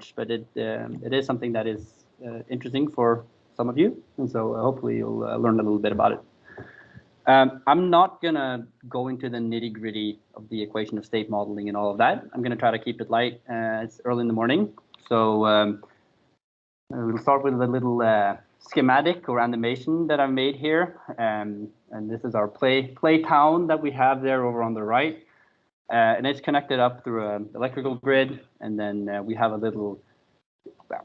storage, but it is something that is interesting for some of you, and so hopefully you'll learn a little bit about it. I'm not going to go into the nitty-gritty of the equation of state modeling and all of that. I'm going to try to keep it light. It's early in the morning, so we'll start with a little schematic or animation that I've made here. And this is our play town that we have there over on the right. And it's connected up through an electrical grid. And then we have a little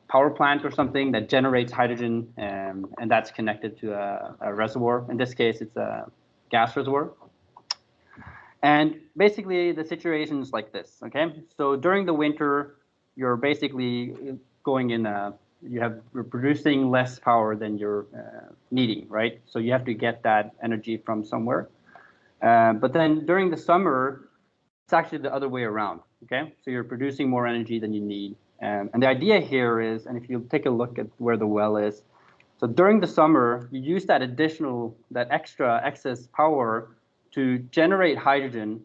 power plant or something that generates hydrogen, and that's connected to a reservoir. In this case, it's a gas reservoir. And basically, the situation is like this, okay? So during the winter, you're basically going in you're producing less power than you're needing, right? So you have to get that energy from somewhere. But then during the summer, it's actually the other way around, okay? So you're producing more energy than you need. And the idea here is, and if you take a look at where the well is, so during the summer, you use that extra excess power to generate hydrogen,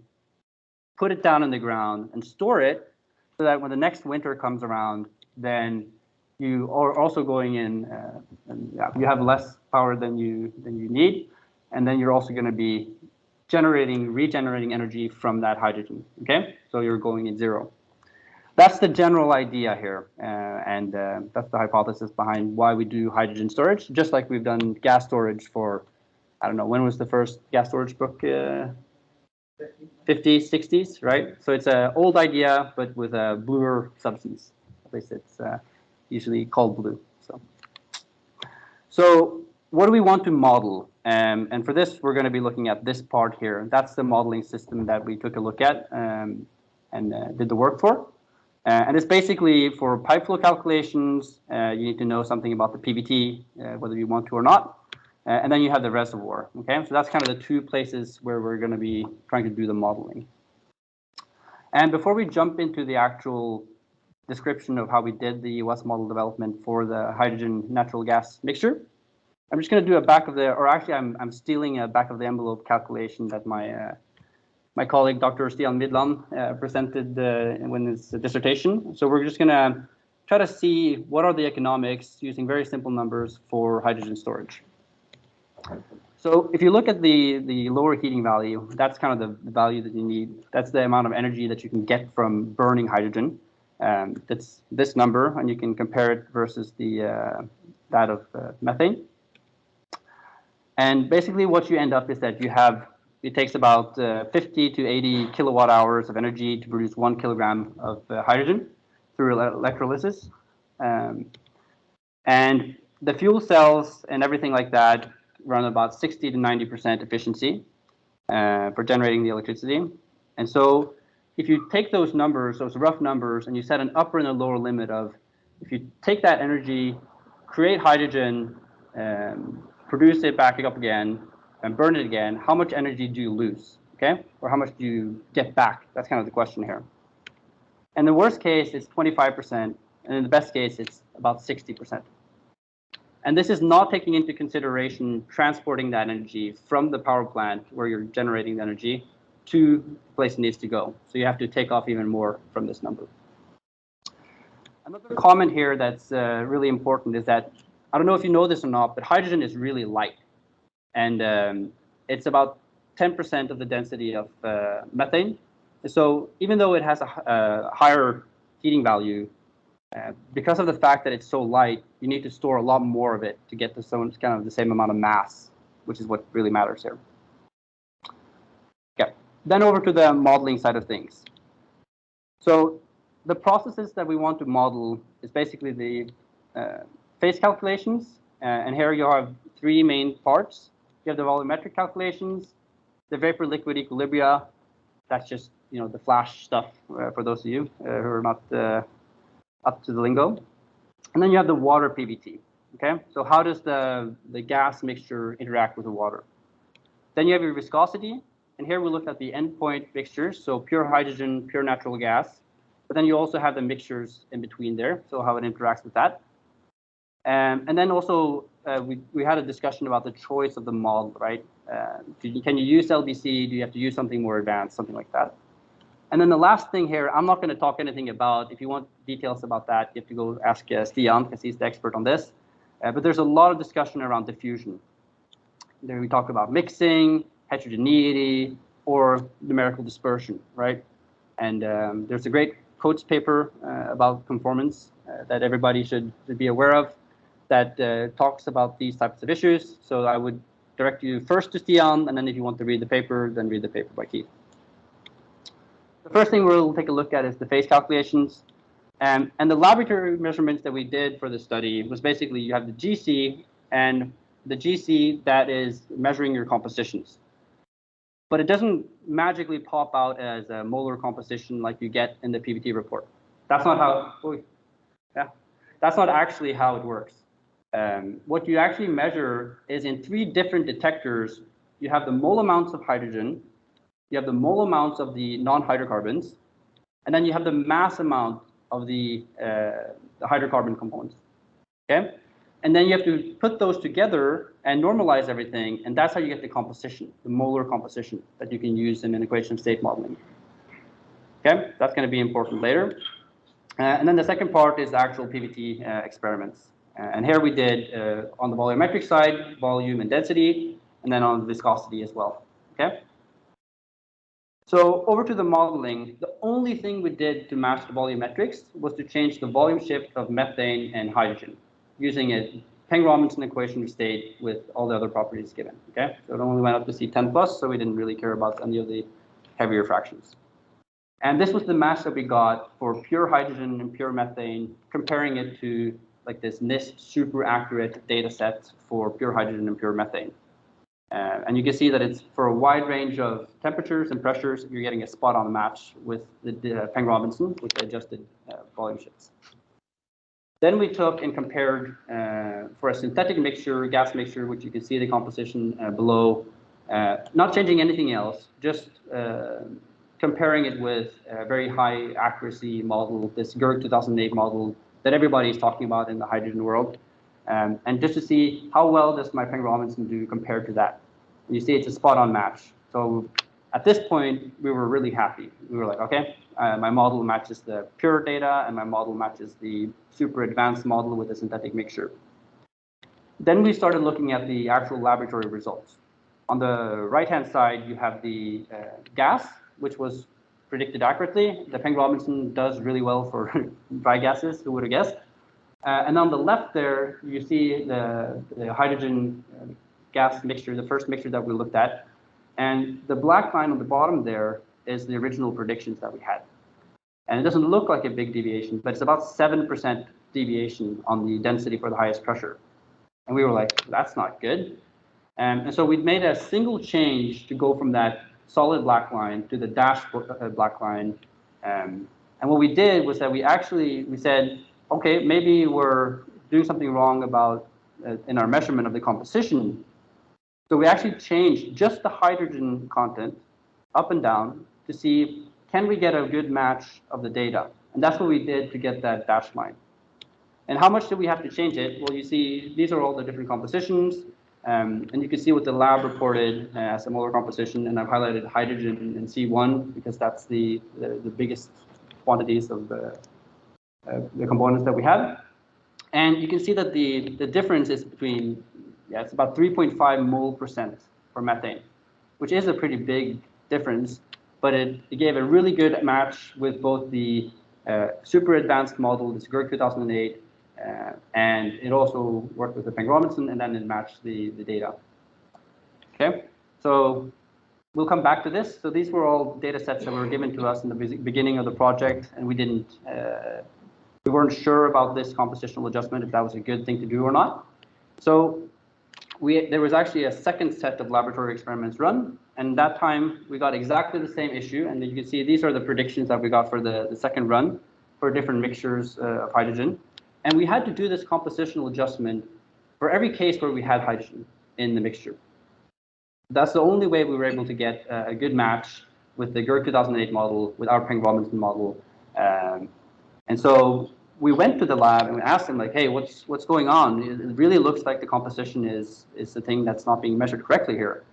put it down in the ground, and store it so that when the next winter comes around, then you are also going in, you have less power than you need, and then you're also going to be regenerating energy from that hydrogen, okay? So you're going at zero. That's the general idea here, and that's the hypothesis behind why we do hydrogen storage, just like we've done gas storage for, I don't know, when was the first gas storage book? 50s, 60s, right? So it's an old idea, but with a bluer substance. At least it's usually called blue. So what do we want to model? And for this, we're going to be looking at this part here. That's the modeling system that we took a look at and did the work for. And it's basically for pipe flow calculations, you need to know something about the PVT, whether you want to or not. And then you have the reservoir, okay? So that's kind of the two places where we're going to be trying to do the modeling. And before we jump into the actual description of how we did the US model development for the hydrogen natural gas mixture, I'm just going to do I'm stealing a back of the envelope calculation that my colleague, Dr. Stian Midland, presented in his dissertation. So we're just going to try to see what are the economics using very simple numbers for hydrogen storage. So if you look at the lower heating value, that's kind of the value that you need. That's the amount of energy that you can get from burning hydrogen. That's this number, and you can compare it versus that of methane. And basically what you end up is that it takes about 50 to 80 kilowatt hours of energy to produce 1 kilogram of hydrogen through electrolysis. And the fuel cells and everything like that run about 60 to 90% efficiency for generating the electricity. And so if you take those numbers, those rough numbers, and you set an upper and a lower limit of, if you take that energy, create hydrogen, produce it back up again, and burn it again, how much energy do you lose, okay? Or how much do you get back? That's kind of the question here. In the worst case, it's 25%, and in the best case, it's about 60%. And this is not taking into consideration transporting that energy from the power plant where you're generating the energy to the place it needs to go. So you have to take off even more from this number. Another comment here that's really important is that, I don't know if you know this or not, but hydrogen is really light. And it's about 10% of the density of methane. So even though it has a higher heating value, because of the fact that it's so light, you need to store a lot more of it to get to kind of the same amount of mass, which is what really matters here. Okay, then over to the modeling side of things. So the processes that we want to model is basically the phase calculations, and here you have three main parts. You have the volumetric calculations, the vapor-liquid equilibria. That's just the flash stuff for those of you who are not up to the lingo. And then you have the water PVT. Okay, so how does the gas mixture interact with the water? Then you have your viscosity, and here we look at the endpoint mixtures, so pure hydrogen, pure natural gas. But then you also have the mixtures in between there, so how it interacts with that. And then also we had a discussion about the choice of the model, right? Can you use LBC? Do you have to use something more advanced, something like that? And then the last thing here, I'm not going to talk anything about. If you want details about that, you have to go ask Stian, because he's the expert on this. But there's a lot of discussion around diffusion. There we talk about mixing, heterogeneity, or numerical dispersion, right? And there's a great Coates paper about conformance that everybody should be aware of that talks about these types of issues. So I would direct you first to Stian, and then if you want to read the paper, then read the paper by Keith. The first thing we'll take a look at is the phase calculations. And the laboratory measurements that we did for the study was basically you have the GC, and the GC that is measuring your compositions. But it doesn't magically pop out as a molar composition like you get in the PVT report. That's not how, that's not actually how it works. What you actually measure is in 3 different detectors, you have the mole amounts of hydrogen, you have the mole amounts of the non-hydrocarbons, and then you have the mass amount of the hydrocarbon components. Okay? And then you have to put those together and normalize everything, and that's how you get the composition, the molar composition that you can use in an equation of state modeling. Okay? That's going to be important later. And then the second part is the actual PVT experiments. And here we did, on the volumetric side, volume and density, and then on viscosity as well. Okay? So over to the modeling, the only thing we did to match the volumetrics was to change the volume shift of methane and hydrogen using a Peng-Robinson equation of state with all the other properties given. Okay, so it only went up to C10 plus, so we didn't really care about any of the heavier fractions. And this was the match that we got for pure hydrogen and pure methane, comparing it to like this NIST super accurate data set for pure hydrogen and pure methane. And you can see that it's for a wide range of temperatures and pressures, you're getting a spot-on match with the Peng-Robinson with the adjusted volume shifts. Then we took and compared for a synthetic mixture, gas mixture, which you can see the composition below, not changing anything else, just comparing it with a very high accuracy model, this GERG 2008 model that everybody is talking about in the hydrogen world. And just to see how well does my Peng-Robinson do compared to that. And you see it's a spot-on match. So at this point, we were really happy. We were like, okay, my model matches the pure data, and my model matches the super advanced model with the synthetic mixture. Then we started looking at the actual laboratory results. On the right-hand side, you have the gas, which was predicted accurately. The Peng-Robinson does really well for dry gases, who would have guessed? And on the left there, you see the hydrogen gas mixture, the first mixture that we looked at. And the black line on the bottom there is the original predictions that we had. And it doesn't look like a big deviation, but it's about 7% deviation on the density for the highest pressure. And we were like, that's not good. And so we made a single change to go from that solid black line to the dashed black line. And what we did was that we said, okay, maybe we're doing something wrong about in our measurement of the composition. So we actually changed just the hydrogen content up and down to see, can we get a good match of the data? And that's what we did to get that dashed line. And how much did we have to change it? Well, you see, these are all the different compositions. And you can see what the lab reported as a molar composition. And I've highlighted hydrogen in C1 because that's the biggest quantities of the components that we have. And you can see that the difference is between, it's about 3.5 mole% for methane, which is a pretty big difference, but it gave a really good match with both the super advanced model, this GERG 2008, and it also worked with the Peng-Robinson, and then it matched the data. Okay, so we'll come back to this. So these were all data sets that were given to us in the beginning of the project, and we weren't sure about this compositional adjustment, if that was a good thing to do or not. So there was actually a second set of laboratory experiments run, and that time we got exactly the same issue. And you can see these are the predictions that we got for the second run for different mixtures of hydrogen. And we had to do this compositional adjustment for every case where we had hydrogen in the mixture. That's the only way we were able to get a good match with the GERG 2008 model, with our Peng-Robinson model. And so we went to the lab and we asked them, like, hey, what's going on? It really looks like the composition is the thing that's not being measured correctly here.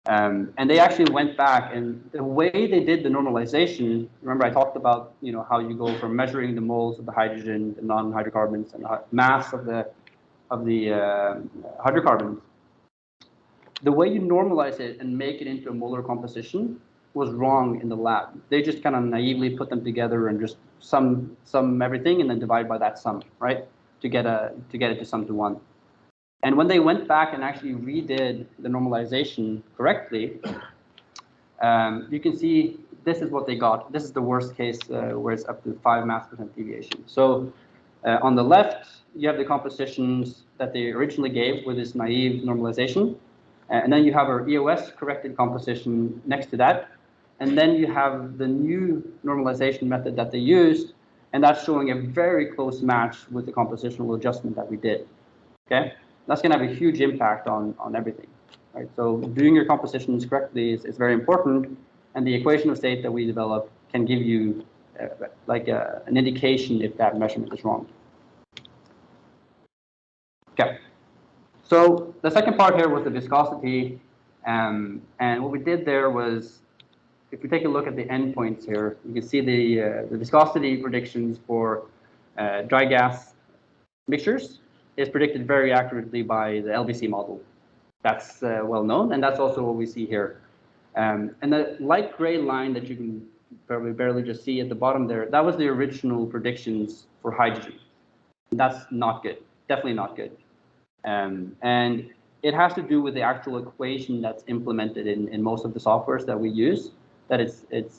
And they actually went back, and the way they did the normalization, remember I talked about, how you go from measuring the moles of the hydrogen, the non-hydrocarbons, and the mass of the hydrocarbons. The way you normalize it and make it into a molar composition was wrong in the lab. They just kind of naively put them together and just sum everything and then divide by that sum, right? To get it to sum to 1. And when they went back and actually redid the normalization correctly, you can see this is what they got. This is the worst case where it's up to 5 mass percent deviation. So on the left, you have the compositions that they originally gave with this naive normalization. And then you have our EOS corrected composition next to that. And then you have the new normalization method that they used, and that's showing a very close match with the compositional adjustment that we did. Okay, that's going to have a huge impact on everything. Right. So doing your compositions correctly is very important, and the equation of state that we develop can give you an indication if that measurement is wrong. Okay. So the second part here was the viscosity, and what we did there was, if we take a look at the endpoints here, you can see the viscosity predictions for dry gas mixtures is predicted very accurately by the LBC model. That's well known, and that's also what we see here. And the light gray line that you can probably barely just see at the bottom there, that was the original predictions for hydrogen. That's not good, definitely not good. And it has to do with the actual equation that's implemented in most of the softwares that we use, that it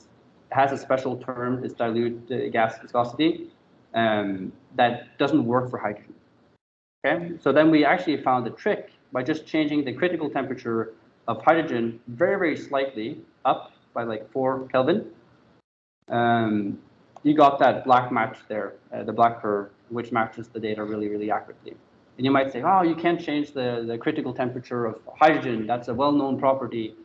has a special term, it's dilute gas viscosity, that doesn't work for hydrogen. Okay, so then we actually found a trick by just changing the critical temperature of hydrogen very, very slightly up by like 4 Kelvin. You got that black match there, the black curve, which matches the data really, really accurately. And you might say, oh, you can't change the critical temperature of hydrogen. That's a well-known property,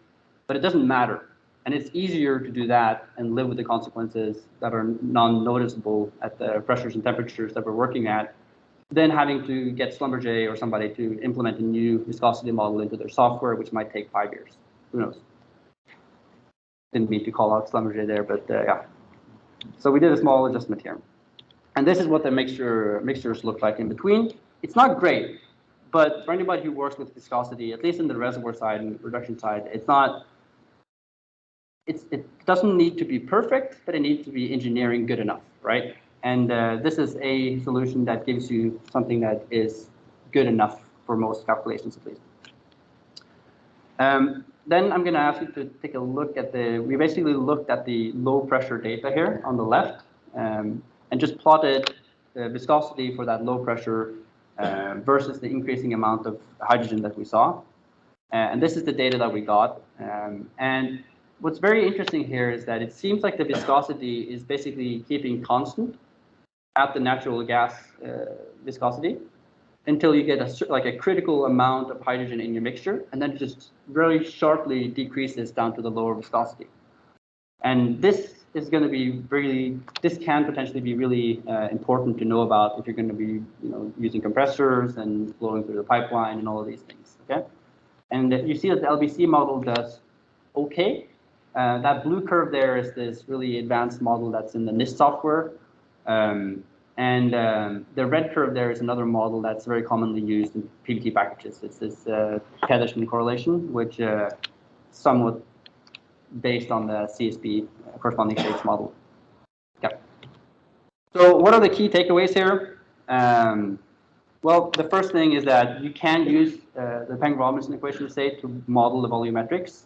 but it doesn't matter. And it's easier to do that and live with the consequences that are non-noticeable at the pressures and temperatures that we're working at than having to get Schlumberger or somebody to implement a new viscosity model into their software, which might take 5 years. Who knows? Didn't mean to call out Schlumberger there, but yeah. So we did a small adjustment here. And this is what the mixtures look like in between. It's not great, but for anybody who works with viscosity, at least in the reservoir side and reduction side, it doesn't need to be perfect, but it needs to be engineering good enough, right? And this is a solution that gives you something that is good enough for most calculations, at least. Then I'm going to ask you to take a look at we basically looked at the low pressure data here on the left, and just plotted the viscosity for that low pressure versus the increasing amount of hydrogen that we saw. And this is the data that we got. And what's very interesting here is that it seems like the viscosity is basically keeping constant at the natural gas viscosity until you get a critical amount of hydrogen in your mixture, and then just very sharply decreases down to the lower viscosity. And this is going to be this can potentially be really important to know about if you're going to be using compressors and flowing through the pipeline and all of these things, okay? And you see that the LBC model does okay. That blue curve there is this really advanced model that's in the NIST software. And the red curve there is another model that's very commonly used in PVT packages. It's this Pedersen correlation, which somewhat based on the CSP corresponding states model. Okay. So what are the key takeaways here? Well, the first thing is that you can use the Peng-Robinson equation of state to model the volumetrics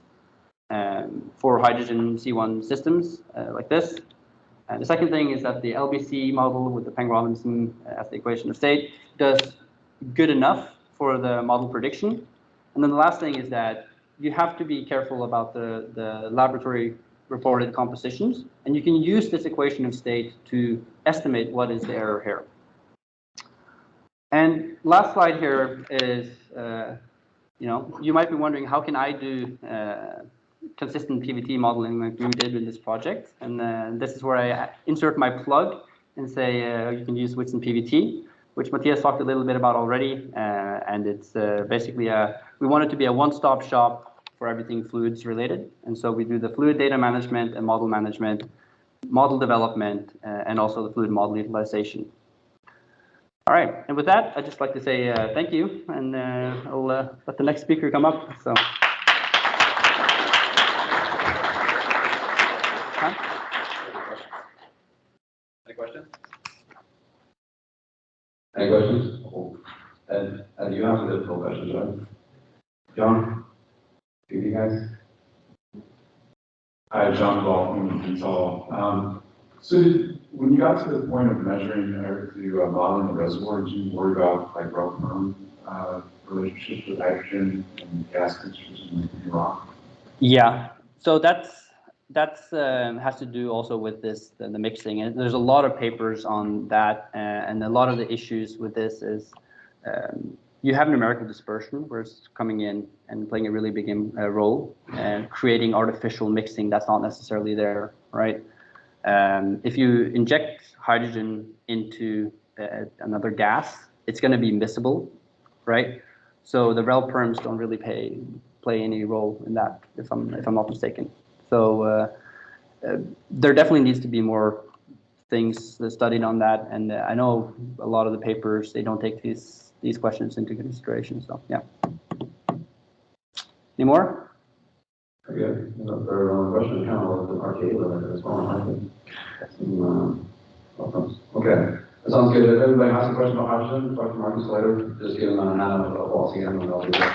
for hydrogen C1 systems like this. And the second thing is that the LBC model with the Peng-Robinson as the equation of state does good enough for the model prediction. And then the last thing is that you have to be careful about the laboratory reported compositions, and you can use this equation of state to estimate what is the error here. And last slide here is, you might be wondering, how can I do consistent PVT modeling like we did in this project? And this is where I insert my plug and say you can use Whitson PVT, which Matthias talked a little bit about already. And it's basically we want it to be a one-stop shop for everything fluids related. And so we do the fluid data management and model management, model development, and also the fluid model utilization. All right, and with that, I'd just like to say thank you, and I'll let the next speaker come up. So. Any questions? Any questions? And you answered the full questions, right? John? You guys? Hi, John Ball from Nodal. So when you got to the point of measuring or to modeling the reservoir, did you worry about like rock relationships with hydrogen and gas mixtures in rock? Yeah, so that's has to do also with this the mixing, and there's a lot of papers on that, and a lot of the issues with this is you have numerical dispersion where it's coming in and playing a really big role and creating artificial mixing that's not necessarily there, right? If you inject hydrogen into another gas, it's going to be miscible, right? So the rel perms don't really play any role in that, if I'm not mistaken. So there definitely needs to be more things studied on that, and I know a lot of the papers, they don't take these questions into consideration. So yeah. Any more? Okay, for question, kind of the RTA limit as well. I think. Okay, that sounds good. If everybody has a question about hydrogen, talk to Marcus later. Just give him a hand of applause again, and I'll do that.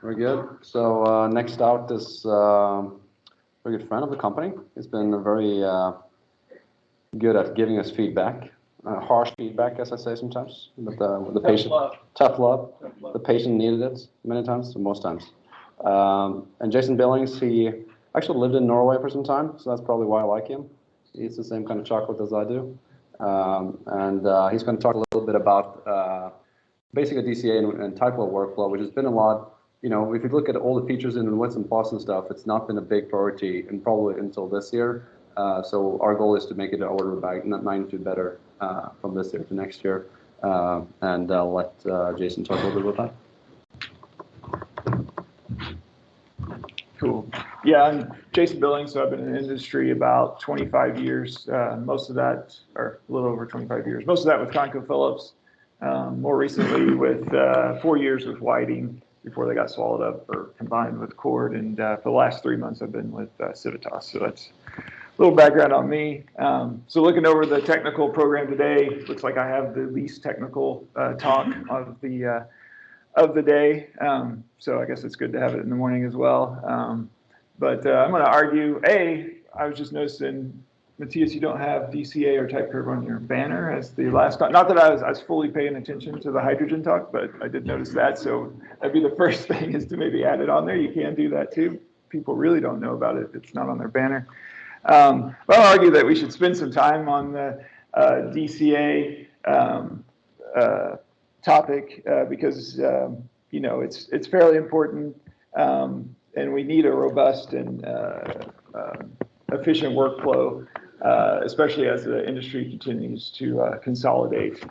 Very good. So next out is a very good friend of the company. He's been very good at giving us feedback, harsh feedback, as I say sometimes. But the patient, tough love. The patient needed it many times, most times. And Jason Billings, he actually lived in Norway for some time, so that's probably why I like him. He eats the same kind of chocolate as I do, and he's going to talk a little bit about basically DCA and type of workflow, which has been a lot. You know, if you look at all the features in the Wits and Plus and stuff, it's not been a big priority, and probably until this year. So our goal is to make it an order of magnitude better from this year to next year. And I'll let Jason talk a little bit about that. Cool. Yeah, I'm Jason Billings, so I've been in the industry about 25 years. Most of that, or a little over 25 years. Most of that with ConocoPhillips. More recently with 4 years with Whiting, before they got swallowed up or combined with Cord, and for the last 3 months I've been with Civitas. So that's a little background on me. So looking over the technical program today, looks like I have the least technical talk of the day. So I guess it's good to have it in the morning as well. But I'm going to argue, I was just noticing, Matthias, you don't have DCA or type curve on your banner as the last talk. Not that I was fully paying attention to the hydrogen talk, but I did notice that. So that'd be the first thing, is to maybe add it on there. You can do that too. People really don't know about it if it's not on their banner. But I'll argue that we should spend some time on the DCA topic because you know, it's fairly important, and we need a robust and efficient workflow, especially as the industry continues to consolidate,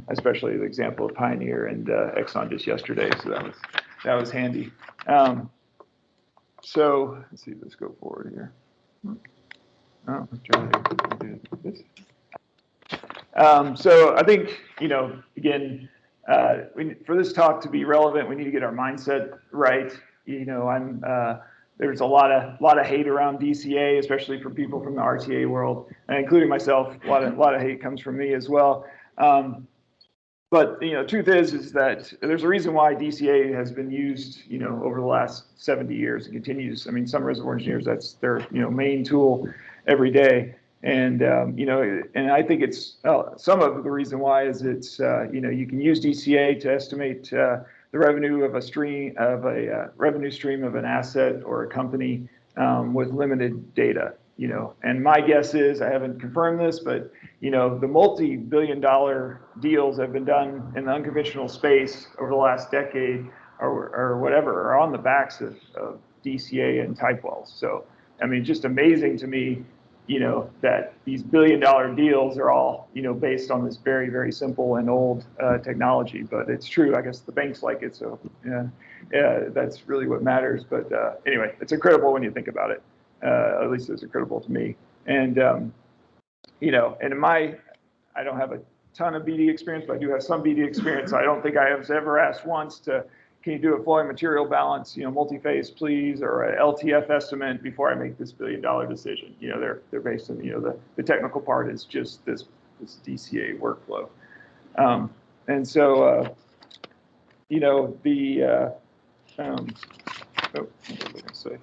especially the example of Pioneer and Exxon just yesterday. So that was handy. So let's see, let's go forward here. Oh, let's try to do this. So I think, you know, again, for this talk to be relevant, we need to get our mindset right. You know, there's a lot of hate around DCA, especially for people from the RTA world, and including myself. A lot of hate comes from me as well. But you know, truth is that there's a reason why DCA has been used, you know, over the last 70 years and continues. I mean, some reservoir engineers, that's their, you know, main tool every day. And you know, and I think it's some of the reason why is it's you know, you can use DCA to estimate the revenue of a revenue stream of an asset or a company with limited data. You know, and my guess is, I haven't confirmed this, but you know, the multi-billion-dollar deals that have been done in the unconventional space over the last decade or whatever are on the backs of DCA and type wells. So I mean, just amazing to me that these billion-dollar deals are all, based on this very, very simple and old technology. But it's true. I guess the banks like it, so yeah, that's really what matters. But anyway, it's incredible when you think about it. At least it's incredible to me. And and I don't have a ton of BD experience, but I do have some BD experience. I don't think I was ever asked once can you do a flowing material balance, multi-phase, please, or a LTF estimate before I make this billion-dollar decision. They're based on, the technical part is just this DCA workflow. And so, what was I going to say?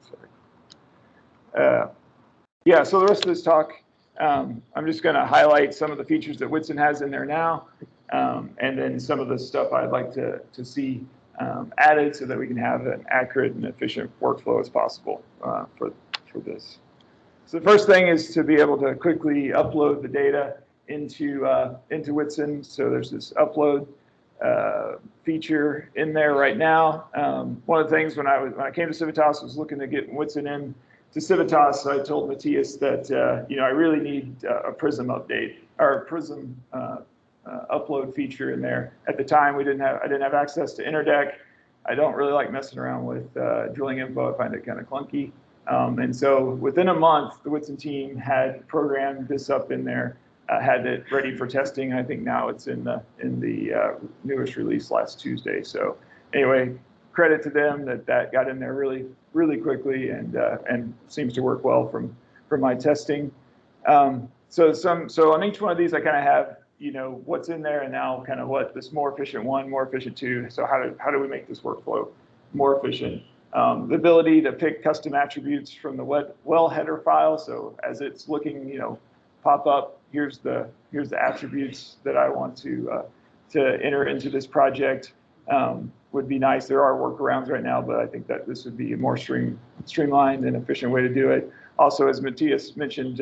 Sorry. Yeah, so the rest of this talk, I'm just going to highlight some of the features that whitSyn has in there now, and then some of the stuff I'd like to see added so that we can have an accurate and efficient workflow as possible for this. So the first thing is to be able to quickly upload the data into whitSyn. So there's this upload feature in there right now. One of the things when I came to Civitas was looking to get whitSyn in to Civitas. I told Matthias that I really need a Prism update or Prism upload feature in there. At the time, I didn't have access to Interdeck. I don't really like messing around with drilling info. I find it kind of clunky. And so within a month, the whitSyn team had programmed this up in there, had it ready for testing. I think now it's in the newest release last Tuesday. So anyway, credit to them that got in there really, really quickly and seems to work well from my testing. So on each one of these, I kind of have what's in there and now kind of what this more efficient one, more efficient two. So how do we make this workflow more efficient? The ability to pick custom attributes from the well header file. So as it's looking, pop up, here's the attributes that I want to enter into this project. Would be nice. There are workarounds right now, but I think that this would be a more streamlined and efficient way to do it. Also, as Matthias mentioned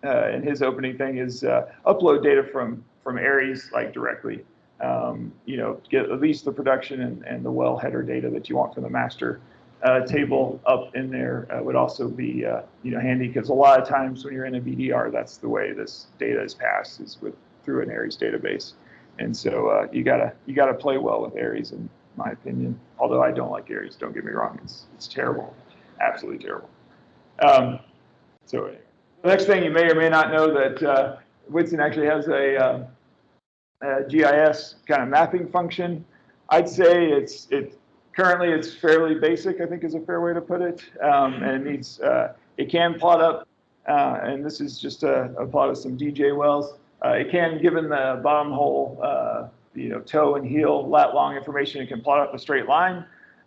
in his opening thing, is upload data from Aries like directly. Get at least the production and the well header data that you want from the master table up in there would also be handy, because a lot of times when you're in a BDR, that's the way this data is passed, is through an Aries database. And so you gotta play well with Aries, in my opinion. Although I don't like Aries, don't get me wrong, it's terrible, absolutely terrible. So anyway, the next thing, you may or may not know that whitSyn actually has a GIS kind of mapping function. I'd say currently it's fairly basic, I think is a fair way to put it. And it can plot up, and this is just a plot of some DJ wells. It can, given the bottom hole, toe and heel, lat long information, it can plot up a straight line.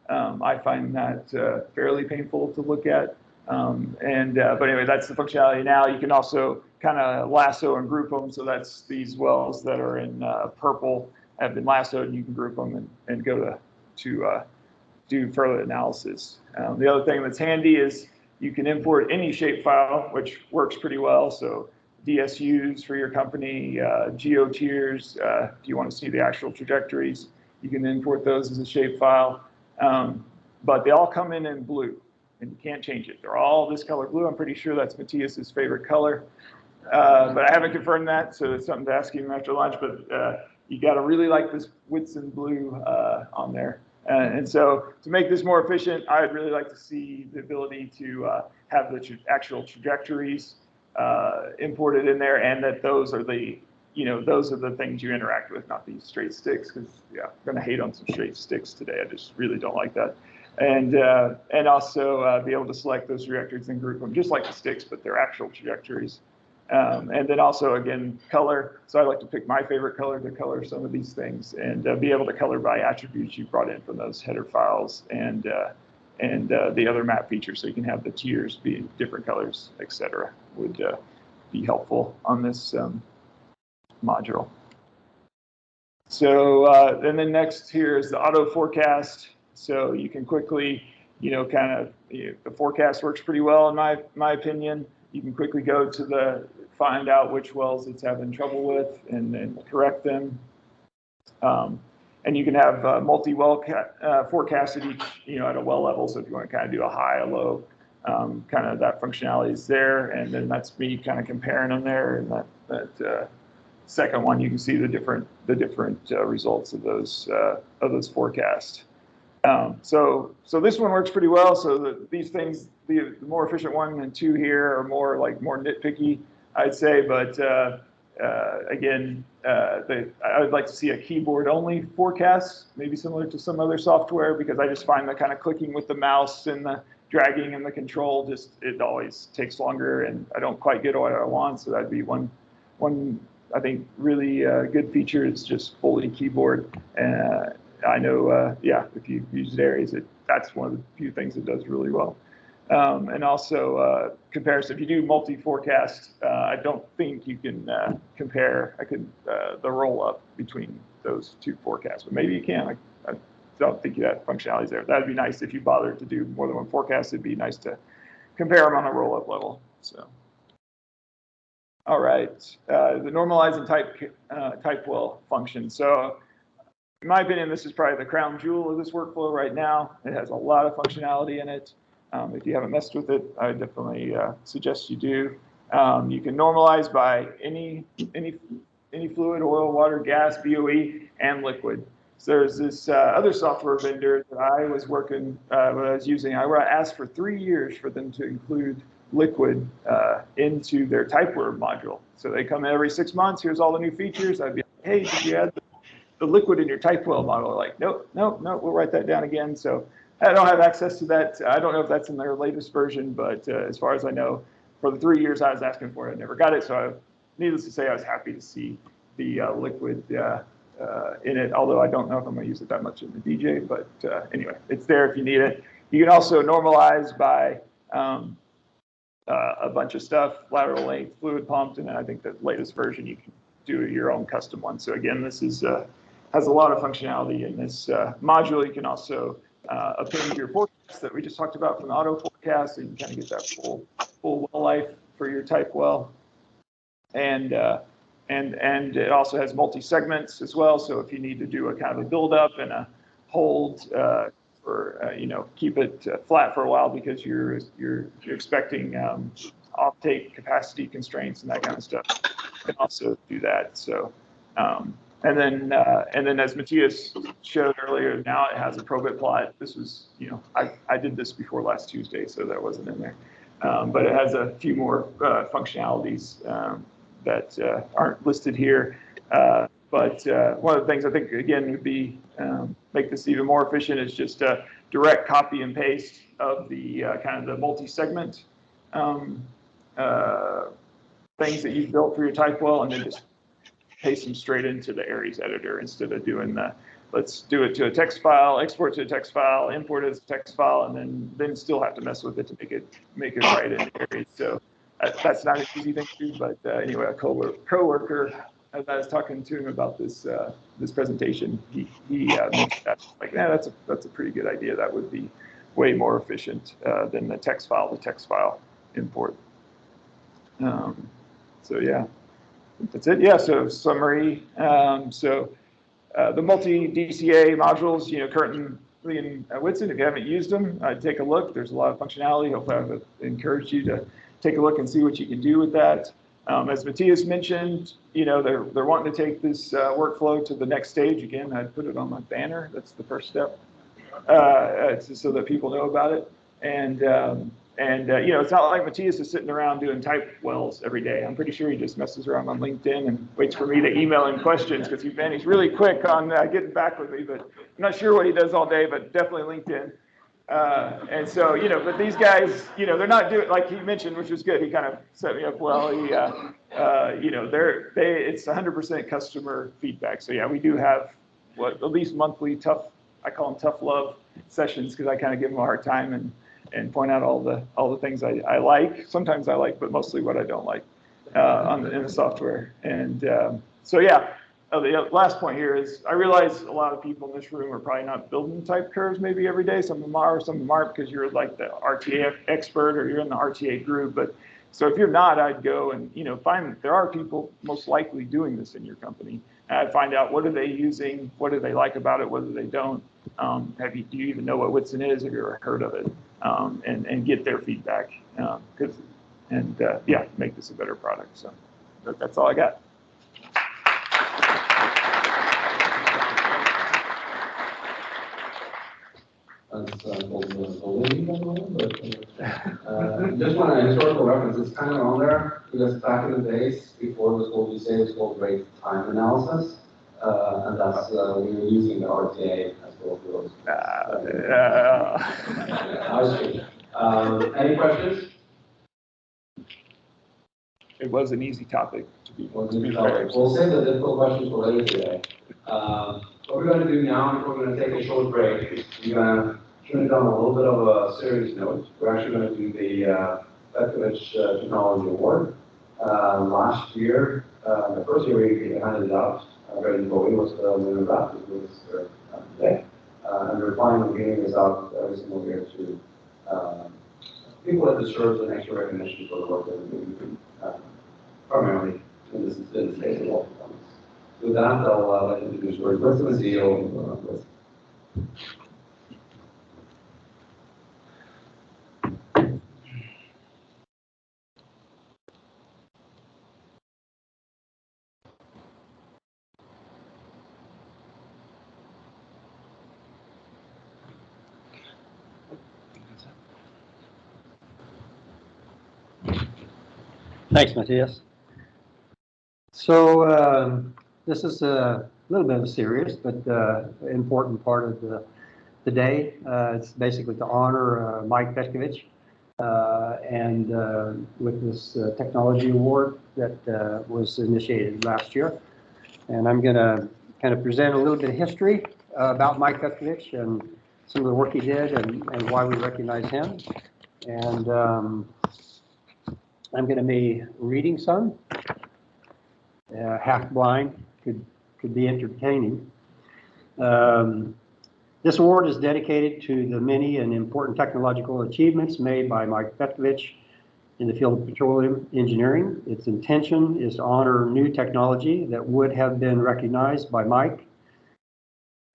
I find that fairly painful to look at. But anyway, that's the functionality now. You can also kind of lasso and group them. So that's these wells that are in purple have been lassoed, and you can group them and go to do further analysis. The other thing that's handy is you can import any shapefile, which works pretty well. So DSUs for your company, geotiers, if you want to see the actual trajectories, you can import those as a shapefile. But they all come in blue, and you can't change it. They're all this color blue. I'm pretty sure that's Matthias's favorite color. But I haven't confirmed that, so it's something to ask him after lunch. But you got to really like this whitSyn blue on there. And so to make this more efficient, I'd really like to see the ability to have the actual trajectories imported in there, and that those are the things you interact with, not these straight sticks, because I'm going to hate on some straight sticks today. I just really don't like that. And also be able to select those trajectories and group them just like the sticks, but they're actual trajectories. And then also, again, color. So I like to pick my favorite color to color some of these things, and be able to color by attributes you brought in from those header files and the other map features, so you can have the tiers be different colors, etc. Would be helpful on this module. So and then next here is the auto forecast. So you can quickly, the forecast works pretty well in my opinion. You can quickly go to find out which wells it's having trouble with and correct them. And you can have multi-well forecast at each, at a well level. So if you want to kind of do a high, a low kind of that functionality is there, and then that's me kind of comparing them there. And that second one, you can see the different results of those forecasts. So this one works pretty well. So these things, the more efficient 1 and 2 here are more nitpicky, I'd say. But again, I would like to see a keyboard-only forecast, maybe similar to some other software, because I just find the kind of clicking with the mouse and the dragging and the control, it always takes longer, and I don't quite get what I want. So that'd be one I think really good feature is just fully keyboard. I know, if you've used Aries, that's one of the few things it does really well. And also comparison. If you do multi-forecast, I don't think you can compare the roll-up between those two forecasts, but maybe you can. I don't think that functionality is there. That'd be nice if you bothered to do more than one forecast. It'd be nice to compare them on a roll-up level. So. All right, the normalize and type well function. So in my opinion, this is probably the crown jewel of this workflow right now. It has a lot of functionality in it. If you haven't messed with it, I definitely suggest you do. You can normalize by any fluid, oil, water, gas, BOE, and liquid. So there's this other software vendor that I was using. I asked for 3 years for them to include liquid into their typeware module. So they come in every 6 months. Here's all the new features. I'd be like, hey, did you add the liquid in your typewell module? They're like, nope, we'll write that down again. So I don't have access to that. I don't know if that's in their latest version, but as far as I know, for the 3 years I was asking for it, I never got it. So needless to say, I was happy to see the liquid in it, although I don't know if I'm going to use it that much in the DJ. But anyway, it's there if you need it. You can also normalize by a bunch of stuff, lateral length, fluid pumped, and then I think the latest version you can do your own custom one. So again, this is has a lot of functionality in this module. You can also append your forecast that we just talked about from the auto forecast, and you can kind of get that full well life for your type well. And it also has multi-segments as well. So if you need to do a kind of a build up and a hold or keep it flat for a while because you're expecting offtake capacity constraints and that kind of stuff, you can also do that. So and then as Matthias showed earlier, now it has a probit plot. This was, I did this before last Tuesday, so that wasn't in there. But it has a few more functionalities that aren't listed here. But one of the things I think, again, would be make this even more efficient is just a direct copy and paste of the kind of the multi-segment things that you've built for your type well, and then just paste them straight into the Aries editor instead of doing the, let's do it to a text file, export to a text file, import it as a text file, and then still have to mess with it to make it right in Aries. So that's not an easy thing to do, but anyway, a coworker, as I was talking to him about this this presentation, he mentioned that, like, yeah, that's a pretty good idea. That would be way more efficient than the text file import. So yeah, that's it. Yeah, so summary. The multi-DCA modules, currently in Whitson, if you haven't used them, take a look. There's a lot of functionality. Hopefully I've encouraged you to take a look and see what you can do with that. As Matthias mentioned, they're wanting to take this workflow to the next stage. Again, I'd put it on my banner. That's the first step, so that people know about it. And it's not like Matthias is sitting around doing type wells every day. I'm pretty sure he just messes around on LinkedIn and waits for me to email him questions, because he's really quick on getting back with me. But I'm not sure what he does all day, but definitely LinkedIn. And so, but these guys, they're not doing, like he mentioned, which was good. He kind of set me up well. It's 100% customer feedback. So yeah, we do have at least monthly I call them tough love sessions, because I kind of give them a hard time and point out all the things I like. Sometimes I like, but mostly what I don't like in the software. And so yeah. The last point here is, I realize a lot of people in this room are probably not building type curves maybe every day. Some of them are, some of them aren't, because you're like the RTA expert or you're in the RTA group. But so if you're not, I'd go and find, there are people most likely doing this in your company. And I'd find out, what are they using, what do they like about it, what do they don't. Do you even know what Whitson is? Have you ever heard of it? and get their feedback, make this a better product. So that's all I got. Just one historical reference, it's kind of on there, because back in the days, before it was called UCA, it was called rate time analysis, and that's, we were using the RTA as well for those. I see. Any questions? It was an easy topic to be fair. We'll save the difficult questions for later today. What we're going to do now is we're going to take a short break. We're going to turn it on a little bit of a serious note. We're actually going to do the Predictive Technology Award. Last year, the first year we handed it out, Brandon Bowie was the winner of that, who was here today. And we're planning on giving this out every single year to people that deserve an extra recognition for the work that we're doing, primarily in this space of law performance. With that, I'll let you introduce Rory Clifton, the CEO of Predictive. Thanks, Matthias. So this is a little bit of a serious but important part of the day. It's basically to honor Mike Petkovich and with this technology award that was initiated last year. And I'm going to kind of present a little bit of history about Mike Petkovich and some of the work he did and why we recognize him. And I'm going to be reading some. Half blind could be entertaining. This award is dedicated to the many and important technological achievements made by Mike Petkovich in the field of petroleum engineering. Its intention is to honor new technology that would have been recognized by Mike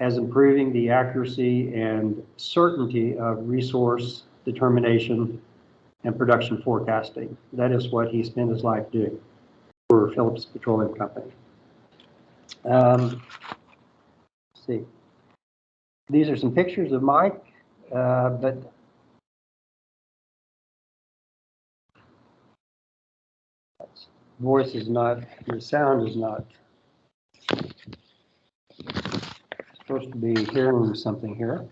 as improving the accuracy and certainty of resource determination and production forecasting. That is what he spent his life doing for Phillips Petroleum Company. Let's see. These are some pictures of Mike, but voice is not, the sound is not supposed to be hearing something here.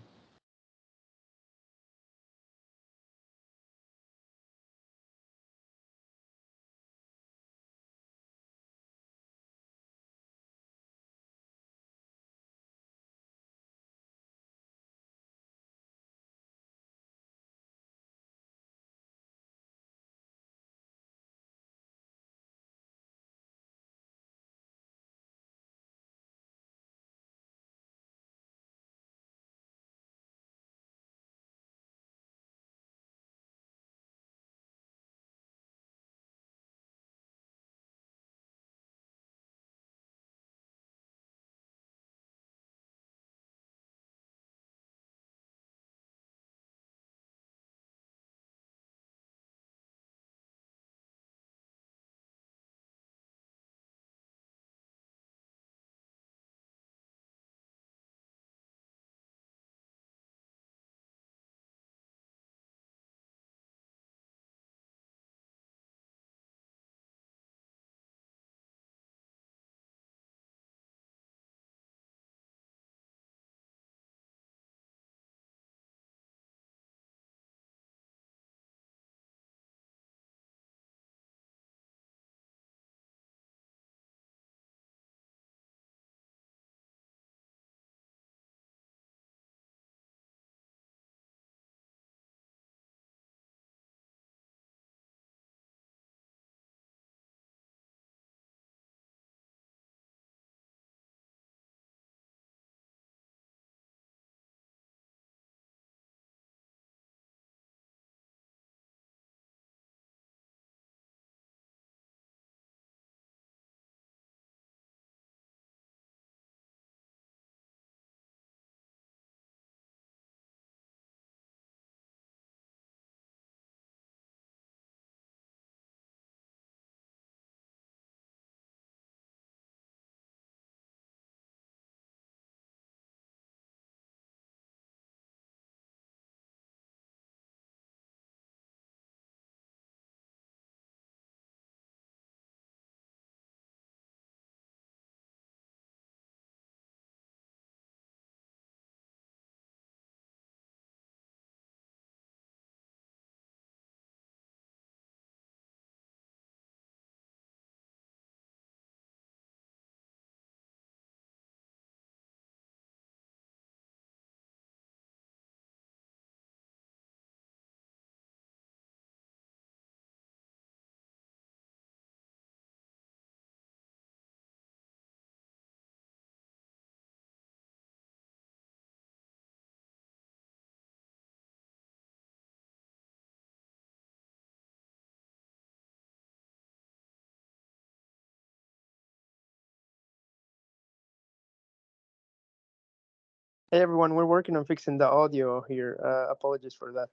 Hey everyone, we're working on fixing the audio here. Apologies for that.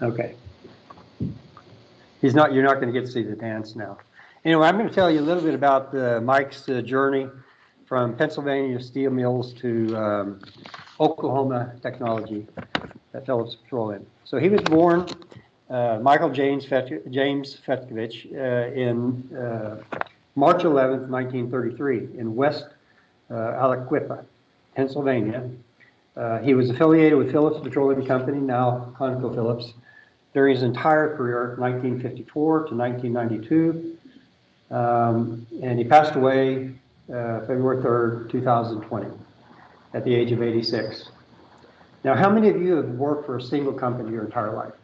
Okay. You're not going to get to see the dance now. Anyway, I'm going to tell you a little bit about Mike's journey from Pennsylvania steel mills to Oklahoma technology at Phillips Petroleum. So he was born Michael James Fetkovich in March 11th, 1933 in West Aliquippa, Pennsylvania. He was affiliated with Phillips Petroleum Company, now ConocoPhillips, during his entire career, 1954 to 1992. And he passed away February 3rd, 2020, at the age of 86. Now, how many of you have worked for a single company your entire life?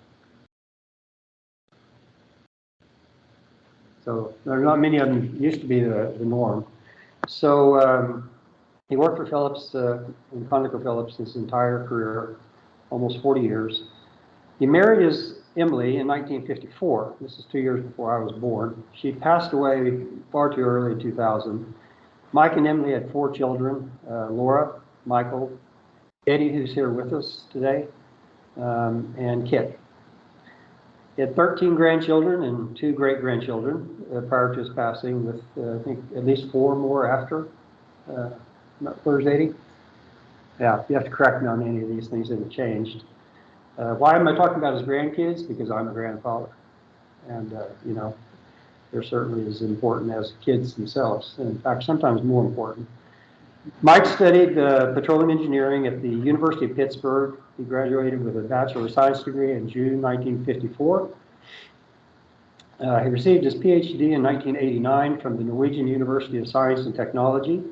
So there are not many of them. Used to be the norm. So he worked for Phillips and ConocoPhillips his entire career, almost 40 years. He married his Emily in 1954. This is 2 years before I was born. She passed away far too early in 2000. Mike and Emily had 4 children, Laura, Michael, Eddie, who's here with us today, and Kit. He had 13 grandchildren and 2 great-grandchildren prior to his passing, with I think at least 4 more after. Where's Eddie? Yeah, you have to correct me on any of these things that have changed. Why am I talking about his grandkids? Because I'm a grandfather. And, you know, they're certainly as important as kids themselves. And in fact, sometimes more important. Mike studied petroleum engineering at the University of Pittsburgh. He graduated with a Bachelor of Science degree in June 1954. He received his PhD in 1989 from the Norwegian University of Science and Technology.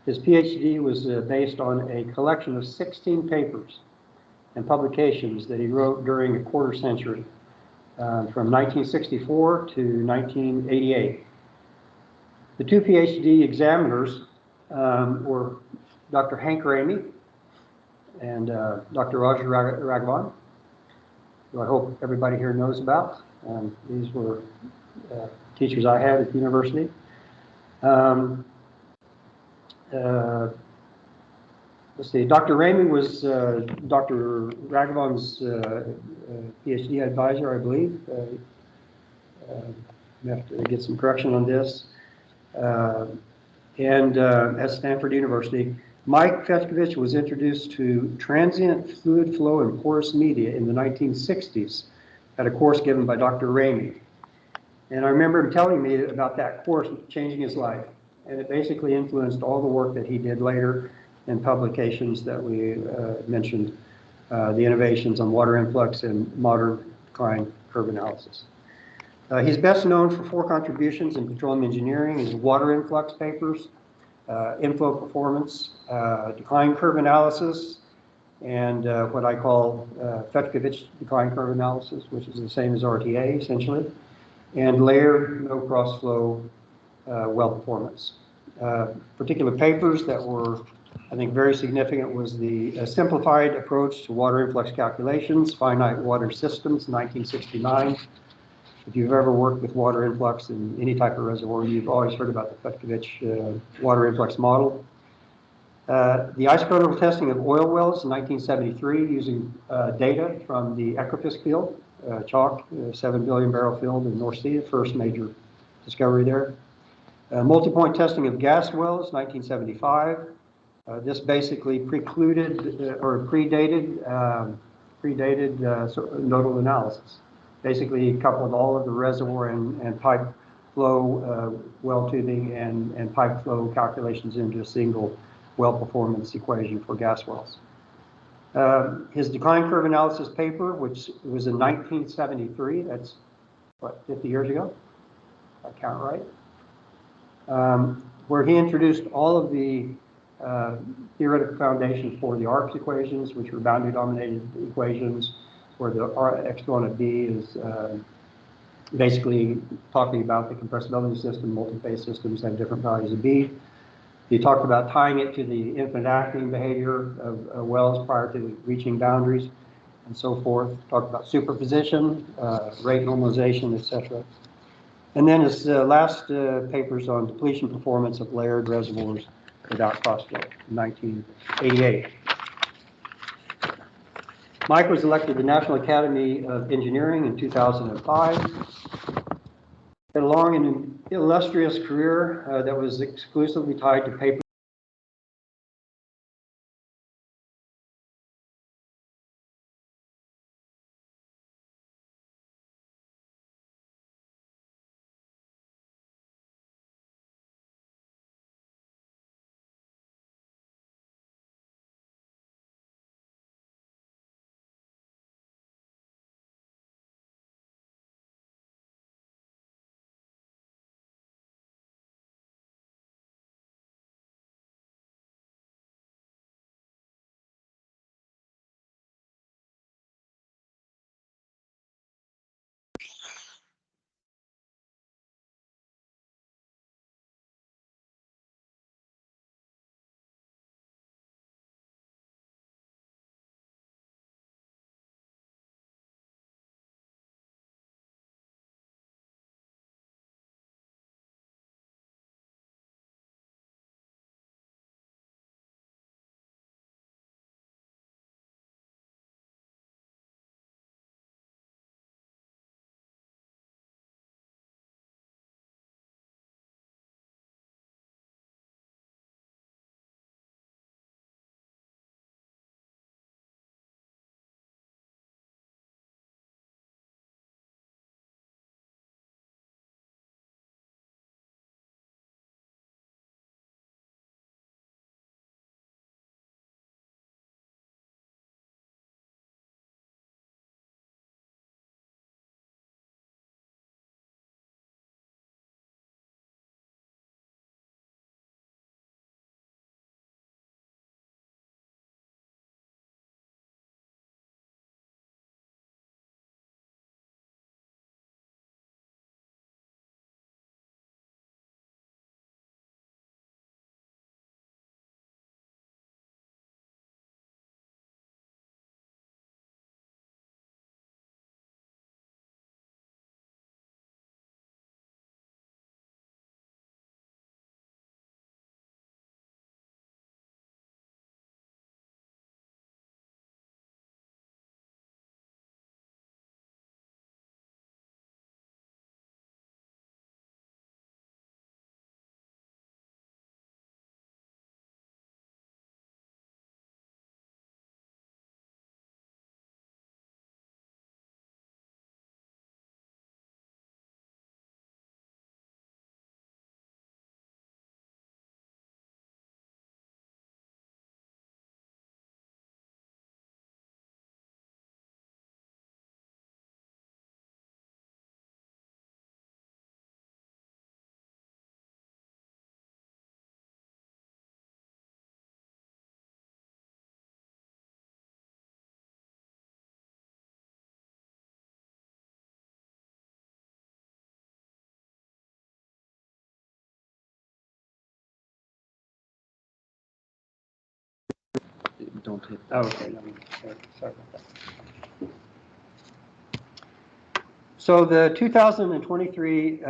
His PhD was based on a collection of 16 papers and publications that he wrote during a quarter century, from 1964 to 1988. The 2 PhD examiners were Dr. Hank Ramey and Dr. Roger Raghavan, who I hope everybody here knows about. These were teachers I had at the university. Let's see, Dr. Ramey was Dr. Raghavan's PhD advisor, I believe. We have to get some correction on this. And at Stanford University, Mike Fetkovich was introduced to transient fluid flow in porous media in the 1960s at a course given by Dr. Ramey. And I remember him telling me about that course changing his life. And it basically influenced all the work that he did later in publications that we mentioned, the innovations on water influx and modern decline curve analysis. He's best known for 4 contributions in petroleum engineering: his water influx papers, inflow performance, decline curve analysis, and what I call Fetkovich decline curve analysis, which is the same as RTA essentially, and layered no cross flow well performance. Particular papers that were, I think, very significant was the simplified approach to water influx calculations, finite water systems, 1969. If you've ever worked with water influx in any type of reservoir, you've always heard about the Fetkovich water influx model. The isopropyl testing of oil wells in 1973 using data from the Equifisk field, Chalk, 7 billion barrel field in the North Sea, the first major discovery there. Multi-point testing of gas wells, 1975. This basically precluded or predated nodal analysis. Basically, it coupled all of the reservoir and pipe flow, well tubing, and pipe flow calculations into a single well performance equation for gas wells. His decline curve analysis paper, which was in 1973, that's what, 50 years ago, if I count right, where he introduced all of the theoretical foundations for the ARCS equations, which were boundary dominated equations, where the exponent B is basically talking about the compressibility system. Multi-phase systems have different values of B. He talked about tying it to the infinite acting behavior of wells prior to reaching boundaries and so forth. Talked about superposition, rate normalization, etc. And then his last papers on depletion performance of layered reservoirs without cross-flow in 1988. Mike was elected to the National Academy of Engineering in 2005. Had a long and illustrious career that was exclusively tied to paper. Don't hit Oh, okay. Sorry about that. So the 2023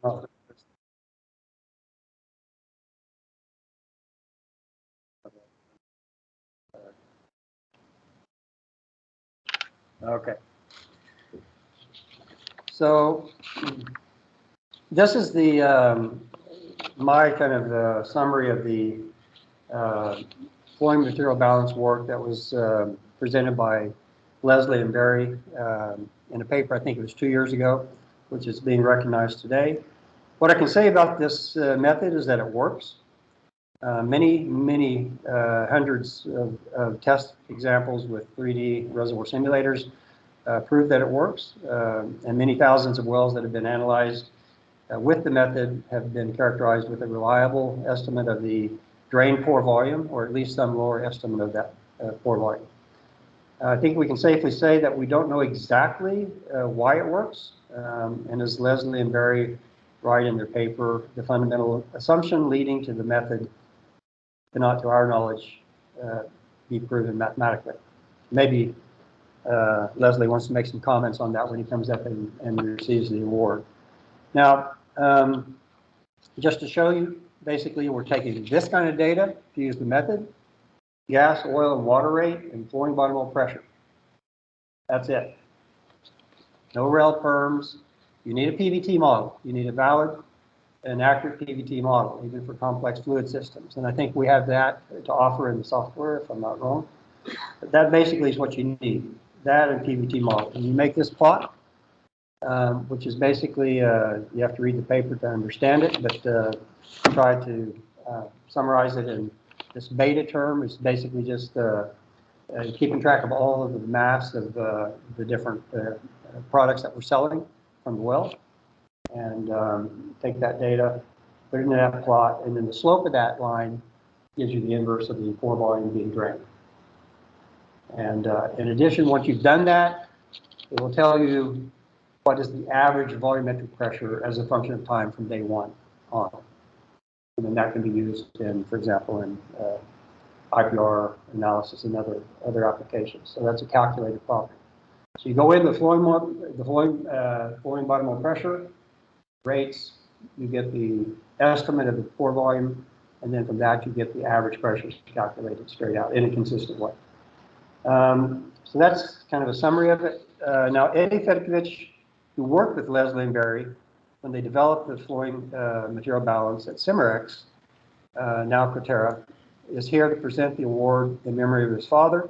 Oh. Okay. So this is the my kind of summary of the flowing material balance work that was presented by Leslie and Barry in a paper, I think it was 2 years ago, which is being recognized today. What I can say about this method is that it works. Many hundreds of test examples with 3D reservoir simulators prove that it works, and many thousands of wells that have been analyzed with the method have been characterized with a reliable estimate of the drain pore volume, or at least some lower estimate of that pore volume. I think we can safely say that we don't know exactly why it works, and as Leslie and Barry write in their paper, the fundamental assumption leading to the method cannot, to our knowledge, be proven mathematically. Maybe Leslie wants to make some comments on that when he comes up and receives the award. Now, just to show you, basically we're taking this kind of data to use the method, gas, oil, and water rate, and flowing bottom hole pressure. That's it. No rel perms. You need a PVT model. You need a valid and accurate PVT model, even for complex fluid systems. And I think we have that to offer in the software, if I'm not wrong. But that basically is what you need, that and PVT model. And you make this plot, which is basically, you have to read the paper to understand it, but try to summarize it in this beta term. Is basically just keeping track of all of the mass of the different products that we're selling from the well, and take that data, put it in that plot, and then the slope of that line gives you the inverse of the pore volume being drained. And in addition, once you've done that, it will tell you what is the average volumetric pressure as a function of time from day one on. And then that can be used in, for example, in IPR analysis and other applications. So that's a calculated property. So you go in the flowing bottom hole pressure, rates, you get the estimate of the pore volume, and then from that you get the average pressures calculated straight out in a consistent way. So that's kind of a summary of it. Now, Eddie Fedkovich, who worked with Leslie and Barry when they developed the flowing material balance at Cimarex, now Coterra, is here to present the award in memory of his father,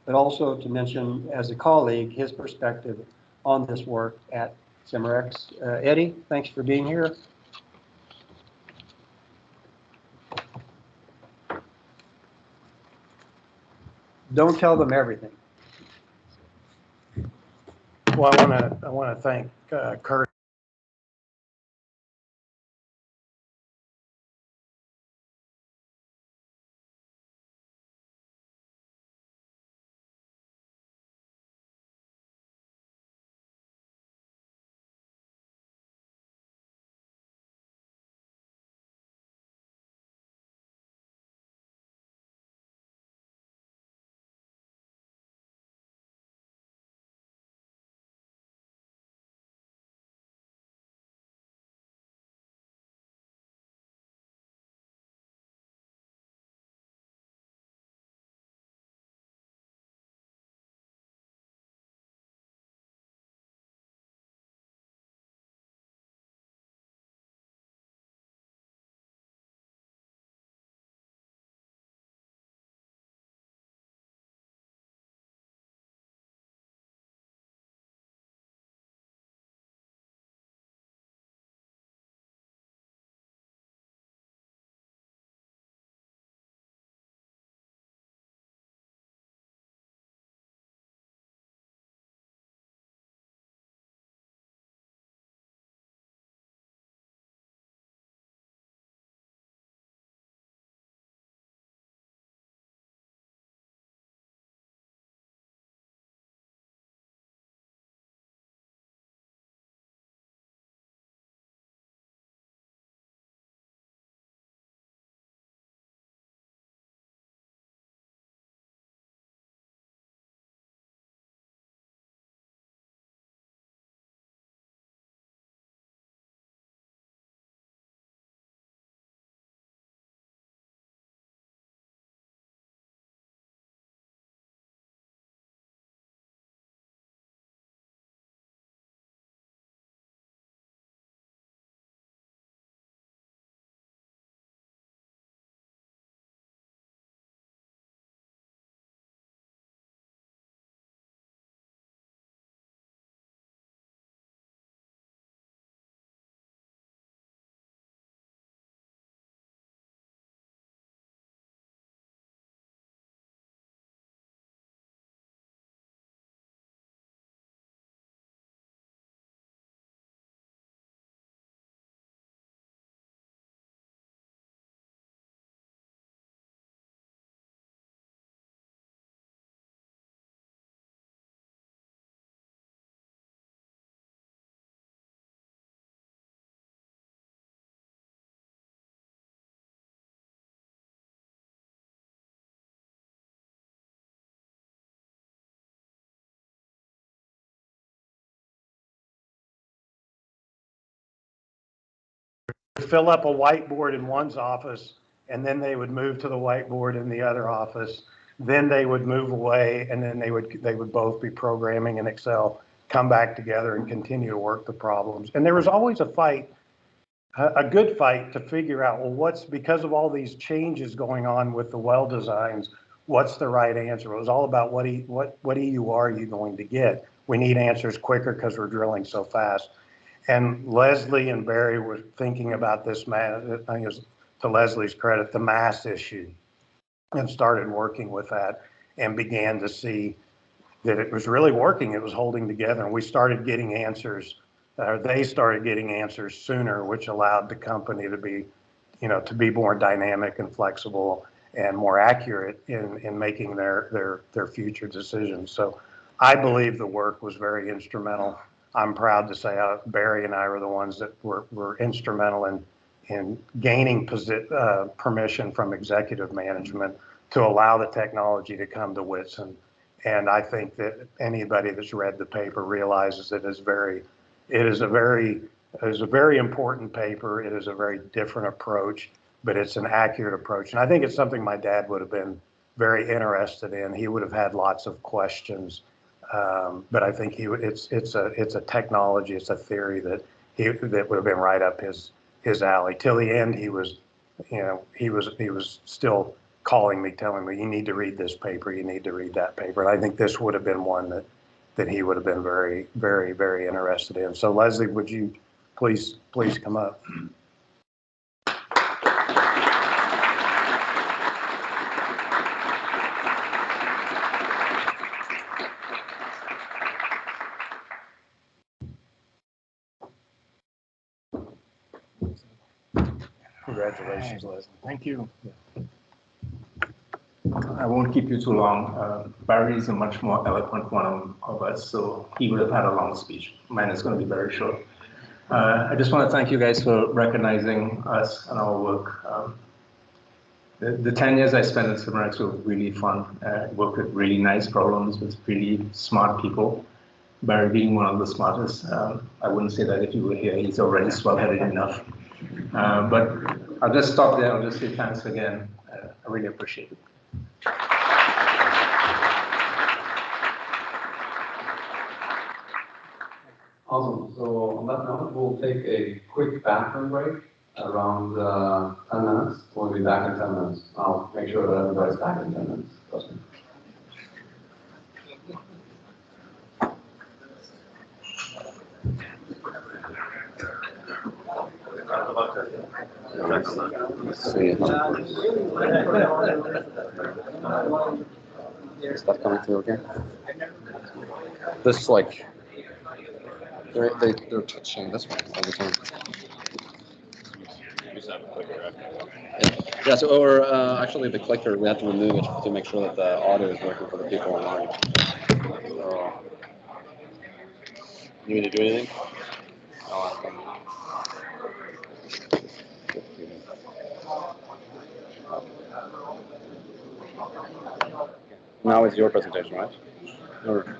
but also to mention as a colleague his perspective on this work at Cimarex. Eddie, thanks for being here. Don't tell them everything. Well, I want to thank Kurt. fill up a whiteboard in one's office, and then they would move to the whiteboard in the other office. Then they would move away, and then they would both be programming in Excel, come back together and continue to work the problems. And there was always a fight, a good fight to figure out, well, because of all these changes going on with the well designs, what's the right answer? It was all about what EUR are you going to get? We need answers quicker because we're drilling so fast. And Leslie and Barry were thinking about this, I think it was, to Leslie's credit, the mass issue, and started working with that and began to see that it was really working. It was holding together, and we started getting answers. They started getting answers sooner, which allowed the company to be, to be more dynamic and flexible and more accurate in making their future decisions. So I believe the work was very instrumental. I'm proud to say Barry and I were the ones that were instrumental in gaining permission from executive management to allow the technology to come to Whitson. And I think that anybody that's read the paper realizes it is a very important paper. It is a very different approach, but it's an accurate approach. And I think it's something my dad would have been very interested in. He would have had lots of questions. But I think it's a technology, it's a theory that would have been right up his alley. Till the end, he was still calling me, telling me, you need to read this paper, you need to read that paper. And I think this would have been one that he would have been very, very, very interested in. So Leslie, would you please come up? Congratulations, Leslie. Thank you. I won't keep you too long. Barry is a much more eloquent one of us, so he would have had a long speech. Mine is going to be very short. I just want to thank you guys for recognizing us and our work. The 10 years I spent in Cimarex were really fun. Worked with really nice problems with really smart people. Barry being one of the smartest. I wouldn't say that if he were here. He's already swell-headed enough. But I'll just stop there. I'll just say thanks again. I really appreciate it. Awesome. So on that note, we'll take a quick bathroom break around 10 minutes. We'll be back in 10 minutes. I'll make sure that everybody's back in 10 minutes. Trust me. Stuff coming through again. This they're touching this one all the time. Yeah. So actually the clicker we have to remove it to make sure that the audio is working for the people online. So you need to do anything? I'll ask them. Now it's your presentation, right? Or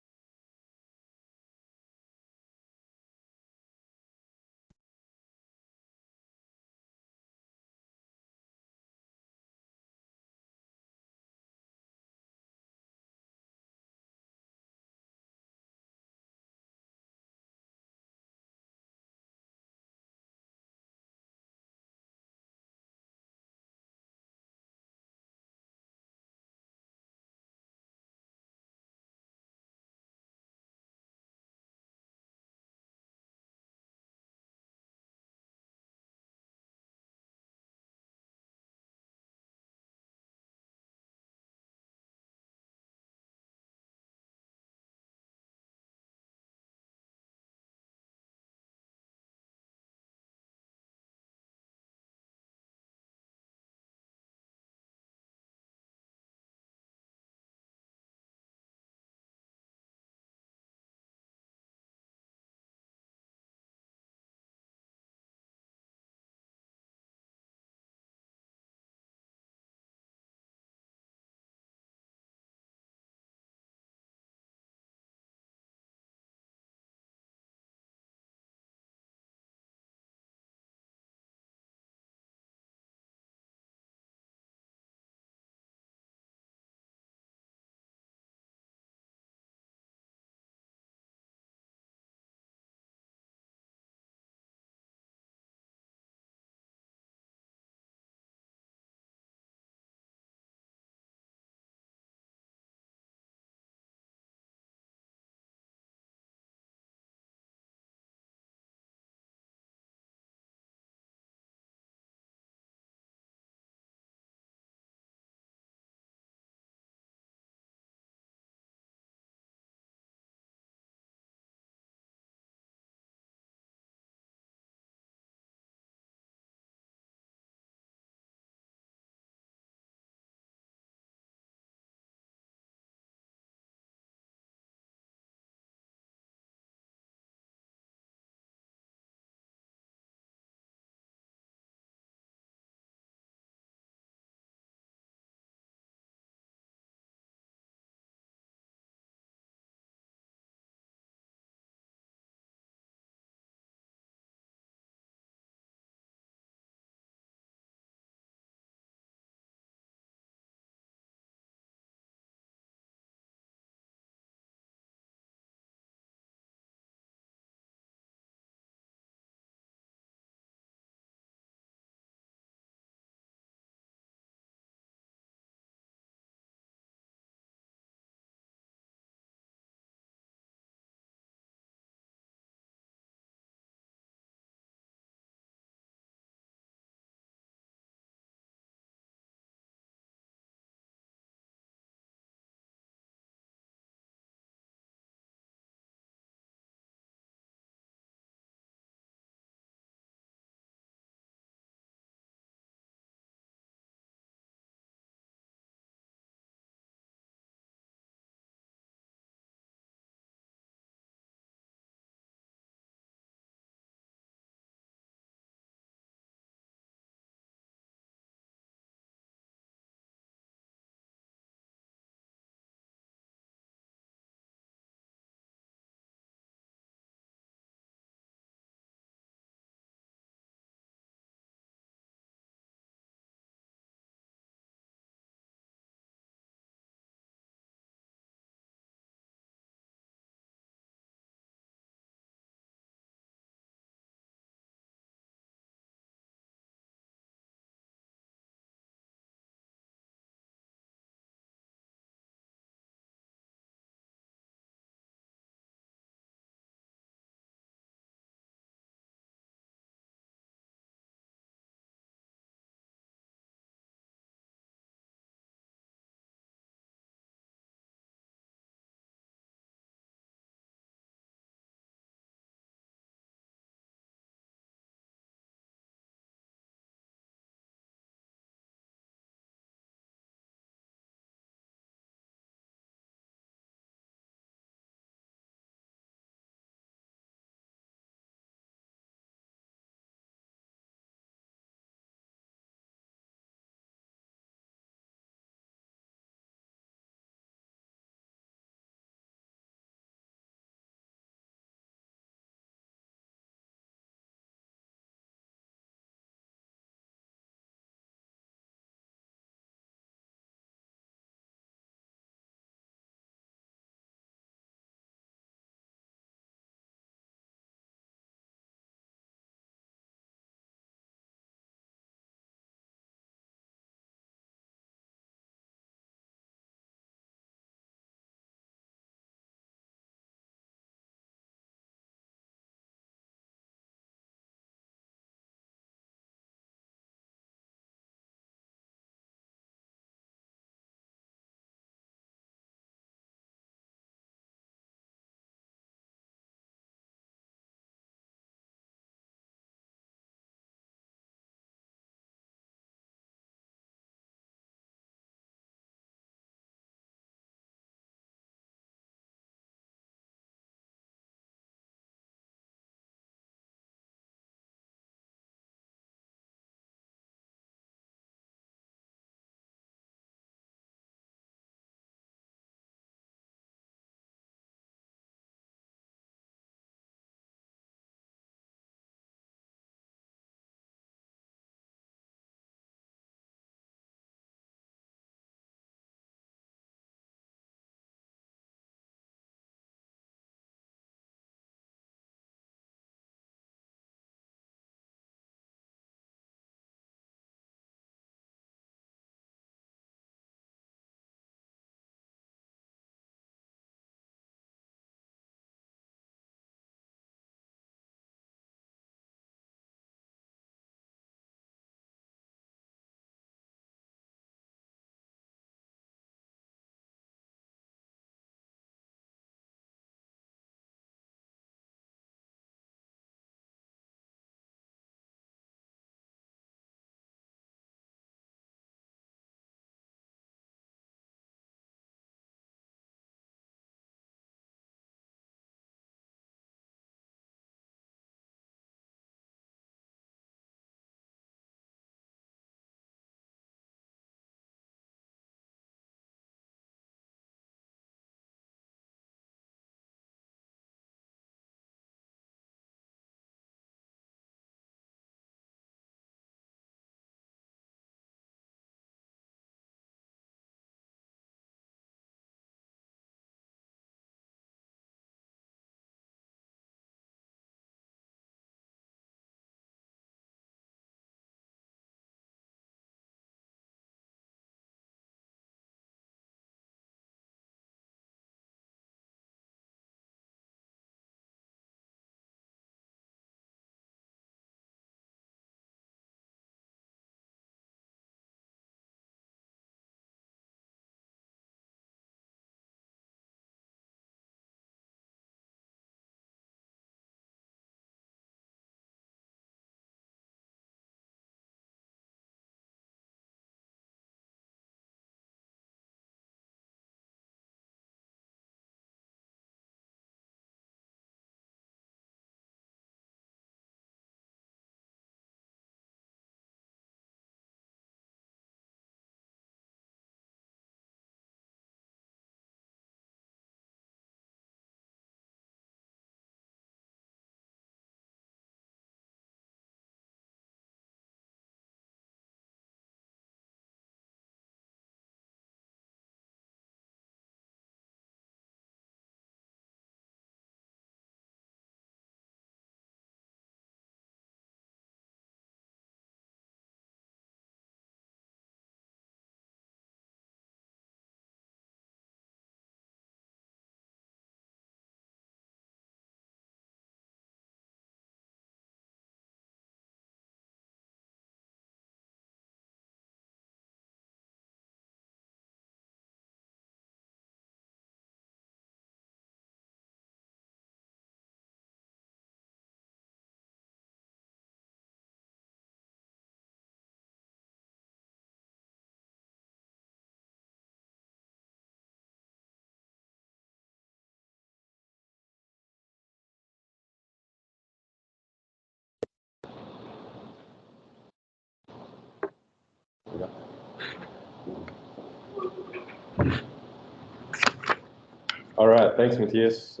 All right, thanks, Matthias.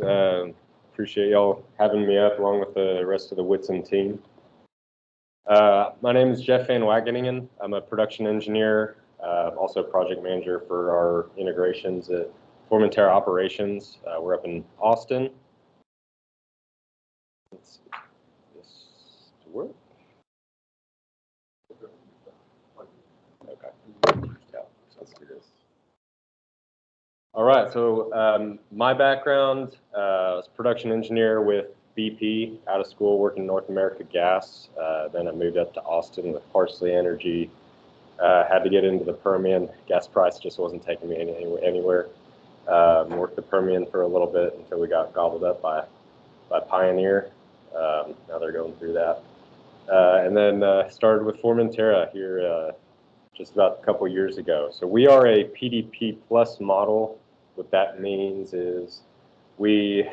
Appreciate y'all having me up along with the rest of the whit'son team. My name is Jeff Van Wageningen. I'm a production engineer, also a project manager for our integrations at Formentera Operations. We're up in Austin. Let's see if this to work. Okay. Yeah, so let's do this. All right, so my background is production engineer with BP, out of school, working North America Gas. Then I moved up to Austin with Parsley Energy. Had to get into the Permian. Gas price just wasn't taking me anywhere. Worked the Permian for a little bit until we got gobbled up by Pioneer. Now they're going through that. And then started with Formentera here just about a couple years ago. So we are a PDP plus model. What that means is we're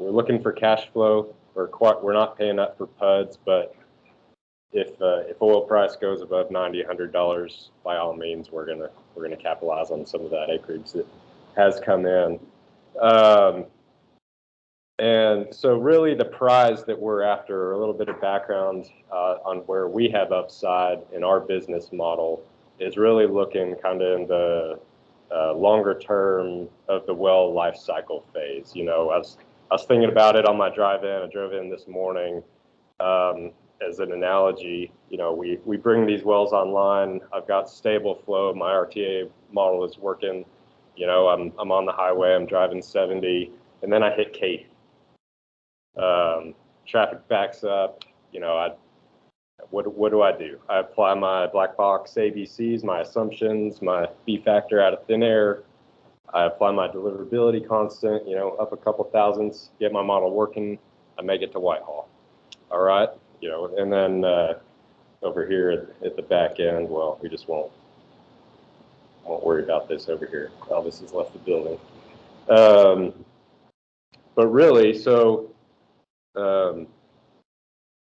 looking for cash flow. We're not paying up for PUDs, but if oil price goes above $90, $100, by all means, we're gonna capitalize on some of that acreage that has come in. And so really the prize that we're after, a little bit of background on where we have upside in our business model, is really looking kind of in the longer term of the well life cycle phase. You know, I was thinking about it on my drive in. I drove in this morning. As an analogy, you know, we bring these wells online. I've got stable flow. My RTA model is working. You know, I'm on the highway. I'm driving 70, and then I hit Katy. Traffic backs up. You know, what do I do? I apply my black box ABCs, my assumptions, my B factor out of thin air. I apply my deliverability constant, you know, up a couple thousandths, get my model working. I make it to Whitehall. All right, you know, and then over here at the back end, well, we just won't worry about this over here. Elvis has left the building. But really, so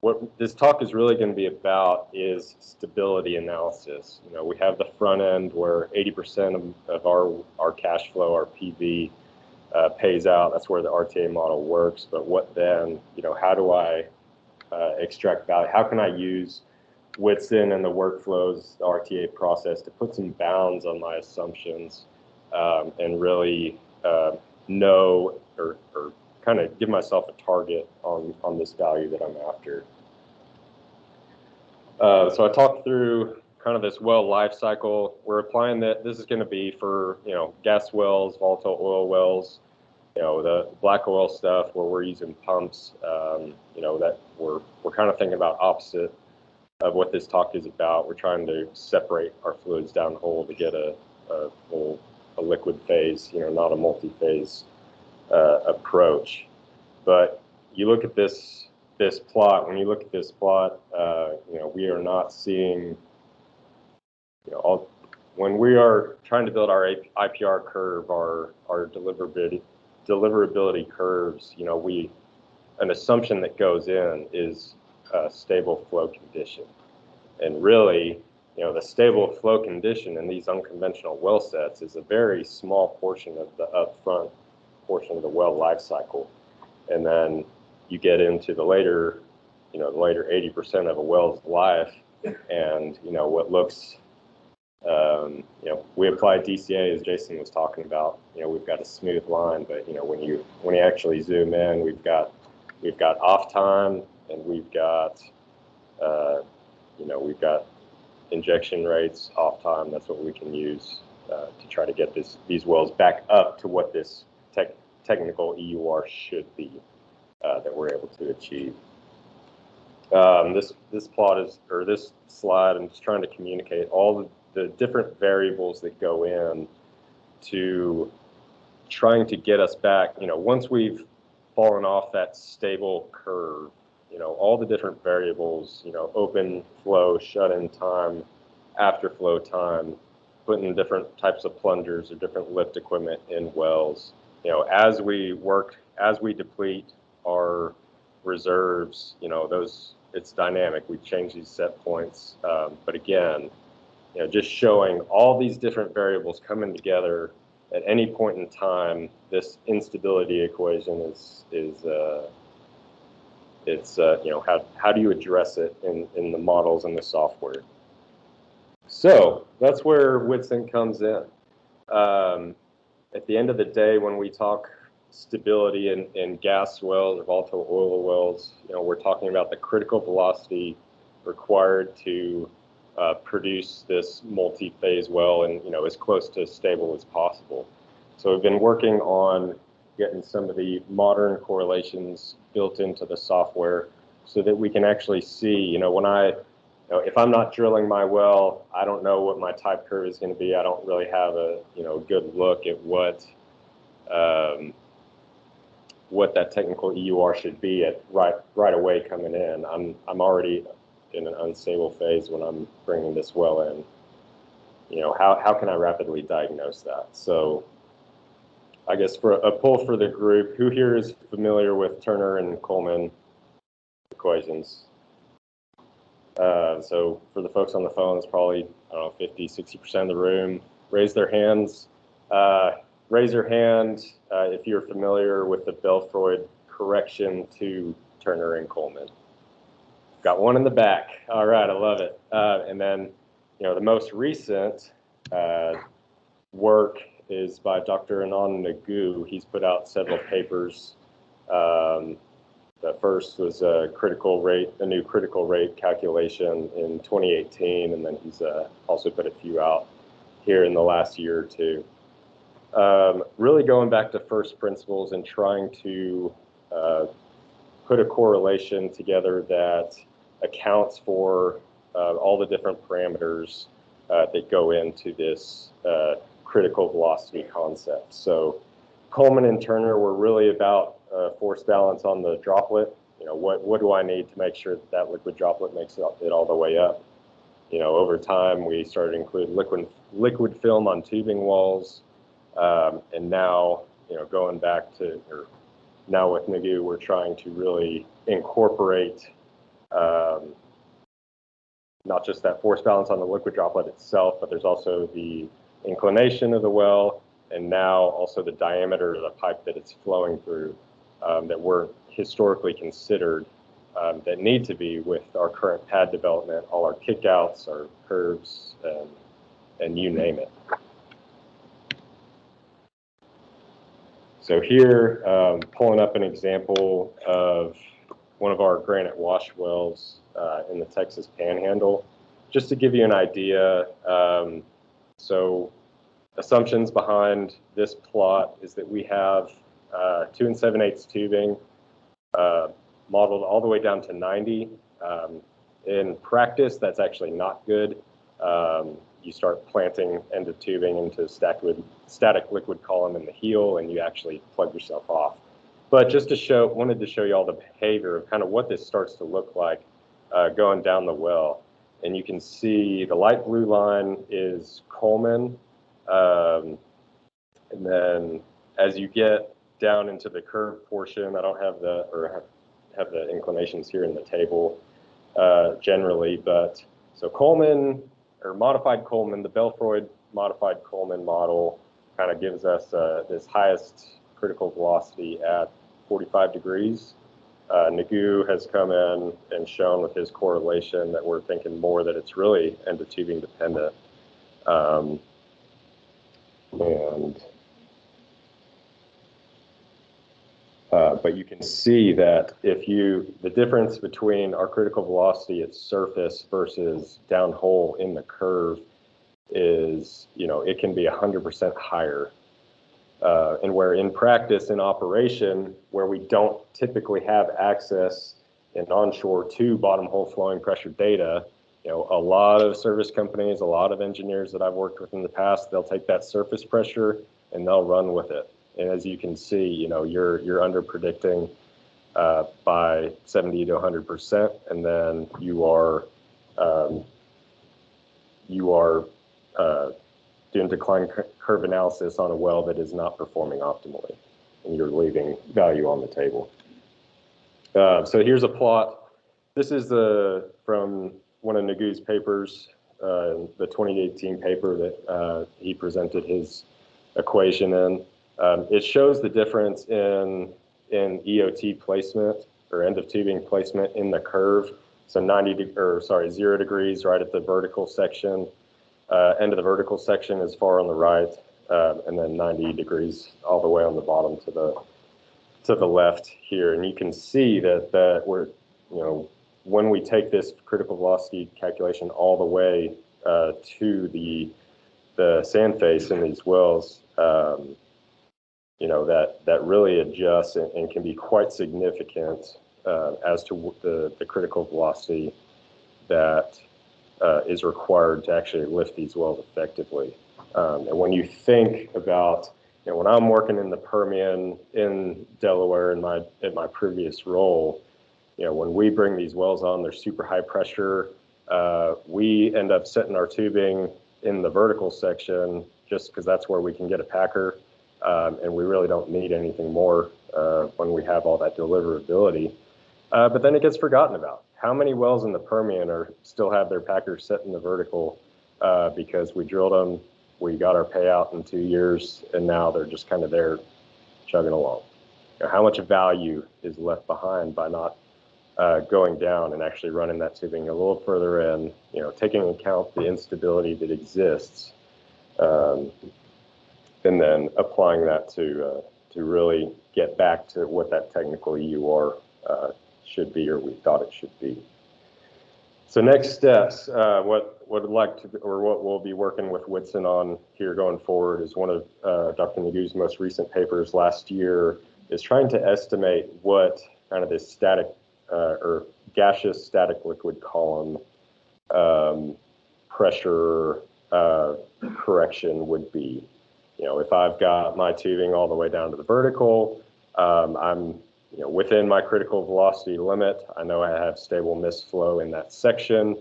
what this talk is really going to be about is stability analysis. You know, we have the front end where 80% of our cash flow, our PV, pays out. That's where the RTA model works. But what then? You know, how do I extract value? How can I use whit'son and the workflows, the RTA process, to put some bounds on my assumptions and really know or kind of give myself a target on this value that I'm after. So I talked through kind of this well life cycle. We're applying that. This is going to be for, you know, gas wells, volatile oil wells, you know, the black oil stuff where we're using pumps. You know, that we're kind of thinking about opposite of what this talk is about. We're trying to separate our fluids down the hole to get a liquid phase, you know, not a multi-phase approach. But you look at this plot. When you look at this plot, you know, we are not seeing, you know, when we are trying to build our IPR curve, our deliverability curves, you know, an assumption that goes in is a stable flow condition. And really, you know, the stable flow condition in these unconventional well sets is a very small portion of the upfront portion of the well life cycle. And then you get into the later, you know, the later 80% of a well's life, and, you know, what looks, you know, we apply DCA as Jason was talking about. You know, we've got a smooth line, but, you know, when you actually zoom in, we've got off time, and we've got, you know, we've got injection rates off time. That's what we can use to try to get these wells back up to what this technical EUR should be that we're able to achieve. This plot is, or this slide, I'm just trying to communicate all the different variables that go in to trying to get us back. You know, once we've fallen off that stable curve, you know, all the different variables, you know, open flow, shut-in time, after flow time, putting different types of plungers or different lift equipment in wells. You know, as we deplete our reserves, you know, it's dynamic. We change these set points. But again, you know, just showing all these different variables coming together at any point in time, this instability equation how do you address it in the models and the software? So that's where whitSync comes in. At the end of the day, when we talk stability in gas wells or volatile oil wells, we're talking about the critical velocity required to produce this multi-phase well and as close to stable as possible. So we've been working on getting some of the modern correlations built into the software so that we can actually see, if I'm not drilling my well, I don't know what my type curve is going to be. I don't really have a good look at what that technical EUR should be at right away coming in. I'm already in an unstable phase when I'm bringing this well in. How can I rapidly diagnose that? So I guess for a poll for the group, who here is familiar with Turner and Coleman equations? So for the folks on the phone, it's probably, 50, 60% of the room. Raise their hands. Raise your hand if you're familiar with the Belfroid correction to Turner and Coleman. Got one in the back. All right, I love it. And then, the most recent work is by Dr. Anand Nagu. He's put out several papers. The first was a new critical rate calculation in 2018, and then he's also put a few out here in the last year or two. Really going back to first principles and trying to put a correlation together that accounts for all the different parameters that go into this critical velocity concept. So Coleman and Turner were really about force balance on the droplet. What do I need to make sure that liquid droplet makes it all the way up? Over time, we started to include liquid film on tubing walls. And now, going back to, now with Nagu, we're trying to really incorporate not just that force balance on the liquid droplet itself, but there's also the inclination of the well, and now also the diameter of the pipe that it's flowing through that weren't historically considered that need to be with our current pad development, all our kickouts, our curves, and you name it. So here, pulling up an example of one of our granite wash wells in the Texas Panhandle, just to give you an idea. So assumptions behind this plot is that we have 2 7/8 tubing modeled all the way down to 90. In practice, that's actually not good. You start planting end of tubing into static liquid column in the heel, and you actually plug yourself off. But just wanted to show you all the behavior of kind of what this starts to look like going down the well. And you can see the light blue line is Coleman. And then as you get down into the curved portion, I don't have have the inclinations here in the table generally, but so Coleman, or modified Coleman, the Belfroid modified Coleman model kind of gives us this highest critical velocity at 45 degrees. Nagu has come in and shown with his correlation that we're thinking more that it's really end of tubing dependent. But you can see that the difference between our critical velocity at surface versus downhole in the curve is, it can be 100% higher. And where in practice, in operation, where we don't typically have access in onshore to bottom hole flowing pressure data, a lot of service companies, a lot of engineers that I've worked with in the past, they'll take that surface pressure and they'll run with it. And as you can see, you're under predicting by 70 to 100%, and then you are doing decline curve analysis on a well that is not performing optimally, and you're leaving value on the table. So here's a plot. This is from one of Nagu's papers, the 2018 paper that he presented his equation in. It shows the difference in EOT placement or end of tubing placement in the curve. So 0 degrees right at the vertical section. End of the vertical section is far on the right, and then 90 degrees all the way on the bottom to the left here. And you can see that we're, when we take this critical velocity calculation all the way to the sand face in these wells, that really adjusts and can be quite significant as to the critical velocity that is required to actually lift these wells effectively. And when you think about, when I'm working in the Permian in Delaware in my previous role, when we bring these wells on, they're super high pressure. We end up setting our tubing in the vertical section just because that's where we can get a packer. And we really don't need anything more when we have all that deliverability. But then it gets forgotten about. How many wells in the Permian still have their packers set in the vertical because we drilled them, we got our payout in 2 years, and now they're just kind of there chugging along? How much value is left behind by not going down and actually running that tubing a little further in, taking into account the instability that exists, and then applying that to really get back to what that technical EUR should be, or we thought it should be. So next steps, what we'll be working with whitSyn on here going forward is one of Dr. Nagu's most recent papers last year is trying to estimate what kind of this static or gaseous static liquid column pressure correction would be. If I've got my tubing all the way down to the vertical, I'm within my critical velocity limit. I know I have stable mist flow in that section.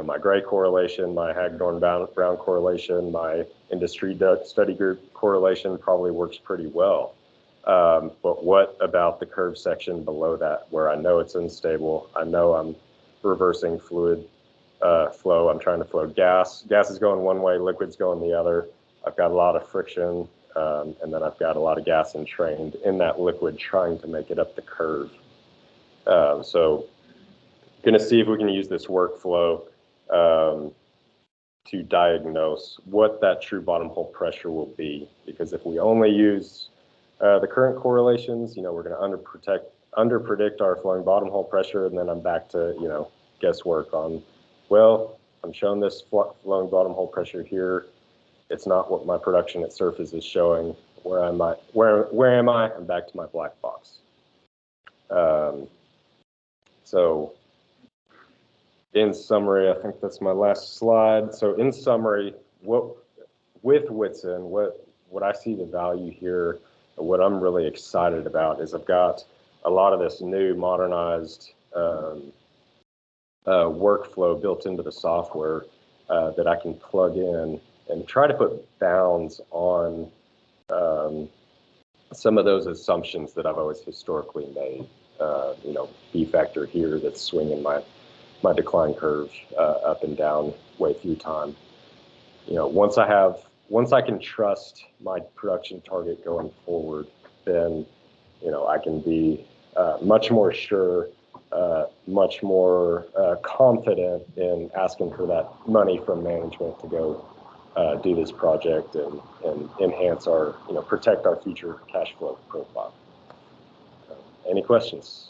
My gray correlation, my Hagedorn Brown correlation, my industry study group correlation probably works pretty well. But what about the curve section below that, where I know it's unstable? I know I'm reversing fluid flow. I'm trying to flow gas. Gas is going one way, liquid's going the other. I've got a lot of friction, and then I've got a lot of gas entrained in that liquid trying to make it up the curve. So going to see if we can use this workflow to diagnose what that true bottom hole pressure will be. Because if we only use the current correlations, we're going to underpredict our flowing bottom hole pressure, and then I'm back to, guesswork on, well, I'm showing this flowing bottom hole pressure here. It's not what my production at surface is showing. Where am I? Where am I? I'm back to my black box. So in summary, I think that's my last slide. So in summary, with whitSyn, what I see the value here, what I'm really excited about is I've got a lot of this new modernized workflow built into the software that I can plug in and try to put bounds on some of those assumptions that I've always historically made. B factor here that's swinging my decline curve up and down way through time. Once I can trust my production target going forward, then I can be much more sure, much more confident in asking for that money from management to go do this project and enhance our, protect our future cash flow profile. Any questions?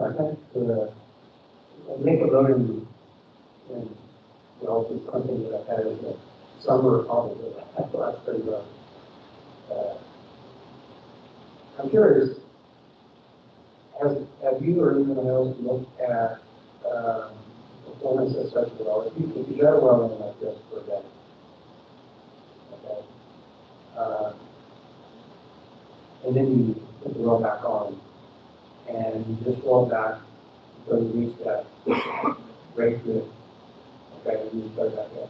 I think Nickelodeon and is something that I've had in the summer probably. That's pretty rough. I'm curious, have you or anyone else looked at performance assessment at all? If you got a well in like this for a day, okay, and then you put the well back on, and you just roll back until you reach that rate limit, okay, and you start back in.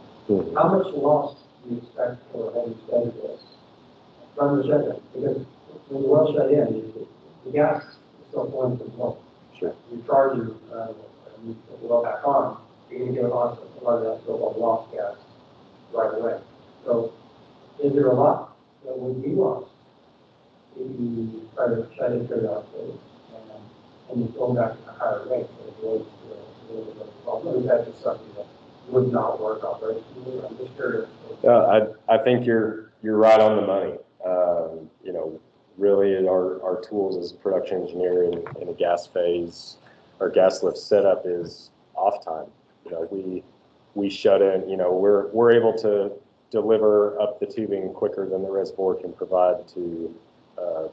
How much loss do you expect for having studied this from the shutdown? Because when the well shut in, the gas is still flowing from the well. Sure. You charge your well back on, you're going to get a lot of that so-called lost gas right away. So is there a lot that would be lost if you try to shut it periodically and you go back to a higher rate? Or is that just something that would not work operationally? I'm just curious. I think you're right on the money. You know, really our tools as a production engineer in a gas phase or gas lift setup is off time. You know, we shut in. You know, we're able to deliver up the tubing quicker than the reservoir can provide to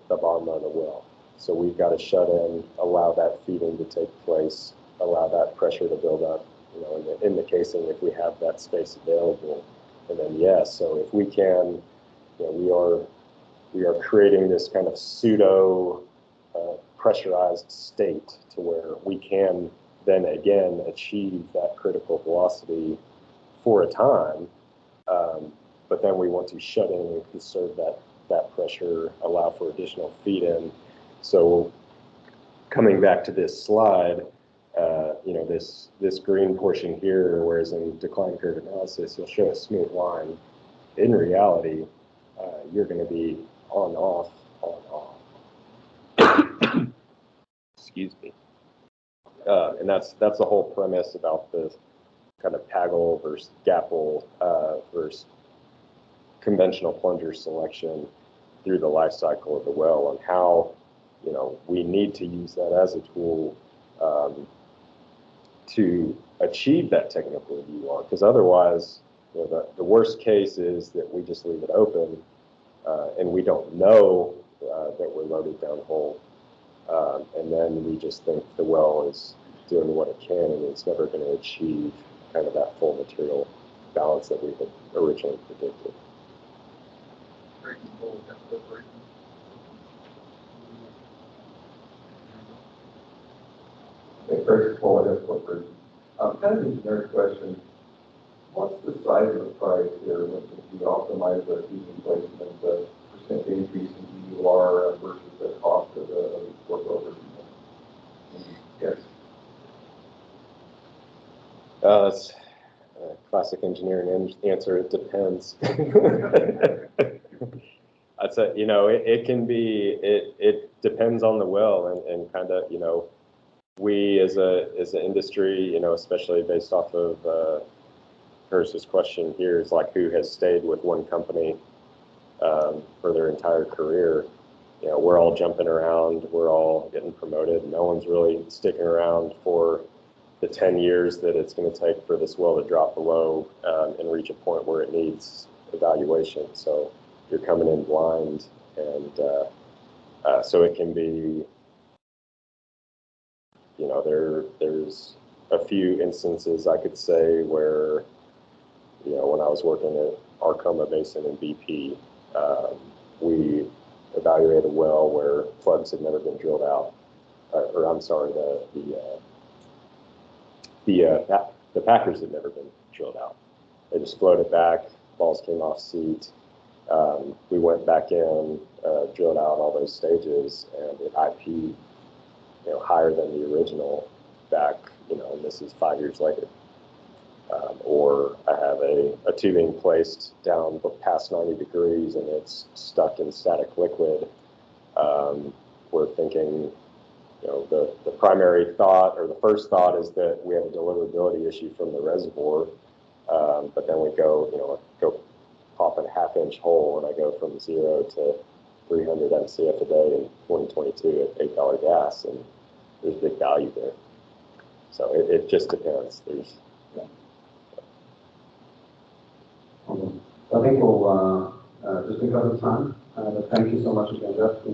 the bottom of the well. So we've got to shut in, allow that feeding to take place, allow that pressure to build up. You know, in the casing, if we have that space available, and then yes. So if we can, you know, we are creating this kind of pseudo pressurized state to where we can then again achieve that critical velocity for a time, but then we want to shut in and conserve that pressure, allow for additional feed in. So coming back to this slide, you know, this green portion here, whereas in decline curve analysis, you'll show a smooth line. In reality, you're going to be on, off, on, off. Excuse me. And that's the whole premise about the kind of Pagel versus Gapple versus conventional plunger selection through the life cycle of the well, and how, you know, we need to use that as a tool to achieve that technical UR, because otherwise, you know, the worst case is that we just leave it open and we don't know that we're loaded down hole, and then we just think the well is doing what it can and it's never going to achieve kind of that full material balance that we had originally predicted. First of all, I have one question. Kind of a generic question. What's the size of the price here when you optimize the tubing placement, the percent increase in EUR versus the cost of the workover? Yes. That's a classic engineering answer. It depends. I'd say, you know, it can be, it depends on the well and kind of, you know, we as an industry, you know, especially based off of Curtis's question here, is like who has stayed with one company for their entire career. You know, we're all jumping around, we're all getting promoted. No one's really sticking around for the 10 years that it's going to take for this well to drop below and reach a point where it needs evaluation. So you're coming in blind, and so it can be, you know, there's a few instances I could say where, you know, when I was working at Arcoma Basin in BP, we evaluated a well where plugs had never been drilled out, or I'm sorry, the packers had never been drilled out. They just floated back, balls came off seat. We went back in, drilled out all those stages, and it IP'd, you know, higher than the original back, you know, and this is 5 years later. Or I have a tubing placed down past 90 degrees and it's stuck in static liquid. We're thinking, you know, the primary thought, or the first thought, is that we have a deliverability issue from the reservoir. But then we go pop in a half-inch hole, and I go from 0 to 300 MCF a day in 2022 at $8 gas, and there's big value there. So it just depends. I think we'll, just because of time, thank you so much again, Jeff.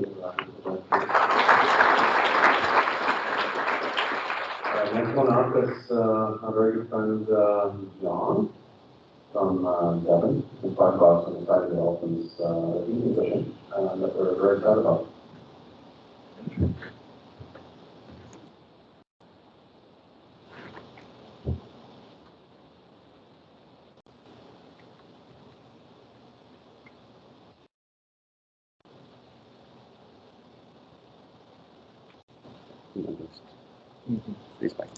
Next one up is our very good friend, John from Devon, who talked about some exciting developments in position that we're very excited about. you know, just these back.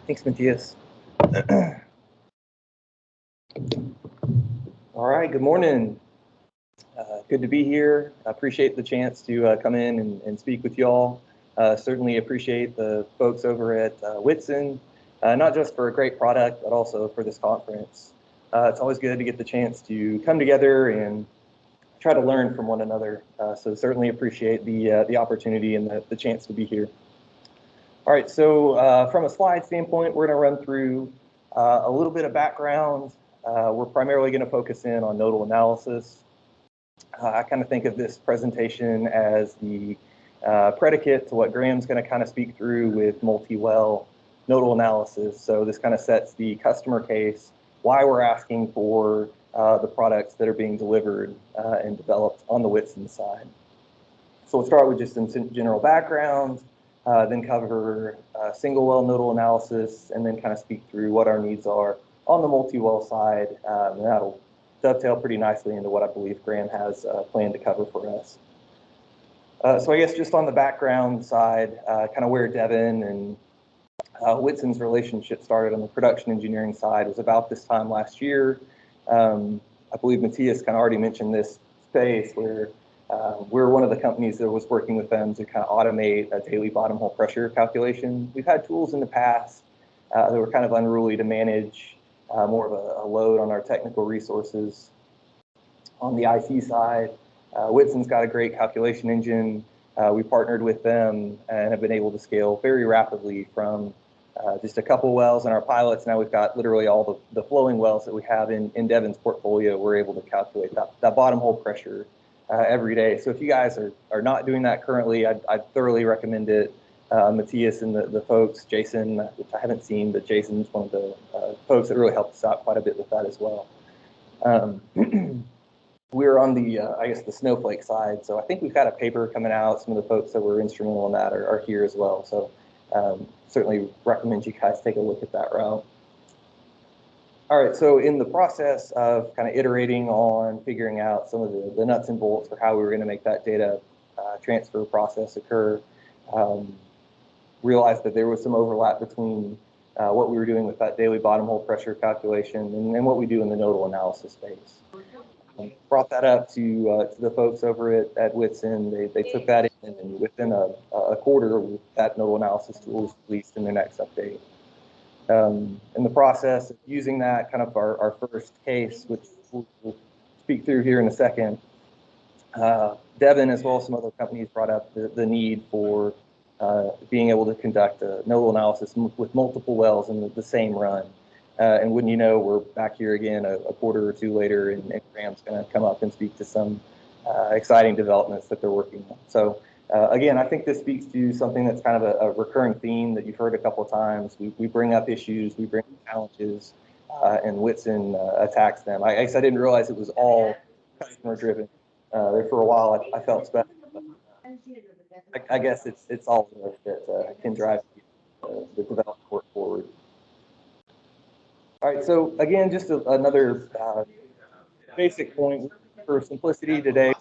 Thanks, Matthias. All right, good morning. Good to be here. I appreciate the chance to come in and speak with y'all. Certainly appreciate the folks over at whitSun, not just for a great product, but also for this conference. It's always good to get the chance to come together and try to learn from one another. So certainly appreciate the opportunity and the chance to be here. All right, so from a slide standpoint, we're going to run through a little bit of background. We're primarily going to focus in on nodal analysis. I kind of think of this presentation as the predicate to what Graham's going to kind of speak through with multi-well nodal analysis. So this kind of sets the customer case, why we're asking for the products that are being delivered and developed on the whitSun side. So we'll start with just some general background, then cover single well nodal analysis, and then kind of speak through what our needs are on the multi-well side, and that'll dovetail pretty nicely into what I believe Graham has planned to cover for us. So I guess just on the background side, kind of where Devin and whitSun's relationship started on the production engineering side was about this time last year. I believe Matthias kind of already mentioned this space where we're one of the companies that was working with them to kind of automate a daily bottom hole pressure calculation. We've had tools in the past that were kind of unruly to manage more of a load on our technical resources. On the IT side, whitSun's got a great calculation engine. We partnered with them and have been able to scale very rapidly from just a couple wells in our pilots. Now we've got literally all the flowing wells that we have in Devin's portfolio. We're able to calculate that bottom hole pressure every day. So if you guys are not doing that currently, I'd thoroughly recommend it. Matthias and the folks, Jason, which I haven't seen, but Jason's one of the folks that really helped us out quite a bit with that as well. We're on the, I guess, the Snowflake side. So I think we've got a paper coming out. Some of the folks that were instrumental in that are here as well. So certainly recommend you guys take a look at that route. All right, so in the process of kind of iterating on figuring out some of the nuts and bolts for how we were going to make that data transfer process occur, realized that there was some overlap between what we were doing with that daily bottom hole pressure calculation and what we do in the nodal analysis space. Brought that up to the folks over at whitSun. They took that in, and within a quarter, that nodal analysis tool was released in their next update. In the process of using that, kind of our first case, which we'll speak through here in a second, Devin, as well as some other companies, brought up the need for being able to conduct a nodal analysis with multiple wells in the same run. And wouldn't you know, we're back here again a quarter or two later, and Graham's going to come up and speak to some exciting developments that they're working on. So again, I think this speaks to something that's kind of a recurring theme that you've heard a couple of times. We bring up issues, we bring up challenges, and whitSun attacks them. I guess I didn't realize it was all customer driven. There for a while, I felt special. I guess it's all of us that can drive the development work forward. All right, so again, just another basic point for simplicity today.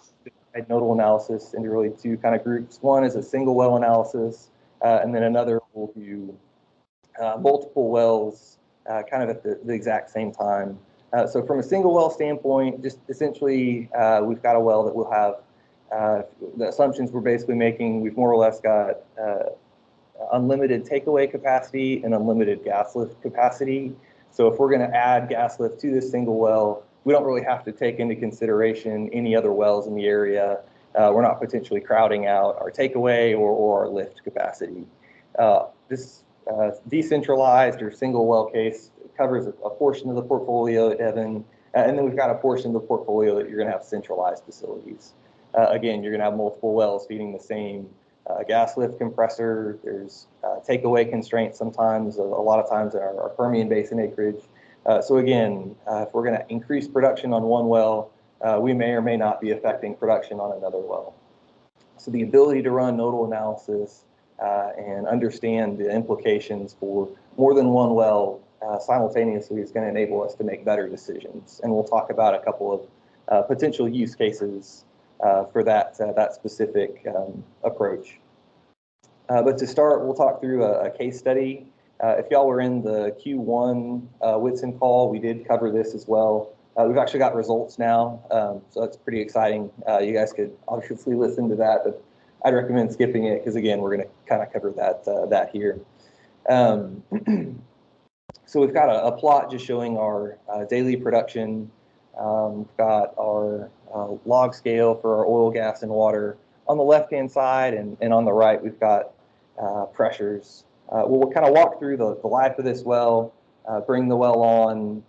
Nodal analysis into really two kind of groups. One is a single well analysis, and then another will do multiple wells kind of at the exact same time. So from a single well standpoint, just essentially we've got a well that will have the assumptions we're basically making. We've more or less got unlimited takeaway capacity and unlimited gas lift capacity. So if we're going to add gas lift to this single well, we don't really have to take into consideration any other wells in the area. We're not potentially crowding out our takeaway or our lift capacity. This decentralized or single well case covers a portion of the portfolio at Devin, and then we've got a portion of the portfolio that you're going to have centralized facilities. Again, you're going to have multiple wells feeding the same gas lift compressor. There's takeaway constraints sometimes, a lot of times in our Permian Basin acreage. So again, if we're going to increase production on one well, we may or may not be affecting production on another well. So the ability to run nodal analysis and understand the implications for more than one well simultaneously is going to enable us to make better decisions. And we'll talk about a couple of potential use cases for that specific approach. But to start, we'll talk through a case study. If y'all were in the Q1 Whitson call, we did cover this as well. We've actually got results now, so that's pretty exciting. You guys could obviously listen to that, but I'd recommend skipping it because, again, we're going to kind of cover that here. So we've got a plot just showing our daily production. We've got our log scale for our oil, gas, and water on the left-hand side, and on the right, we've got pressures. We'll kind of walk through the life of this well, bring the well on,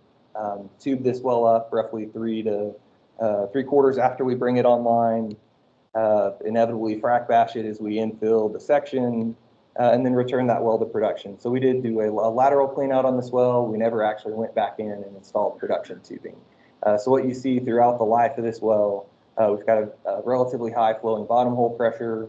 tube this well up roughly 3/4 after we bring it online, inevitably frac bash it as we infill the section, and then return that well to production. So we did do a lateral clean out on this well. We never actually went back in and installed production tubing. So what you see throughout the life of this well, we've got a relatively high flowing bottom hole pressure,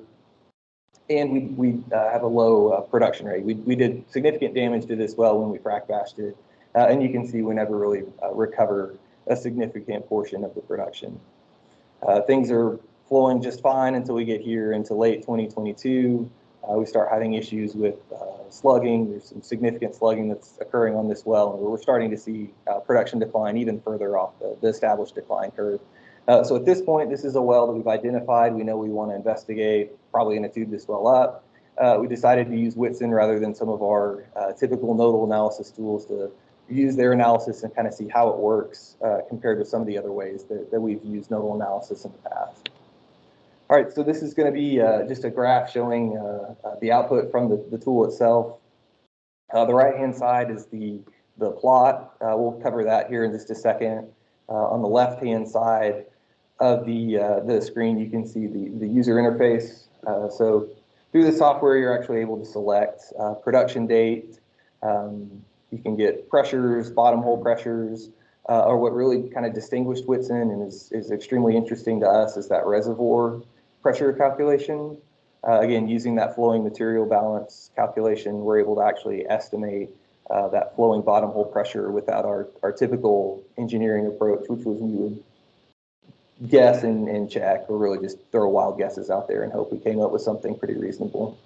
and we have a low production rate. We did significant damage to this well when we frac bashed it, and you can see we never really recover a significant portion of the production. Things are flowing just fine until we get here into late 2022. We start having issues with slugging. There's some significant slugging that's occurring on this well, and we're starting to see production decline even further off the established decline curve. So at this point, this is a well that we've identified. We know we want to investigate, probably going to tube this well up. We decided to use Whitson rather than some of our typical nodal analysis tools to use their analysis and kind of see how it works compared to some of the other ways that we've used nodal analysis in the past. All right, so this is going to be just a graph showing the output from the tool itself. The right-hand side is the plot. We'll cover that here in just a second. On the left-hand side of the screen, you can see the user interface. So through the software, you're actually able to select production date. You can get pressures, bottom hole pressures, or what really kind of distinguished Whitson and is extremely interesting to us is that reservoir pressure calculation. Again, using that flowing material balance calculation, we're able to actually estimate that flowing bottom hole pressure without our typical engineering approach, which was we would guess and check, or really just throw wild guesses out there and hope we came up with something pretty reasonable.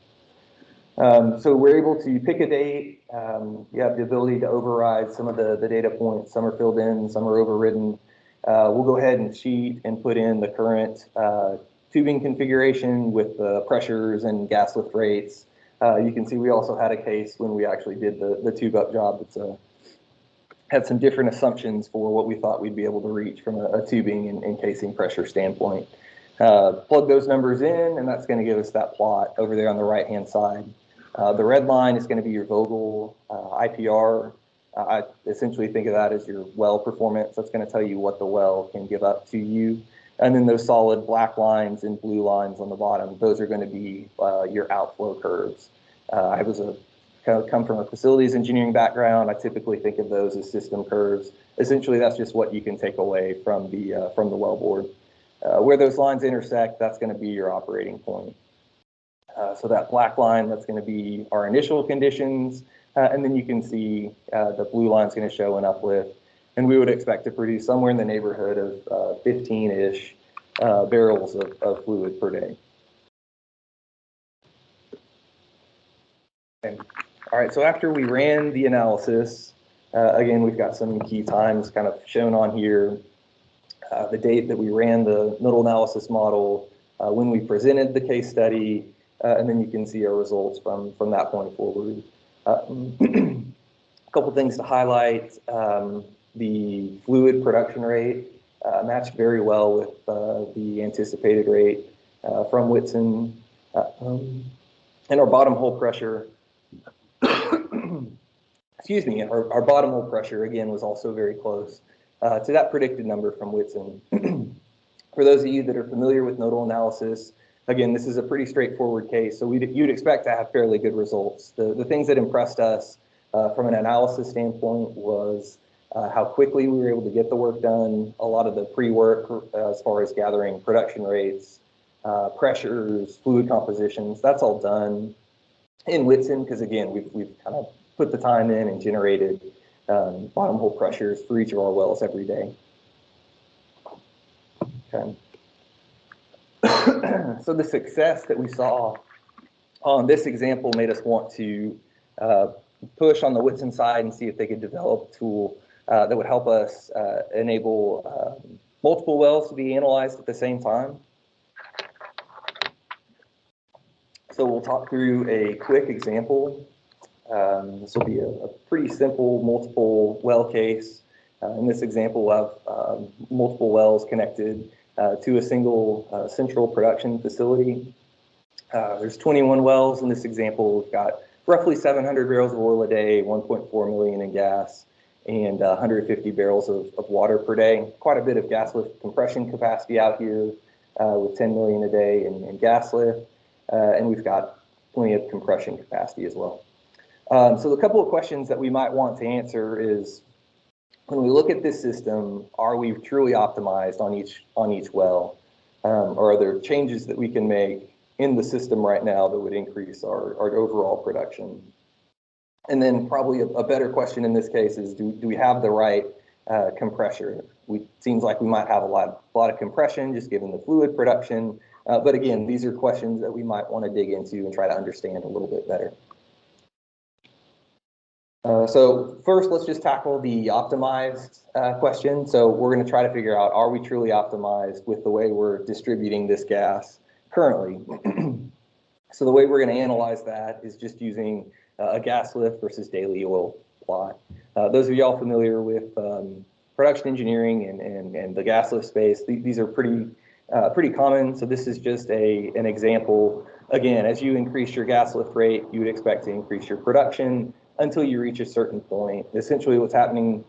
So we're able to pick a date. You have the ability to override some of the data points. Some are filled in, some are overridden. We'll go ahead and cheat and put in the current tubing configuration with the pressures and gas lift rates. You can see we also had a case when we actually did the tube up job that's had some different assumptions for what we thought we'd be able to reach from a tubing and casing pressure standpoint. Plug those numbers in, and that's going to give us that plot over there on the right-hand side. The red line is going to be your Vogel IPR. I essentially think of that as your well performance. That's going to tell you what the well can give up to you. And then those solid black lines and blue lines on the bottom, those are going to be your outflow curves. I come from a facilities engineering background. I typically think of those as system curves. Essentially, that's just what you can take away from the wellbore. Where those lines intersect, that's going to be your operating point. So that black line, that's going to be our initial conditions. And then you can see the blue line is going to show an uplift. And we would expect to produce somewhere in the neighborhood of 15-ish barrels of fluid per day. Okay. All right, so after we ran the analysis, again, we've got some key times kind of shown on here. The date that we ran the nodal analysis model, when we presented the case study, and then you can see our results from that point forward. A couple things to highlight. The fluid production rate matched very well with the anticipated rate from Whitson. And our bottom hole pressure, excuse me, our bottom hole pressure, again, was also very close to that predicted number from Whitson. For those of you that are familiar with nodal analysis, again, this is a pretty straightforward case, so you'd expect to have fairly good results. The things that impressed us from an analysis standpoint was how quickly we were able to get the work done, a lot of the pre-work as far as gathering production rates, pressures, fluid compositions, that's all done in Whitson because, again, we've kind of put the time in and generated bottom hole pressures for each of our wells every day. Okay. So the success that we saw on this example made us want to push on the Whitson side and see if they could develop a tool that would help us enable multiple wells to be analyzed at the same time. So we'll talk through a quick example. This will be a pretty simple multiple well case. In this example, we'll have multiple wells connected to a single central production facility. There's 21 wells in this example. We've got roughly 700 barrels of oil a day, 1.4 million in gas, and 150 barrels of water per day. Quite a bit of gas lift compression capacity out here with 10 million a day in gas lift. And we've got plenty of compression capacity as well. So a couple of questions that we might want to answer is, when we look at this system, are we truly optimized on each well? Or are there changes that we can make in the system right now that would increase our overall production? And then probably a better question in this case is, do we have the right compressor? Seems like we might have a lot of compression just given the fluid production. But again, these are questions that we might want to dig into and try to understand a little bit better. So first, let's just tackle the optimized question. So we're going to try to figure out, are we truly optimized with the way we're distributing this gas currently? So the way we're going to analyze that is just using a gas lift versus daily oil plot. Those of y'all familiar with production engineering and the gas lift space, these are pretty common. So this is just an example. Again, as you increase your gas lift rate, you would expect to increase your production until you reach a certain point. Essentially what's happening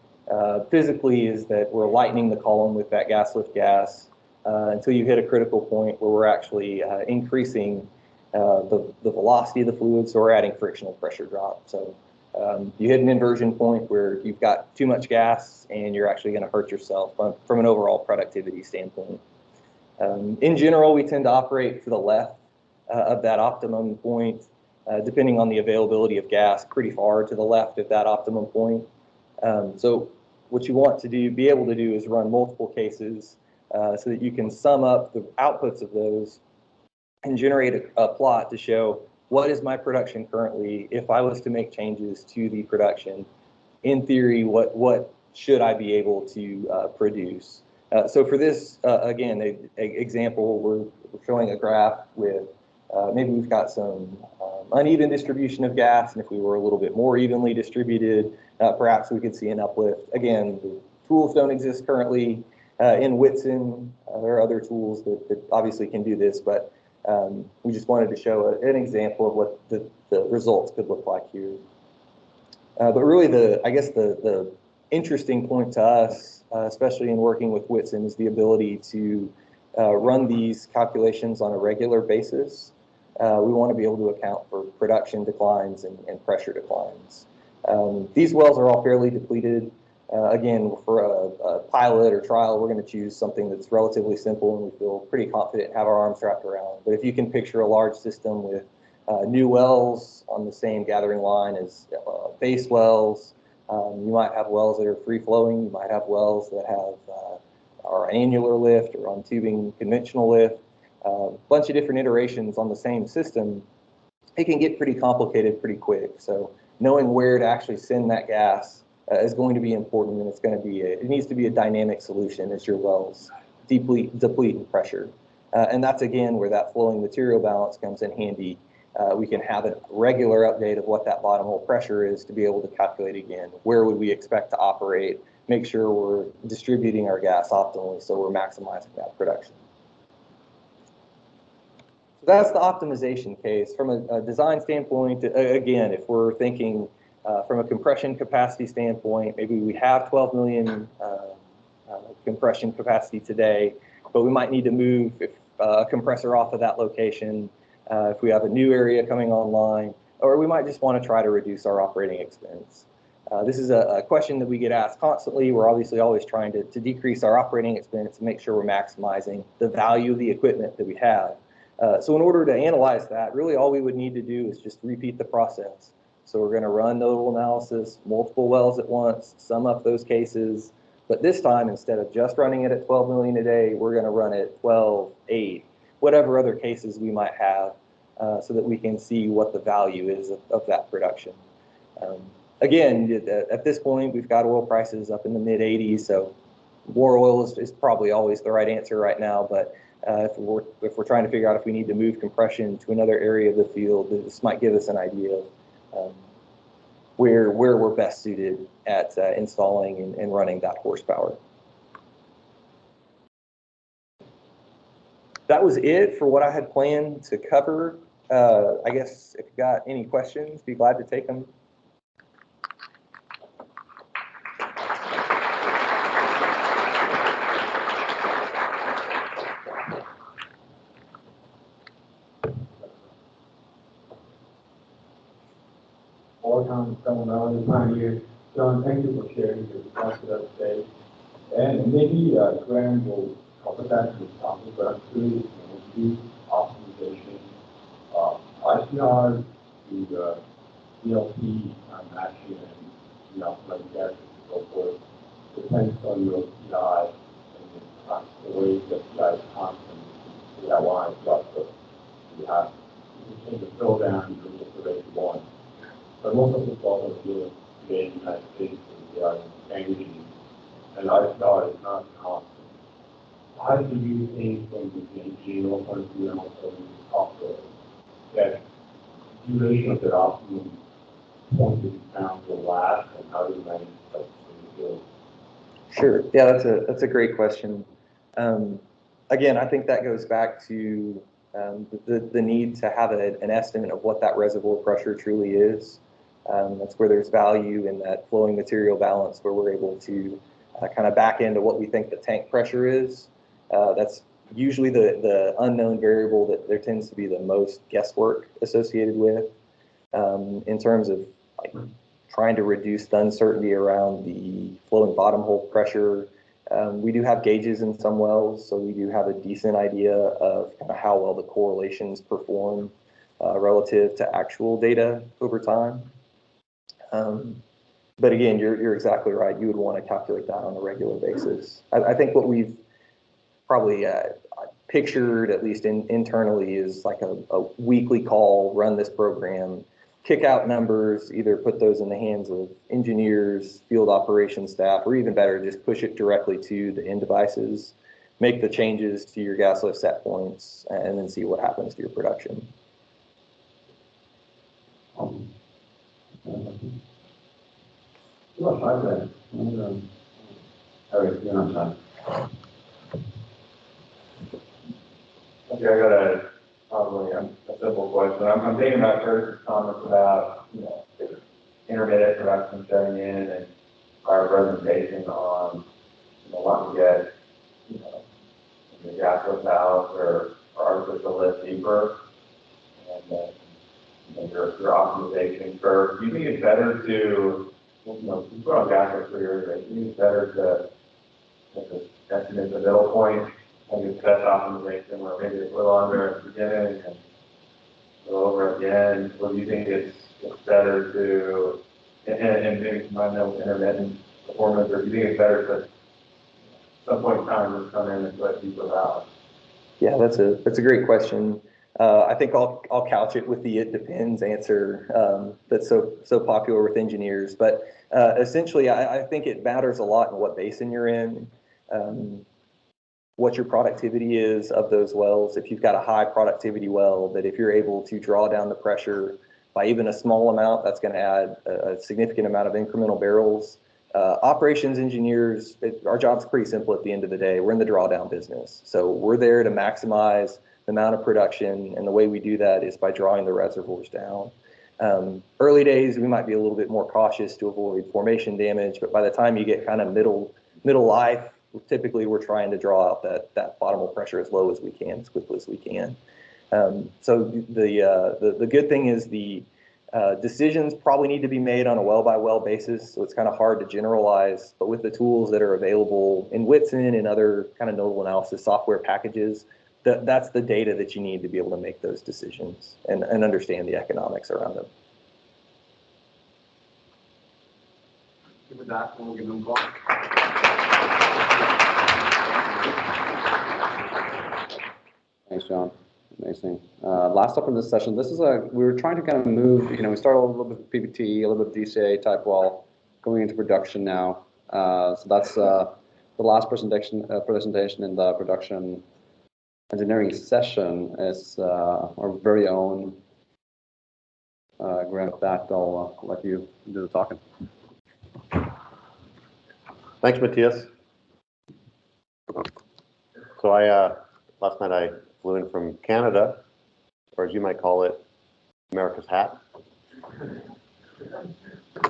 physically is that we're lightening the column with that gas lift gas until you hit a critical point where we're actually increasing the velocity of the fluid, so we're adding frictional pressure drop. So you hit an inversion point where you've got too much gas and you're actually going to hurt yourself from an overall productivity standpoint. In general, we tend to operate to the left of that optimum point, depending on the availability of gas, pretty far to the left of that optimum point. So what you want to be able to do is run multiple cases so that you can sum up the outputs of those and generate a plot to show what is my production currently. If I was to make changes to the production, in theory, what should I be able to produce? So for this, again, an example, we're showing a graph with maybe we've got some uneven distribution of gas, and if we were a little bit more evenly distributed, perhaps we could see an uplift. Again, the tools don't exist currently in Whitson. There are other tools that obviously can do this, but we just wanted to show an example of what the results could look like here. But really, I guess the interesting point to us, especially in working with Whitson, is the ability to run these calculations on a regular basis. We want to be able to account for production declines and pressure declines. These wells are all fairly depleted. Again, for a pilot or trial, we're going to choose something that's relatively simple and we feel pretty confident and have our arms wrapped around. But if you can picture a large system with new wells on the same gathering line as base wells, you might have wells that are free-flowing. You might have wells that are annular lift or on tubing conventional lift. A bunch of different iterations on the same system. It can get pretty complicated pretty quick. So knowing where to actually send that gas is going to be important, and it needs to be a dynamic solution as your wells deplete in pressure. And that's again where that flowing material balance comes in handy. We can have a regular update of what that bottom hole pressure is to be able to calculate again, where would we expect to operate, make sure we're distributing our gas optimally so we're maximizing that production. So that's the optimization case. From a design standpoint, again, if we're thinking from a compression capacity standpoint, maybe we have 12 million compression capacity today, but we might need to move a compressor off of that location if we have a new area coming online, or we might just want to try to reduce our operating expense. This is a question that we get asked constantly. We're obviously always trying to decrease our operating expense and make sure we're maximizing the value of the equipment that we have. So in order to analyze that, really all we would need to do is just repeat the process. So we're going to run nodal analysis, multiple wells at once, sum up those cases. But this time, instead of just running it at 12 million a day, we're going to run it 12, 8, whatever other cases we might have, so that we can see what the value is of that production. Again, at this point, we've got oil prices up in the mid 80s, so more oil is probably always the right answer right now, but if we're trying to figure out if we need to move compression to another area of the field, this might give us an idea of where we're best suited at installing and running that horsepower. That was it for what I had planned to cover. I guess if you got any questions, be glad to take them. All-time phenomenal time here. John, thank you for sharing your thoughts with us today. And maybe Graham will cover that with topic productivity, energy, optimization, ICR, to ELP matching and optimizing gas and so forth. Depends on your PI and the way that PI is constant. We have one plus, but you have to change the fill down, you can get the rate you want. But most of the problems here today in the United States they are energy, and ICR is not constant. How do you think from the energy and also the software that duration of the optimum point that you found will last, and how do you manage that in the field? Sure. Yeah, that's a great question. Again, I think that goes back to the need to have an estimate of what that reservoir pressure truly is. That's where there's value in that flowing material balance, where we're able to kind of back into what we think the tank pressure is. That's usually the unknown variable that there tends to be the most guesswork associated with, in terms of like trying to reduce the uncertainty around the flowing bottom hole pressure. We do have gauges in some wells, so we do have a decent idea of kind of how well the correlations perform relative to actual data over time. But again, you're exactly right. You would want to calculate that on a regular basis. I think what we've probably pictured, at least internally, is like a weekly call, run this program, kick out numbers, either put those in the hands of engineers, field operations staff, or even better, just push it directly to the end devices, make the changes to your gas lift set points, and then see what happens to your production. Well, I read. Eric, you're on time. Okay, I got probably a simple question. I'm thinking about Kurt's comments about, intermittent production shutting in and our presentation on, wanting to get, the gas lift valves or artificial lift deeper, and your optimization curve. Do you think it's better to, you put on gas lift for your irrigation, do you think it's better to estimate the middle point and get best optimization, where maybe it's a little under at the beginning and a little over at the end? Or do you think it's better to, and maybe combine that with intermittent performance, or do you think it's better to, at some point in time, just come in and put deeper valves? Yeah, that's a great question. I think I'll couch it with the "it depends" answer that's so popular with engineers. But essentially, I think it matters a lot in what basin you're in, what your productivity is of those wells. If you've got a high productivity well, that if you're able to draw down the pressure by even a small amount, that's going to add a significant amount of incremental barrels. Operations engineers, our job's pretty simple at the end of the day. We're in the drawdown business. So we're there to maximize the amount of production, and the way we do that is by drawing the reservoirs down. Early days, we might be a little bit more cautious to avoid formation damage, but by the time you get kind of middle life, typically we're trying to draw out that bottom hole pressure as low as we can, as quickly as we can. So the good thing is the decisions probably need to be made on a well-by-well basis, so it's kind of hard to generalize, but with the tools that are available in whitSyn and other kind of nodal analysis software packages, that's the data that you need to be able to make those decisions and understand the economics around them. With that, we'll give them a call. Thanks, John. Amazing. Last up in this session, we were trying to kind of move, we started a little bit with PBT, a little bit of DCA type well, going into production now. So that's the last presentation in the production engineering session is our very own Graham. That I'll let you do the talking. Thanks, Matthias. So last night I flew in from Canada, or as you might call it, America's hat.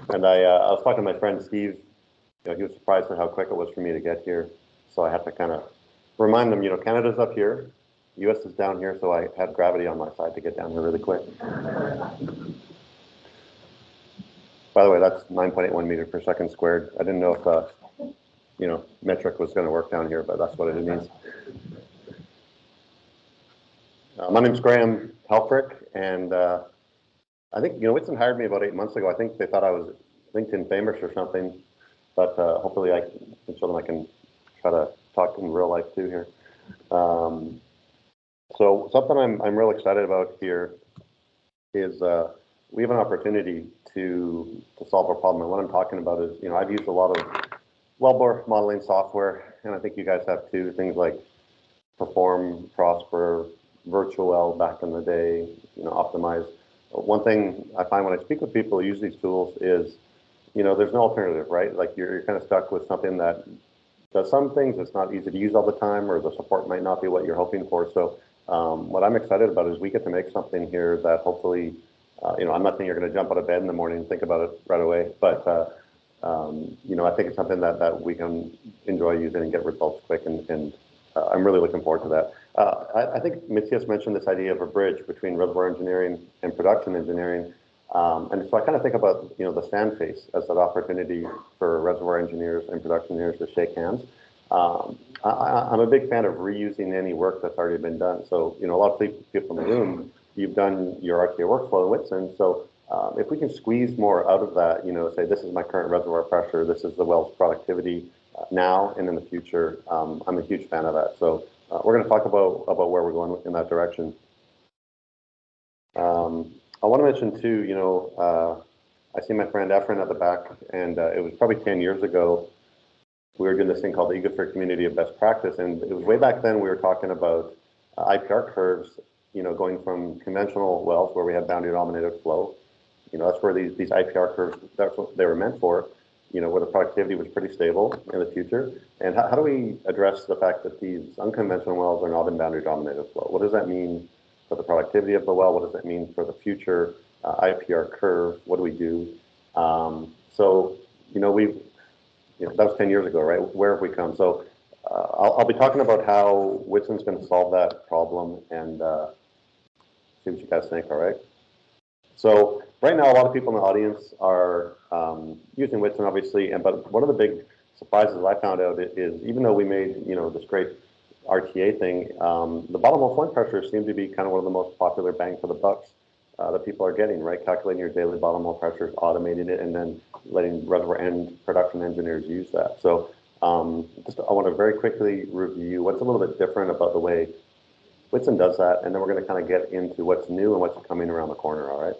And I was talking to my friend Steve. He was surprised at how quick it was for me to get here. So I had to kind of remind them, Canada's up here, US is down here, so I had gravity on my side to get down here really quick. By the way, that's 9.81 meters per second squared. I didn't know if, metric was going to work down here, but that's what it means. My name's Graham Helfrich, and I think, Whitson hired me about 8 months ago. I think they thought I was LinkedIn famous or something, but hopefully I can show them I can try to talk in real life too here. So something I'm real excited about here is we have an opportunity to solve our problem. And what I'm talking about is, I've used a lot of wellbore modeling software, and I think you guys have too, things like Perform, Prosper, Virtual back in the day, Optimize. One thing I find when I speak with people who use these tools is, there's no alternative, right? Like you're kind of stuck with something that does some things, it's not easy to use all the time, or the support might not be what you're hoping for. So what I'm excited about is we get to make something here that hopefully, I'm not saying you're going to jump out of bed in the morning and think about it right away, but I think it's something that we can enjoy using and get results quick, and I'm really looking forward to that. I think Matthias mentioned this idea of a bridge between reservoir engineering and production engineering. And so I kind of think about, the sand face as that opportunity for reservoir engineers and production engineers to shake hands. I'm a big fan of reusing any work that's already been done. So, a lot of people in the room, you've done your RTA workflow in Whitson. So if we can squeeze more out of that, say this is my current reservoir pressure, this is the well's productivity now and in the future, I'm a huge fan of that. So we're going to talk about where we're going in that direction. I want to mention too, I see my friend Efren at the back, and it was probably 10 years ago, we were doing this thing called the Eagle Ford Community of Best Practice, and it was way back then we were talking about IPR curves, going from conventional wells where we had boundary dominated flow. That's where these IPR curves, that's what they were meant for, where the productivity was pretty stable in the future. And how do we address the fact that these unconventional wells are not in boundary dominated flow? What does that mean for the productivity of the well? What does that mean for the future IPR curve? What do we do? So, that was 10 years ago, right? Where have we come? So I'll be talking about how Whitson's going to solve that problem and see what you guys think, all right? So right now, a lot of people in the audience are using Whitson, obviously, but one of the big surprises I found out is even though we made, this great RTA thing, the bottom hole flowing pressures seem to be kind of one of the most popular bang for the bucks that people are getting, right? Calculating your daily bottom hole pressures, automating it, and then letting reservoir and production engineers use that. So I want to very quickly review what's a little bit different about the way Whitson does that, and then we're going to kind of get into what's new and what's coming around the corner, all right?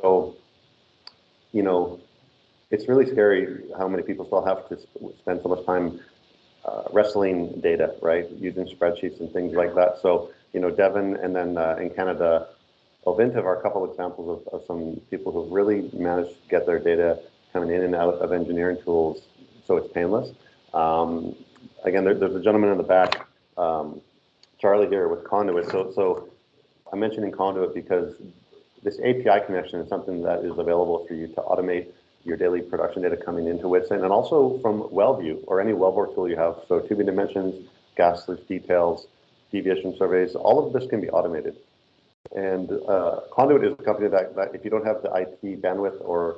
So, it's really scary how many people still have to spend so much time wrestling data, right? Using spreadsheets and things like that. So, Devon and then in Canada, Ovintiv are a couple of examples of some people who've really managed to get their data coming in and out of engineering tools so it's painless. Again, there's a gentleman in the back, Charlie here with Conduit. So I'm mentioning Conduit because this API connection is something that is available for you to automate your daily production data coming into Whitson, and also from WellView or any wellbore tool you have. So tubing dimensions, gas leak details, deviation surveys, all of this can be automated. And Conduit is a company that if you don't have the IT bandwidth or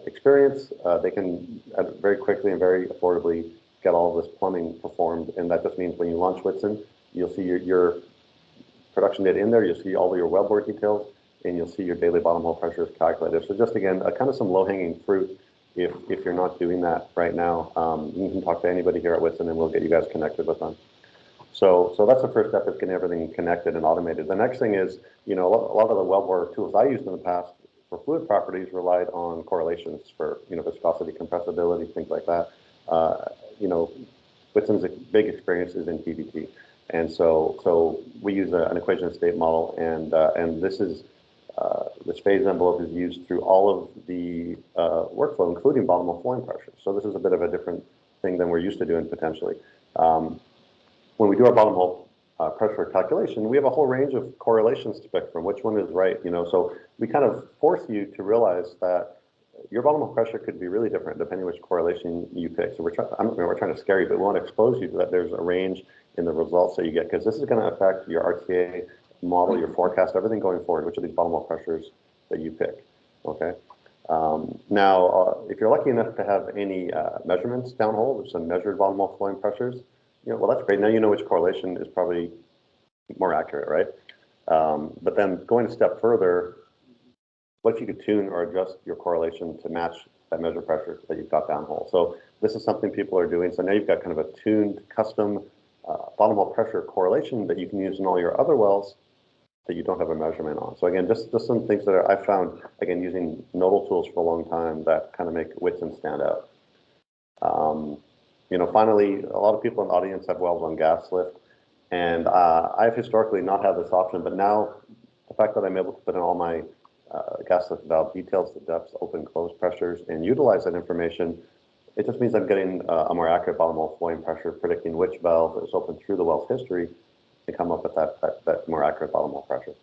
experience, they can very quickly and very affordably get all of this plumbing performed. And that just means when you launch Whitson, you'll see your production data in there, you'll see all of your wellbore details, and you'll see your daily bottom hole pressures calculated. So just again, kind of some low-hanging fruit if you're not doing that right now. You can talk to anybody here at Whitson and we'll get you guys connected with them. So that's the first step, is getting everything connected and automated. The next thing is, you know, a lot of the wellbore tools I used in the past for fluid properties relied on correlations for, you know, viscosity, compressibility, things like that. You know, Whitson's big experience is in PVT. And so we use an equation of state model, and this phase envelope is used through all of the workflow, including bottom hole flowing pressure. So this is a bit of a different thing than we're used to doing potentially. When we do our bottom hole pressure calculation, we have a whole range of correlations to pick from, which one is right, you know. So we kind of force you to realize that your bottom hole pressure could be really different depending which correlation you pick. So we're trying to scare you, but we want to expose you to that there's a range in the results that you get, because this is going to affect your RTA model, your forecast, everything going forward, which are these bottom hole pressures that you pick, okay? Now, if you're lucky enough to have any measurements downhole, there's some measured bottom hole flowing pressures, you know, well, that's great. Now you know which correlation is probably more accurate, right? But then going a step further, what if you could tune or adjust your correlation to match that measured pressure that you've got downhole? So this is something people are doing. So now you've got kind of a tuned, custom bottom hole pressure correlation that you can use in all your other wells that you don't have a measurement on. So again, just some things that I found, again, using Nodal tools for a long time that kind of make Whitson stand out. You know, finally, a lot of people in the audience have wells on gas lift, and I've historically not had this option, but now the fact that I'm able to put in all my gas lift valve details, the depths, open, close pressures, and utilize that information, it just means I'm getting a more accurate bottom hole flowing pressure, predicting which valve is open through the well's history to come up with that more accurate bottom hole pressure.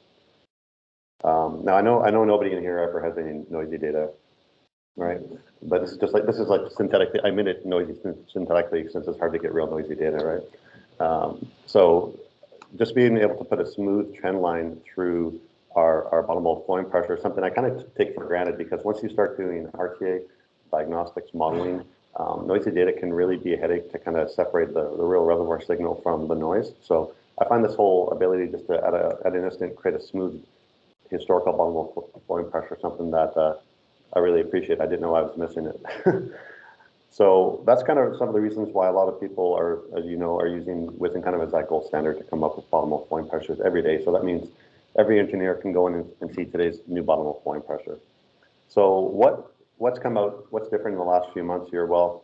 Now I know nobody in here ever has any noisy data, right? But this is like synthetic. I mean it noisy synthetically, since it's hard to get real noisy data, right? So just being able to put a smooth trend line through our bottom hole flowing pressure is something I kind of take for granted, because once you start doing RTA diagnostics modeling, noisy data can really be a headache to kind of separate the real reservoir signal from the noise. So I find this whole ability just to at an instant create a smooth historical bottom hole flowing pressure something that I really appreciate. I didn't know I was missing it. So that's kind of some of the reasons why a lot of people are, as you know, are using Whitson kind of as that gold standard to come up with bottom hole flowing pressures every day. So that means every engineer can go in and see today's new bottom hole flowing pressure. So what's come out, what's different in the last few months here? Well,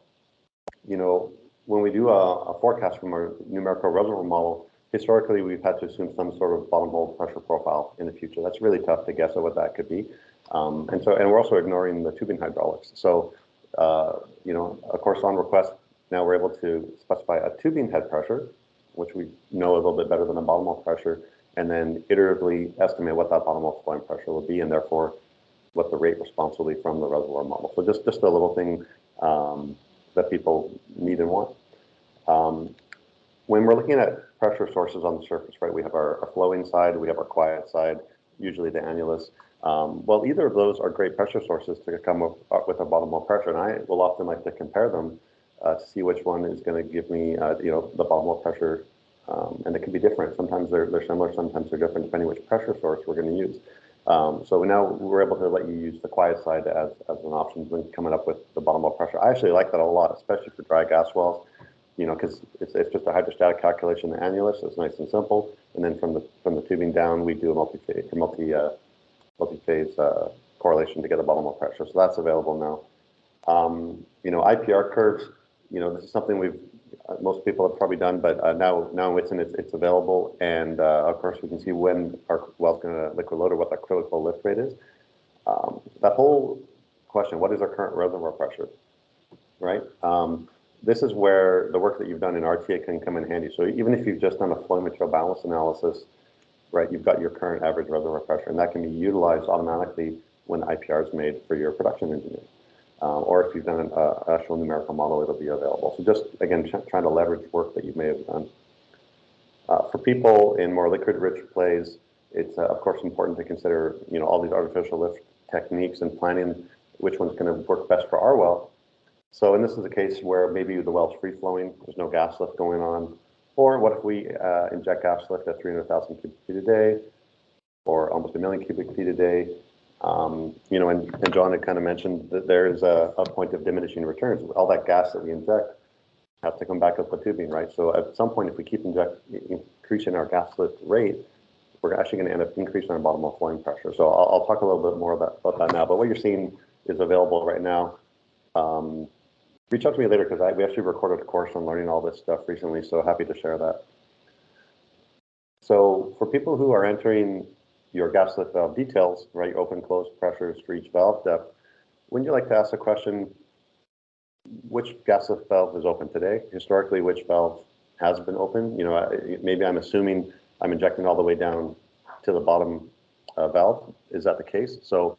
you know, when we do a forecast from our numerical reservoir model, historically we've had to assume some sort of bottom hole pressure profile in the future. That's really tough to guess at what that could be. And we're also ignoring the tubing hydraulics. So, you know, of course, on request, now we're able to specify a tubing head pressure, which we know a little bit better than a bottom hole pressure, and then iteratively estimate what that bottom hole flowing pressure will be, and therefore what the rate response will be from the reservoir model. So just a little thing that people need and want. When we're looking at pressure sources on the surface, right, we have our flowing side, we have our quiet side, usually the annulus. Well, either of those are great pressure sources to come up with a bottom hole pressure, and I will often like to compare them to see which one is going to give me, you know, the bottom hole pressure, and it can be different. Sometimes they're similar, sometimes they're different, depending which pressure source we're going to use. So now we're able to let you use the quiet side as an option when coming up with the bottom hole pressure. I actually like that a lot, especially for dry gas wells, you know, because it's just a hydrostatic calculation, the annulus, so it's nice and simple. And then from the tubing down, we do a multi-phase correlation to get the bottom hole pressure. So that's available now. You know, IPR curves, you know, this is something most people have probably done, but now in Whitson it's available, and of course we can see when our well's going to liquid load or what that critical lift rate is. That whole question, what is our current reservoir pressure, right? This is where the work that you've done in RTA can come in handy. So even if you've just done a flow material balance analysis, right, you've got your current average reservoir pressure, and that can be utilized automatically when the IPR is made for your production engineer. Or if you've done an actual numerical model, it'll be available. So just, again, trying to leverage work that you may have done. For people in more liquid-rich plays, it's, of course, important to consider, you know, all these artificial lift techniques and planning which one's going to work best for our well. So, and this is a case where maybe the well's free-flowing, there's no gas lift going on. Or what if we inject gas lift at 300,000 cubic feet a day, or almost 1 million cubic feet a day? You know, and John had kind of mentioned that there is a point of diminishing returns. All that gas that we inject, have to come back up the tubing, right? So at some point, if we keep increasing our gas lift rate, we're actually going to end up increasing our bottom hole flowing pressure. So I'll talk a little bit more about that now. But what you're seeing is available right now. Reach out to me later because we actually recorded a course on learning all this stuff recently. So happy to share that. So for people who are entering your gas lift valve details, right, open, close pressures for each valve depth, wouldn't you like to ask the question, which gas lift valve is open today? Historically, which valve has been open? You know, maybe I'm assuming I'm injecting all the way down to the bottom valve. Is that the case? So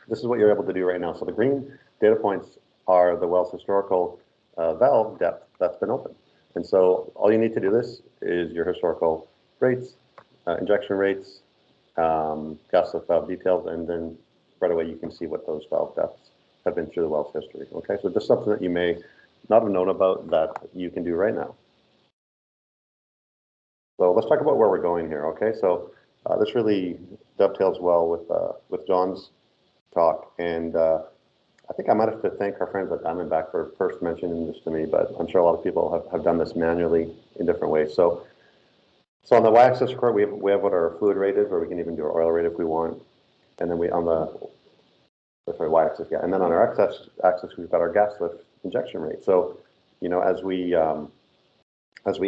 this is what you're able to do right now. So the green data points are the well's historical valve depth that's been open. And so all you need to do this is your historical rates, injection rates, gas lift valve details, and then right away you can see what those valve depths have been through the well's history. Okay, so just something that you may not have known about that you can do right now. So let's talk about where we're going here. Okay, so this really dovetails well with John's talk, and I think I might have to thank our friends at Diamondback for first mentioning this to me, but I'm sure a lot of people have done this manually in different ways. So on the y-axis chart, we have what our fluid rate is, or we can even do our oil rate if we want, and then on the y-axis, yeah, and then on our x-axis we've got our gas lift injection rate. So, you know, as we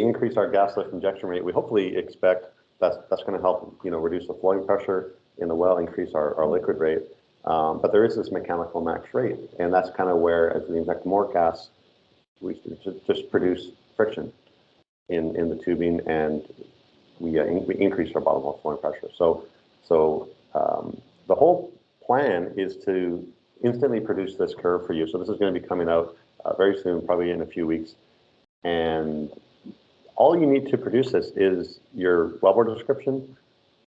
increase our gas lift injection rate, we hopefully expect that's going to help, you know, reduce the flowing pressure in the well, increase our liquid rate. But there is this mechanical max rate, and that's kind of where, as we inject more gas, we just produce friction in the tubing, and we increase our bottom hole flowing pressure. So the whole plan is to instantly produce this curve for you. So this is going to be coming out very soon, probably in a few weeks. And all you need to produce this is your wellbore description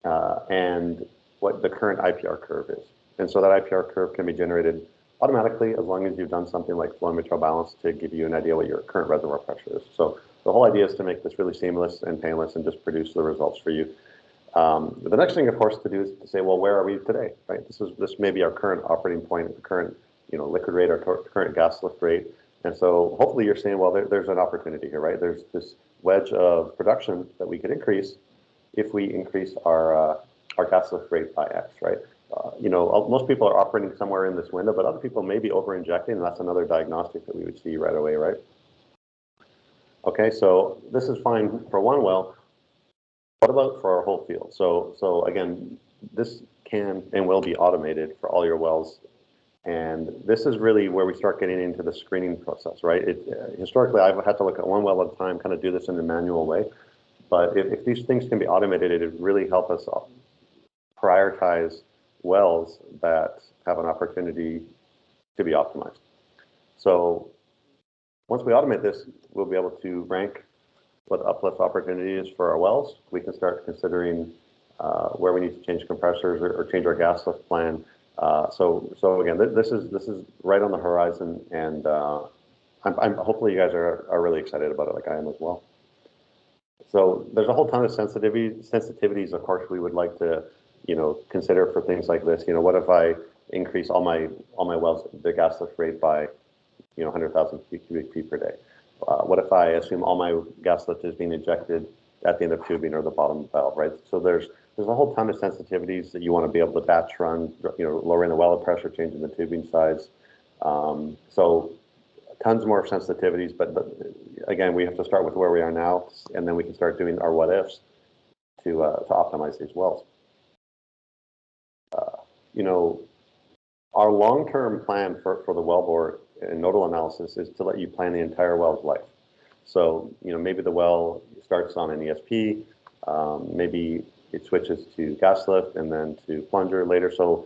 and what the current IPR curve is. And so that IPR curve can be generated automatically as long as you've done something like flow meter balance to give you an idea what your current reservoir pressure is. So the whole idea is to make this really seamless and painless and just produce the results for you. The next thing, of course, to do is to say, well, where are we today, right? This may be our current operating point, the current, you know, liquid rate, our current gas lift rate. And so hopefully you're saying, well, there's an opportunity here, right? There's this wedge of production that we could increase if we increase our gas lift rate by X, right? You know, most people are operating somewhere in this window, but other people may be over-injecting, and that's another diagnostic that we would see right away, right? Okay, so this is fine for one well. What about for our whole field? So again, this can and will be automated for all your wells. And this is really where we start getting into the screening process, right? Historically, I've had to look at one well at a time, kind of do this in a manual way. But if these things can be automated, it would really help us prioritize wells that have an opportunity to be optimized. So once we automate this, we'll be able to rank what the uplift opportunity is for our wells. We can start considering where we need to change compressors or change our gas lift plan. So again, this is right on the horizon, and I'm hopefully you guys are really excited about it, like I am as well. So there's a whole ton of sensitivities, of course, we would like to, you know, consider for things like this. You know, what if I increase all my wells, the gas lift rate by, you know, 100,000 cubic feet per day? What if I assume all my gas lift is being injected at the end of tubing or the bottom valve, right? So there's a whole ton of sensitivities that you want to be able to batch run, you know, lowering the well pressure, changing the tubing size. So tons more sensitivities, but again, we have to start with where we are now, and then we can start doing our what ifs to optimize these wells. You know, our long-term plan for the wellbore and nodal analysis is to let you plan the entire well's life. So, you know, maybe the well starts on an ESP, maybe it switches to gas lift and then to plunger later. So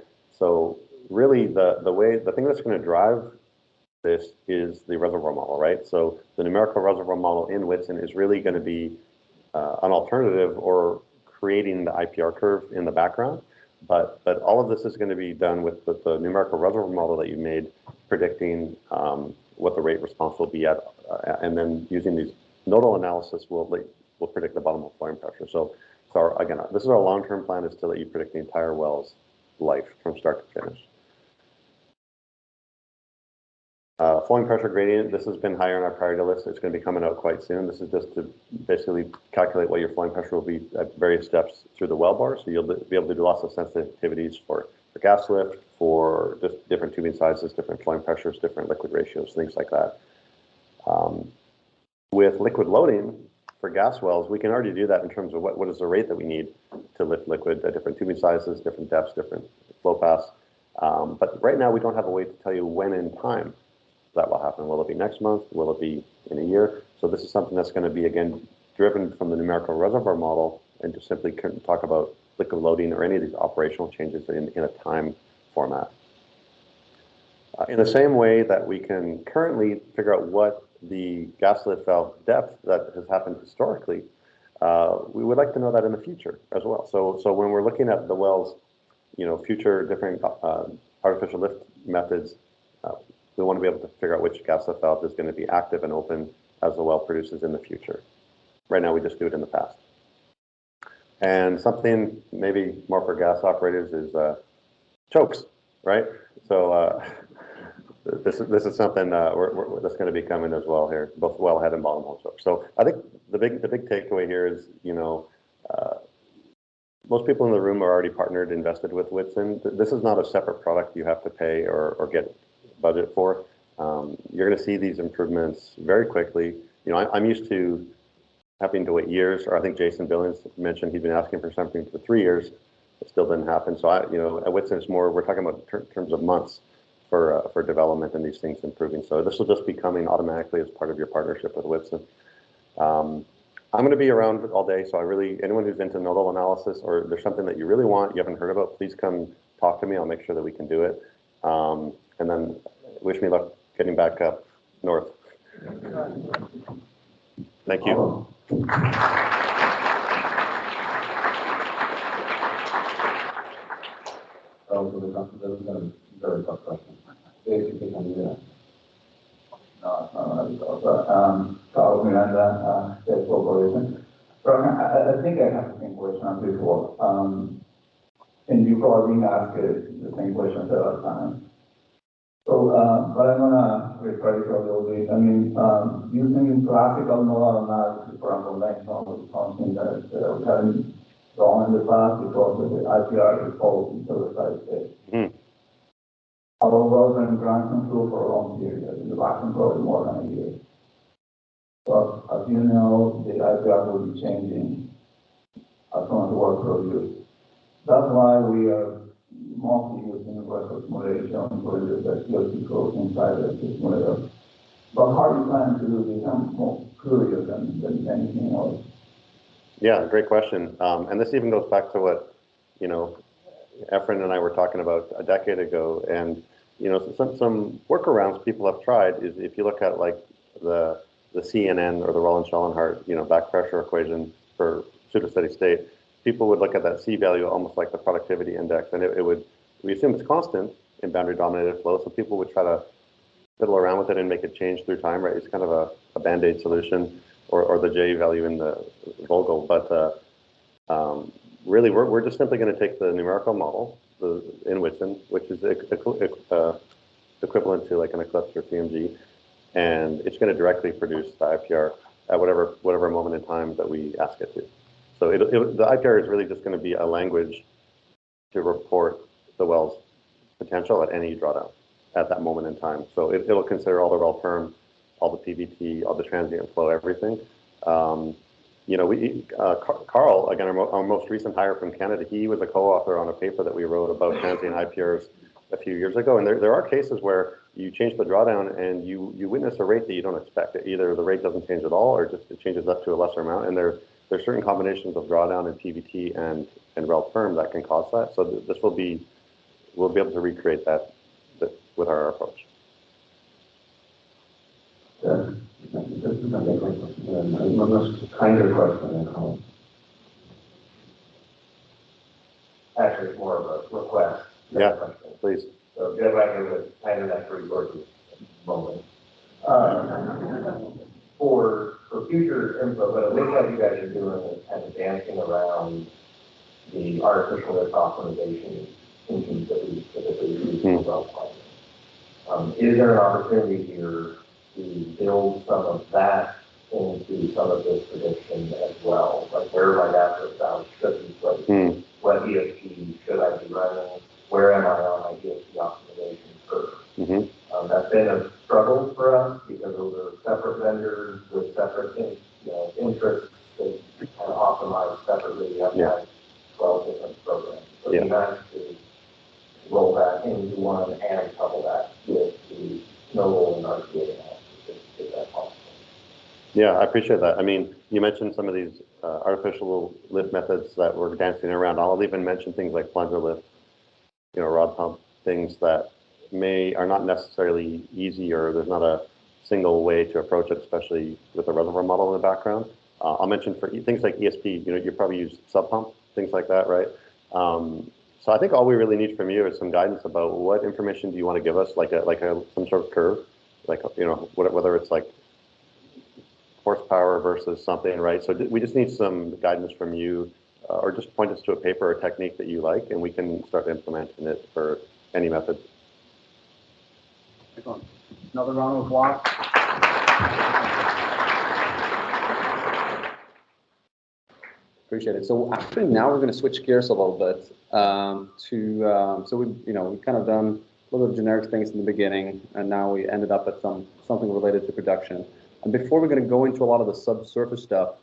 really the thing that's going to drive this is the reservoir model, right? So the numerical reservoir model in whitSyn is really going to be an alternative or creating the IPR curve in the background. But all of this is going to be done with the numerical reservoir model that you made, predicting what the rate response will be at, and then using these nodal analysis will predict the bottom hole flowing pressure. So again, this is our long-term plan, is to let you predict the entire well's life from start to finish. Flowing pressure gradient, this has been higher on our priority list. It's going to be coming out quite soon. This is just to basically calculate what your flowing pressure will be at various steps through the wellbore. So you'll be able to do lots of sensitivities for gas lift, for just different tubing sizes, different flowing pressures, different liquid ratios, things like that. With liquid loading for gas wells, we can already do that in terms of what is the rate that we need to lift liquid at different tubing sizes, different depths, different flow paths. But right now, we don't have a way to tell you when in time that will happen. Will it be next month? Will it be in a year? So this is something that's going to be, again, driven from the numerical reservoir model, and just simply talk about liquid loading or any of these operational changes in a time format. In the same way that we can currently figure out what the gas lift valve depth that has happened historically, we would like to know that in the future as well. So when we're looking at the wells, future different artificial lift methods, we want to be able to figure out which gas lift valve is going to be active and open as the well produces in the future. Right now, we just do it in the past. And something maybe more for gas operators is chokes, right? So this is something that's going to be coming as well here, both wellhead and bottom hole chokes. So I think the big takeaway here is, most people in the room are already partnered, invested with Whitson. This is not a separate product you have to pay or get budget for. You're going to see these improvements very quickly. I'm used to having to wait years, or I think Jason Billings mentioned he'd been asking for something for 3 years. It still didn't happen. So at Whitson, it's more, we're talking about terms of months for development and these things improving. So this will just be coming automatically as part of your partnership with Whitson. I'm going to be around all day, so anyone who's into nodal analysis, or there's something that you really want, you haven't heard about, please come talk to me. I'll make sure that we can do it. And then wish me luck getting back up north. Thank you. Very tough question. Basically, Carlos Miranda, State Corporation. So I think I have the same question as before. And you probably didn't ask the same question several times. So, but I'm gonna rephrase it a little bit. I mean, using classical nodal analysis for unconventional is something that we haven't done in the past because the IPR is all into the side state. Our wells are in ground control for a long period, in the Bakken probably more than a year. But as you know, the IPR will be changing as soon as the work produce. That's why we are mostly using resource simulation for the PLC code inside the simulator. But how are you planning to do this? I'm more curious than anything else. Yeah, great question. And this even goes back to what, Efren and I were talking about a decade ago. And, some workarounds people have tried is, if you look at like the CNN or the Roland-Schollenhart, back pressure equation for pseudo-steady state, people would look at that C value almost like the productivity index, and we assume it's constant in boundary dominated flow, so people would try to fiddle around with it and make it change through time, right? It's kind of a band-aid solution, or the J value in the Vogel, but really we're just simply going to take the numerical model in Whitson, which is equivalent to like an Eclipse or CMG, and it's going to directly produce the IPR at whatever moment in time that we ask it to. So the IPR is really just going to be a language to report the well's potential at any drawdown at that moment in time. So it'll consider all the well perm, all the PVT, all the transient flow, everything. Carl, again, our most recent hire from Canada, he was a co-author on a paper that we wrote about transient IPRs a few years ago. And there are cases where you change the drawdown and you witness a rate that you don't expect. Either the rate doesn't change at all, or just it changes up to a lesser amount. And there's certain combinations of drawdown and PVT and rel perm that can cause that. So we'll be able to recreate that with our approach. Yeah, this is a great question. A much kinder question than Colin. Actually, it's more of a request. Yeah, please. So get right here with kind of that resources moment. For future info, but it looks like you guys are doing is kind of dancing around the artificial lift optimization engines that we typically use for well planning. Is there an opportunity here to build some of that into some of this prediction as well? Like where my natural sound should be placed? What ESP should I be running? Where am I on my ESP optimization curve? That's been a struggle for us because those are separate vendors with separate interests that kind of optimize separately. You have to have 12 different programs. So you have to roll that into one and couple that with the Nodal and RTA analysis if that's possible. Yeah, I appreciate that. I mean, you mentioned some of these artificial lift methods that we're dancing around. I'll even mention things like plunger lift, rod pump, things that are not necessarily easy, or there's not a single way to approach it, especially with a reservoir model in the background. I'll mention for things like ESP, you probably use sub pump, things like that, right? So I think all we really need from you is some guidance about what information do you want to give us, like some sort of curve, like whether it's like horsepower versus something, right? So we just need some guidance from you, or just point us to a paper or technique that you like, and we can start implementing it for any method. Another round of applause. Appreciate it. So actually now we're going to switch gears a little bit so we've kind of done a little bit of generic things in the beginning, and now we ended up at something related to production. And before we're going to go into a lot of the subsurface stuff,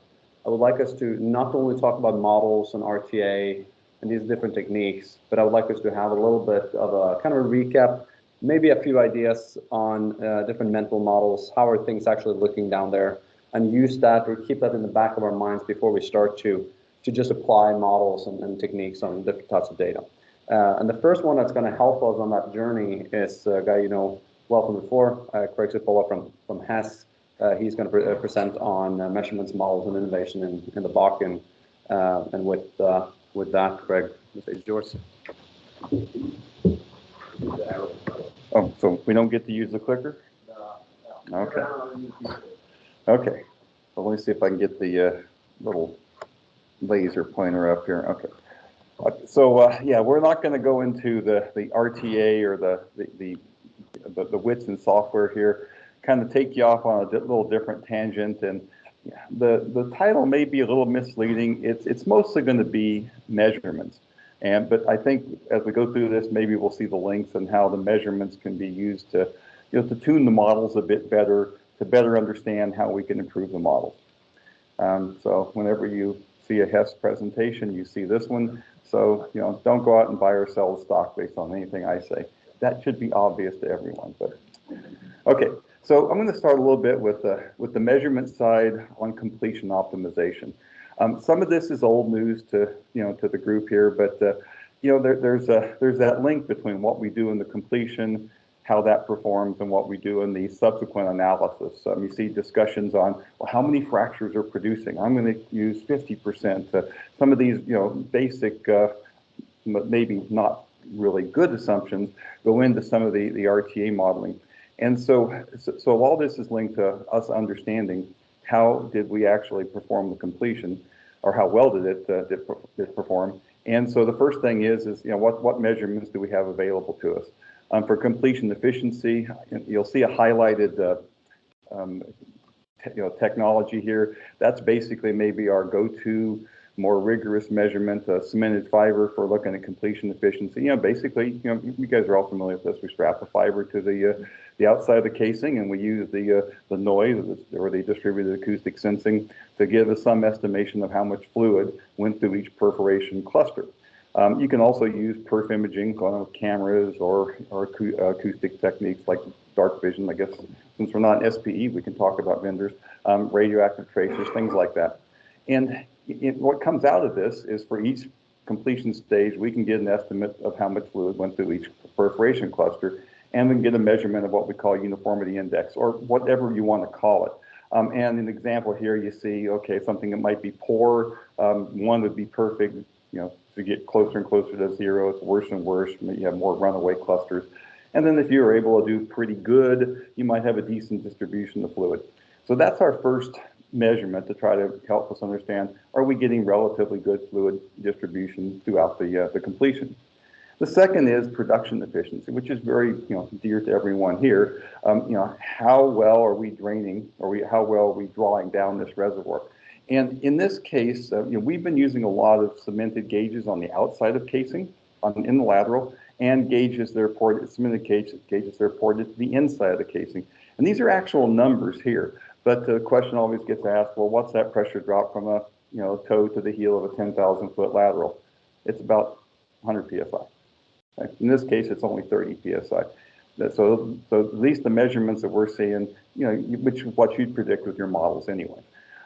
I would like us to not only talk about models and RTA and these different techniques, but I would like us to have a little bit of a kind of a recap, maybe a few ideas on different mental models, how are things actually looking down there, and use that or keep that in the back of our minds before we start to just apply models and techniques on different types of data. And the first one that's going to help us on that journey is a guy well from before, Craig Cipolla from Hess. He's going to present on measurements, models, and innovation in the Bakken. And with that, Craig, the stage is yours. Oh, so we don't get to use the clicker? No. Okay. Okay. So let me see if I can get the little laser pointer up here. Okay. So yeah, we're not going to go into the RTA or the Whitson software here. Kind of take you off on a little different tangent, and the title may be a little misleading. It's mostly going to be measurements, but I think as we go through this, maybe we'll see the links and how the measurements can be used to to tune the models a bit better, to better understand how we can improve the models. So whenever you see a Hess presentation, you see this one. So don't go out and buy or sell the stock based on anything I say. That should be obvious to everyone. But okay. So I'm going to start a little bit with the measurement side on completion optimization. Some of this is old news to to the group here, but there's that link between what we do in the completion, how that performs, and what we do in the subsequent analysis. You see discussions on, well, how many fractures are producing? I'm going to use 50%. Some of these basic, maybe not really good assumptions go into some of the RTA modeling. And so all this is linked to us understanding how did we actually perform the completion, or how well did it perform. And so the first thing is what measurements do we have available to us? For completion efficiency, you'll see a highlighted technology here. That's basically maybe our go-to more rigorous measurement, cemented fiber for looking at completion efficiency. Basically, you guys are all familiar with this. We strap the fiber to the outside of the casing, and we use the noise or the distributed acoustic sensing to give us some estimation of how much fluid went through each perforation cluster. You can also use perf imaging on cameras or acoustic techniques like dark vision. I guess since we're not an SPE, we can talk about vendors, radioactive tracers, things like that. And what comes out of this is for each completion stage, we can get an estimate of how much fluid went through each perforation cluster, and we can get a measurement of what we call uniformity index, or whatever you want to call it. And an example here, you see, okay, something that might be poor, one would be perfect, as you get closer and closer to zero, it's worse and worse, you have more runaway clusters. And then if you're able to do pretty good, you might have a decent distribution of fluid. So that's our first measurement to try to help us understand, are we getting relatively good fluid distribution throughout the completion? The second is production efficiency, which is very, dear to everyone here. How well are we draining, or how well are we drawing down this reservoir? And in this case, we've been using a lot of cemented gauges on the outside of casing, in the lateral, and gauges that are ported, cemented gauges that are ported to the inside of the casing. And these are actual numbers here. But the question always gets asked, well, what's that pressure drop from a toe to the heel of a 10,000 foot lateral? It's about 100 psi. Okay? In this case, it's only 30 psi. So at least the measurements that we're seeing, which is what you'd predict with your models anyway.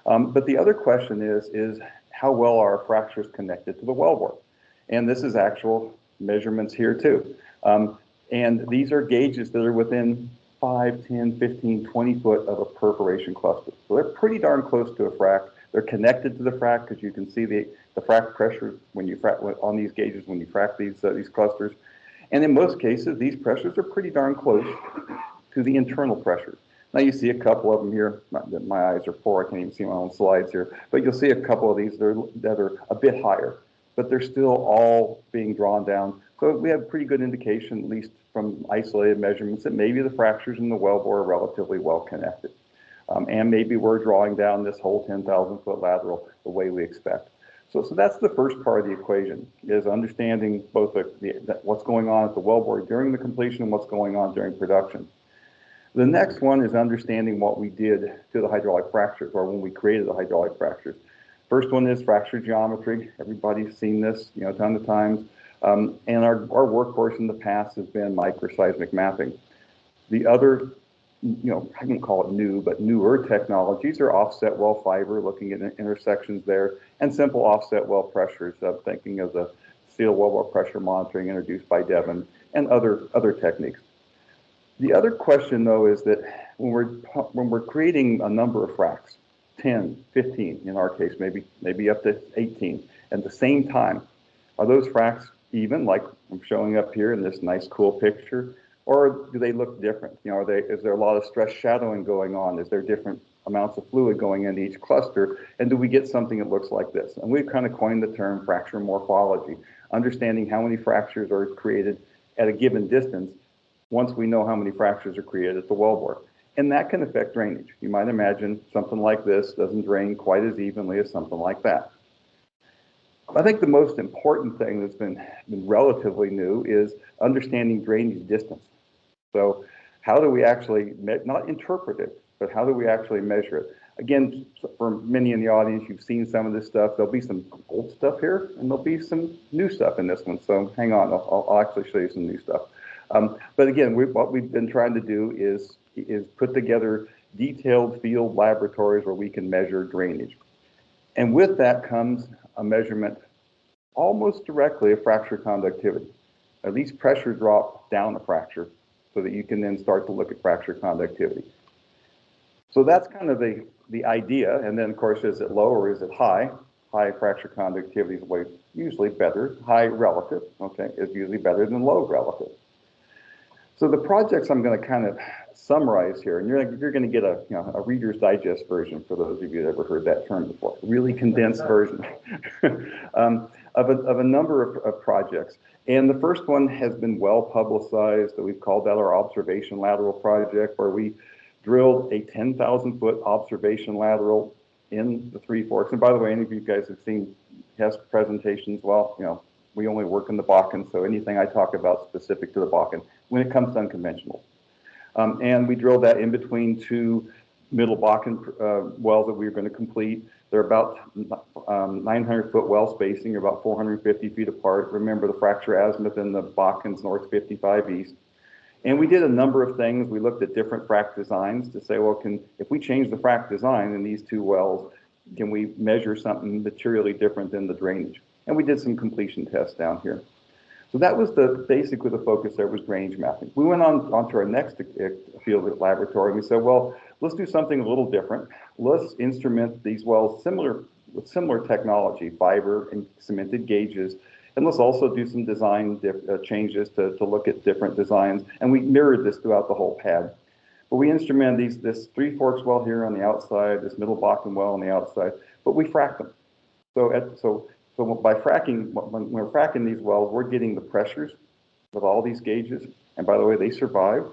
But the other question is how well are fractures connected to the wellbore? And this is actual measurements here too. And these are gauges that are within 5, 10, 15, 20 foot of a perforation cluster. So they're pretty darn close to a frac. They're connected to the frac because you can see the frac pressure when you frac on these gauges when you frac these clusters. And in most cases, these pressures are pretty darn close to the internal pressures. Now you see a couple of them here. My eyes are poor, I can't even see my own slides here. But you'll see a couple of these that are a bit higher, but they're still all being drawn down. So we have pretty good indication, at least from isolated measurements, that maybe the fractures in the wellbore are relatively well connected. And maybe we're drawing down this whole 10,000 foot lateral the way we expect. So that's the first part of the equation, is understanding both what's going on at the wellbore during the completion and what's going on during production. The next one is understanding what we did to the hydraulic fractures, or when we created the hydraulic fractures. First one is fracture geometry. Everybody's seen this, a ton of times. And our workhorse in the past has been microseismic mapping. The other, I can call it new, but newer technologies are offset well fiber, looking at intersections there, and simple offset well pressures, thinking of the steel wellbore pressure monitoring introduced by Devon, and other techniques. The other question, though, is that when we're creating a number of fracs, 10, 15 in our case, maybe up to 18 at the same time, are those fracs even, like I'm showing up here in this nice cool picture, or do they look different? Is there a lot of stress shadowing going on? Is there different amounts of fluid going into each cluster? And do we get something that looks like this? And we've kind of coined the term fracture morphology, understanding how many fractures are created at a given distance once we know how many fractures are created at the wellbore. And that can affect drainage. You might imagine something like this doesn't drain quite as evenly as something like that. I think the most important thing that's been relatively new is understanding drainage distance. So how do we actually, not interpret it, but how do we actually measure it? Again, for many in the audience, you've seen some of this stuff. There'll be some old stuff here, and there'll be some new stuff in this one. So hang on, I'll actually show you some new stuff. But again, what we've been trying to do is put together detailed field laboratories where we can measure drainage. And with that comes a measurement almost directly of fracture conductivity. At least pressure drop down a fracture so that you can then start to look at fracture conductivity. So that's kind of the idea. And then, of course, is it low or is it high? High fracture conductivity is usually better. High relative, okay, is usually better than low relative. So the projects I'm going to kind of summarize here, and you're going to get a Reader's Digest version for those of you that ever heard that term before, really condensed version of a number of projects. And the first one has been well publicized. We've called that our observation lateral project, where we drilled a 10,000 foot observation lateral in the Three Forks. And by the way, any of you guys have seen test presentations, well, we only work in the Bakken, so anything I talk about specific to the Bakken when it comes to unconventional. And we drilled that in between two middle Bakken wells that we were going to complete. They're about 900 foot well spacing, about 450 feet apart. Remember, the fracture azimuth in the Bakken's north 55 east. And we did a number of things. We looked at different frac designs to say, well, if we change the frac design in these two wells, can we measure something materially different than the drainage? And we did some completion tests down here. So that was basically the focus there, was drainage mapping. We went on to our next field laboratory, and we said, well, let's do something a little different. Let's instrument these wells with similar technology, fiber and cemented gauges, and let's also do some design changes to look at different designs. And we mirrored this throughout the whole pad. But we instrumented this Three Forks well here on the outside, this middle Bakken well on the outside, but we fracked them. So So by fracking, when we're fracking these wells, we're getting the pressures with all these gauges. And by the way, they survive.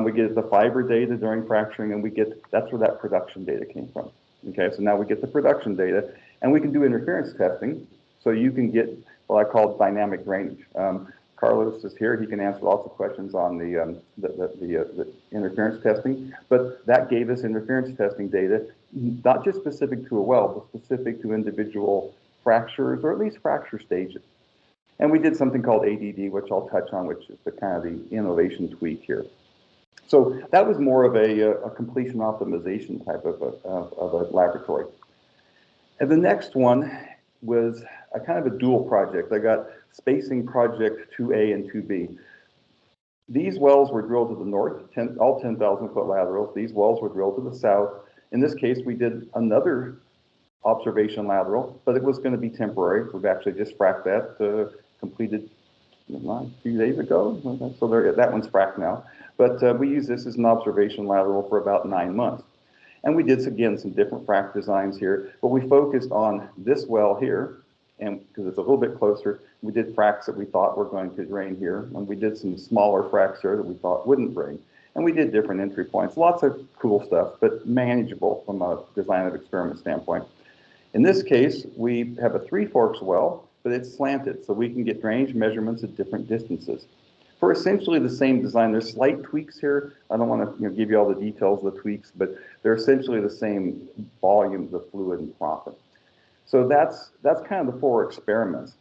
We get the fiber data during fracturing, and that's where that production data came from. Okay, so now we get the production data, and we can do interference testing. So you can get what I call dynamic drainage. Carlos is here; he can answer lots of questions on the interference testing. But that gave us interference testing data, not just specific to a well, but specific to individual fractures, or at least fracture stages. And we did something called ADD, which I'll touch on, which is the kind of the innovation tweak here. So that was more of a completion optimization type of a laboratory. And the next one was a kind of a dual project. I got spacing project 2A and 2B. These wells were drilled to the north, all 10,000-foot laterals. These wells were drilled to the south. In this case, we did another observation lateral, but it was going to be temporary. We've actually just fracked that, completed a few days ago. So that one's fracked now. But we use this as an observation lateral for about 9 months. And we did, again, some different frac designs here, but we focused on this well here, and because it's a little bit closer, we did fracs that we thought were going to drain here, and we did some smaller fracs here that we thought wouldn't drain. And we did different entry points, lots of cool stuff, but manageable from a design of experiment standpoint. In this case, we have a Three Forks well, but it's slanted, so we can get drainage measurements at different distances. For essentially the same design, there's slight tweaks here. I don't want to give you all the details of the tweaks, but they're essentially the same volumes of fluid and proppant. So that's kind of the 4 experiments.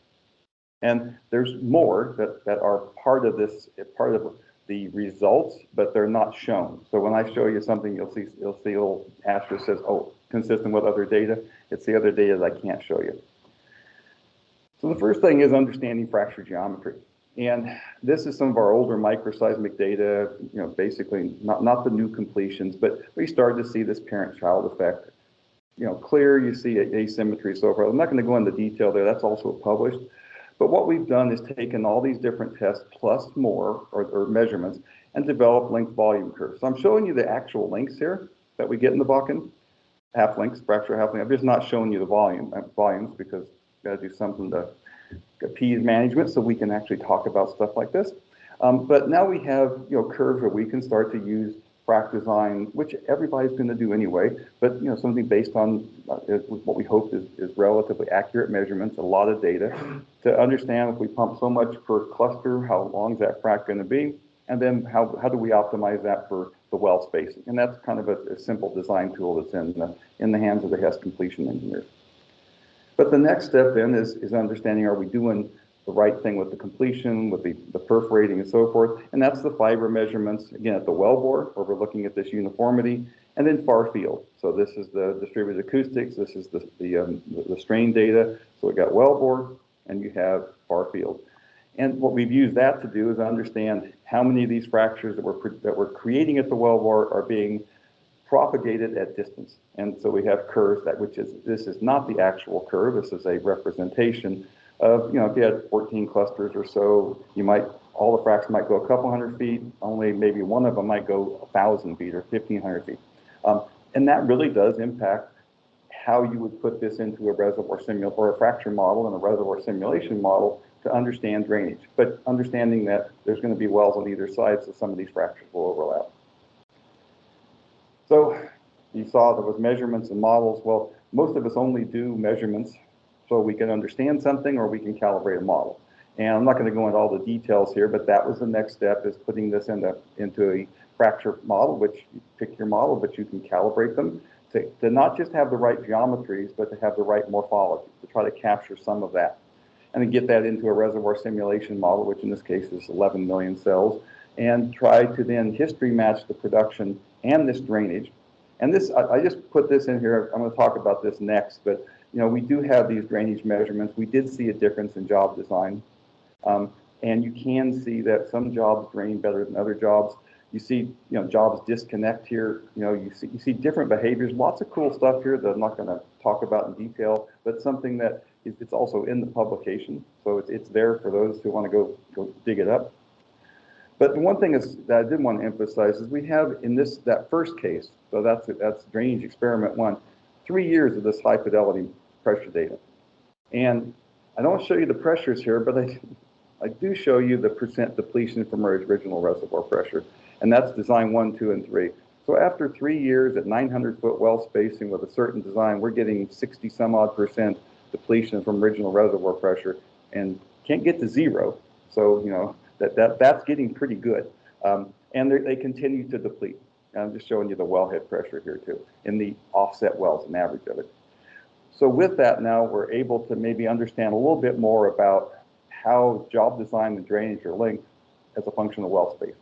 And there's more that are part of this, part of the results, but they're not shown. So when I show you something, you'll see a little asterisk says, oh, consistent with other data. It's the other data that I can't show you. So the first thing is understanding fracture geometry. And this is some of our older microseismic data, basically not the new completions, but we started to see this parent-child effect. Clear, you see asymmetry, so forth. I'm not going to go into detail there, that's also published. But what we've done is taken all these different tests plus more, or measurements, and developed length volume curves. So I'm showing you the actual lengths here that we get in the Bakken, half lengths, fracture half length. I'm just not showing you the volumes because we've got to do something to appease management so we can actually talk about stuff like this. But now we have curves where we can start to use frac design, which everybody's going to do anyway, but something based on what we hope is relatively accurate measurements, a lot of data, to understand if we pump so much per cluster, how long is that frac going to be, and then how do we optimize that for the well spacing. And that's kind of a simple design tool that's in the hands of the Hess completion engineers. But the next step then is understanding, are we doing the right thing with the completion, with the perforating and so forth? And that's the fiber measurements, again, at the wellbore, where we're looking at this uniformity, and then far field. So this is the distributed acoustics, this is the strain data. So we've got wellbore, and you have far field. And what we've used that to do is understand how many of these fractures that we're creating at the wellbore are being propagated at distance. And so we have curves this is not the actual curve, this is a representation of, if you had 14 clusters or so, all the fracs might go a couple hundred feet, only maybe one of them might go 1,000 feet or 1,500 feet. And that really does impact how you would put this into a reservoir or a fracture model and a reservoir simulation model to understand drainage, but understanding that there's going to be wells on either side, so some of these fractures will overlap. So you saw there was measurements and models. Well, most of us only do measurements so we can understand something or we can calibrate a model. And I'm not going to go into all the details here, but that was the next step, is putting this into a fracture model, which you pick your model, but you can calibrate them to not just have the right geometries, but to have the right morphology, to try to capture some of that. And then get that into a reservoir simulation model, which in this case is 11 million cells, and try to then history match the production and this drainage. And this, I just put this in here, I'm going to talk about this next, but we do have these drainage measurements. We did see a difference in job design. And you can see that some jobs drain better than other jobs. You see, jobs disconnect here. You see different behaviors. Lots of cool stuff here that I'm not going to talk about in detail, but something that it's also in the publication, so it's there for those who want to go dig it up. But the one thing that I did want to emphasize is we have in that first case, so that's drainage experiment 1, 3 years of this high fidelity pressure data. And I don't show you the pressures here, but I do show you the percent depletion from our original reservoir pressure. And that's design 1, 2, and 3. So after 3 years at 900-foot well spacing with a certain design, we're getting 60 some odd percent depletion from original reservoir pressure and can't get to zero. So, you know, that's getting pretty good. And they continue to deplete. I'm just showing you the wellhead pressure here too, in the offset wells, an average of it. So with that now, we're able to maybe understand a little bit more about how job design and drainage are linked as a function of well spacing.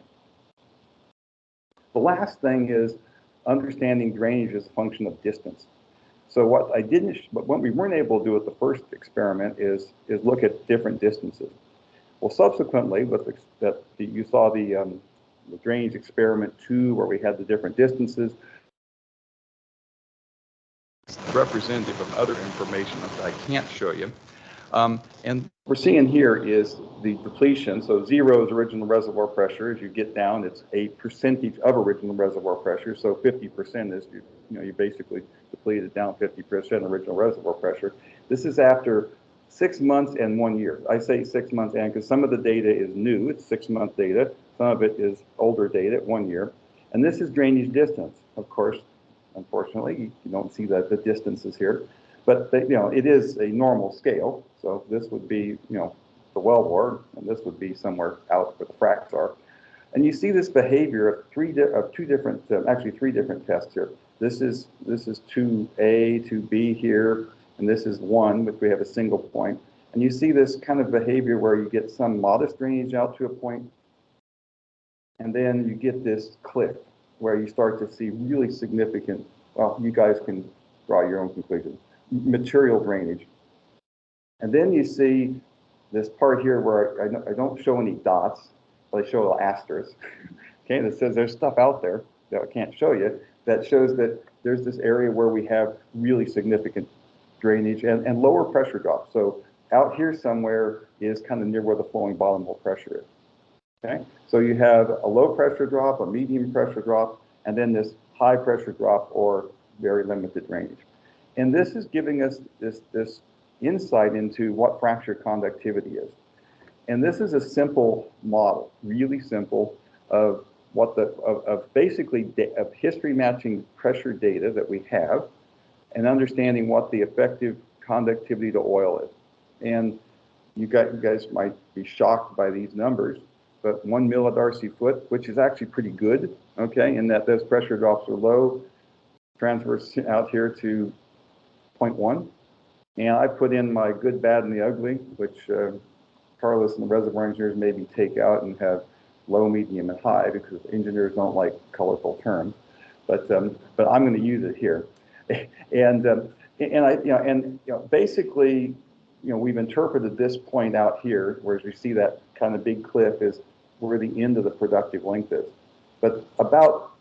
The last thing is understanding drainage as a function of distance. So what we weren't able to do with the first experiment is look at different distances. Well, subsequently, you saw the drainage experiment 2, where we had the different distances. Representative of other information that I can't show you. And we're seeing here is the depletion. So 0 is original reservoir pressure. As you get down, it's a percentage of original reservoir pressure. So 50% is, you basically depleted down 50% original reservoir pressure. This is after 6 months and 1 year. I say 6 months and because some of the data is new. It's 6-month data. Some of it is older data, 1 year. And this is drainage distance. Of course, unfortunately, you don't see the distances here. But it is a normal scale. So this would be, the wellbore, and this would be somewhere out where the fracks are. And you see this behavior of three different tests here. This is 2A, 2B here, and this is 1, which we have a single point. And you see this kind of behavior where you get some modest drainage out to a point, and then you get this cliff where you start to see really significant, well, you guys can draw your own conclusions, material drainage. And then you see this part here where I don't show any dots, but I show an asterisk, okay, that says there's stuff out there that I can't show you that shows that there's this area where we have really significant drainage and lower pressure drops. So out here somewhere is kind of near where the flowing bottom hole pressure is. Okay, so you have a low pressure drop, a medium pressure drop, and then this high pressure drop or very limited drainage. And this is giving us this insight into what fracture conductivity is. And this is a simple model, really simple, of basically history matching pressure data that we have and understanding what the effective conductivity to oil is. And you guys might be shocked by these numbers, but 1 millidarcy foot, which is actually pretty good, okay, in that those pressure drops are low, transverse out here to 0.1. And I put in my good, bad, and the ugly, which Carlos and the reservoir engineers maybe take out and have low, medium, and high because engineers don't like colorful terms. But I'm going to use it here. Basically, we've interpreted this point out here, whereas we see that kind of big cliff is where the end of the productive length is. But about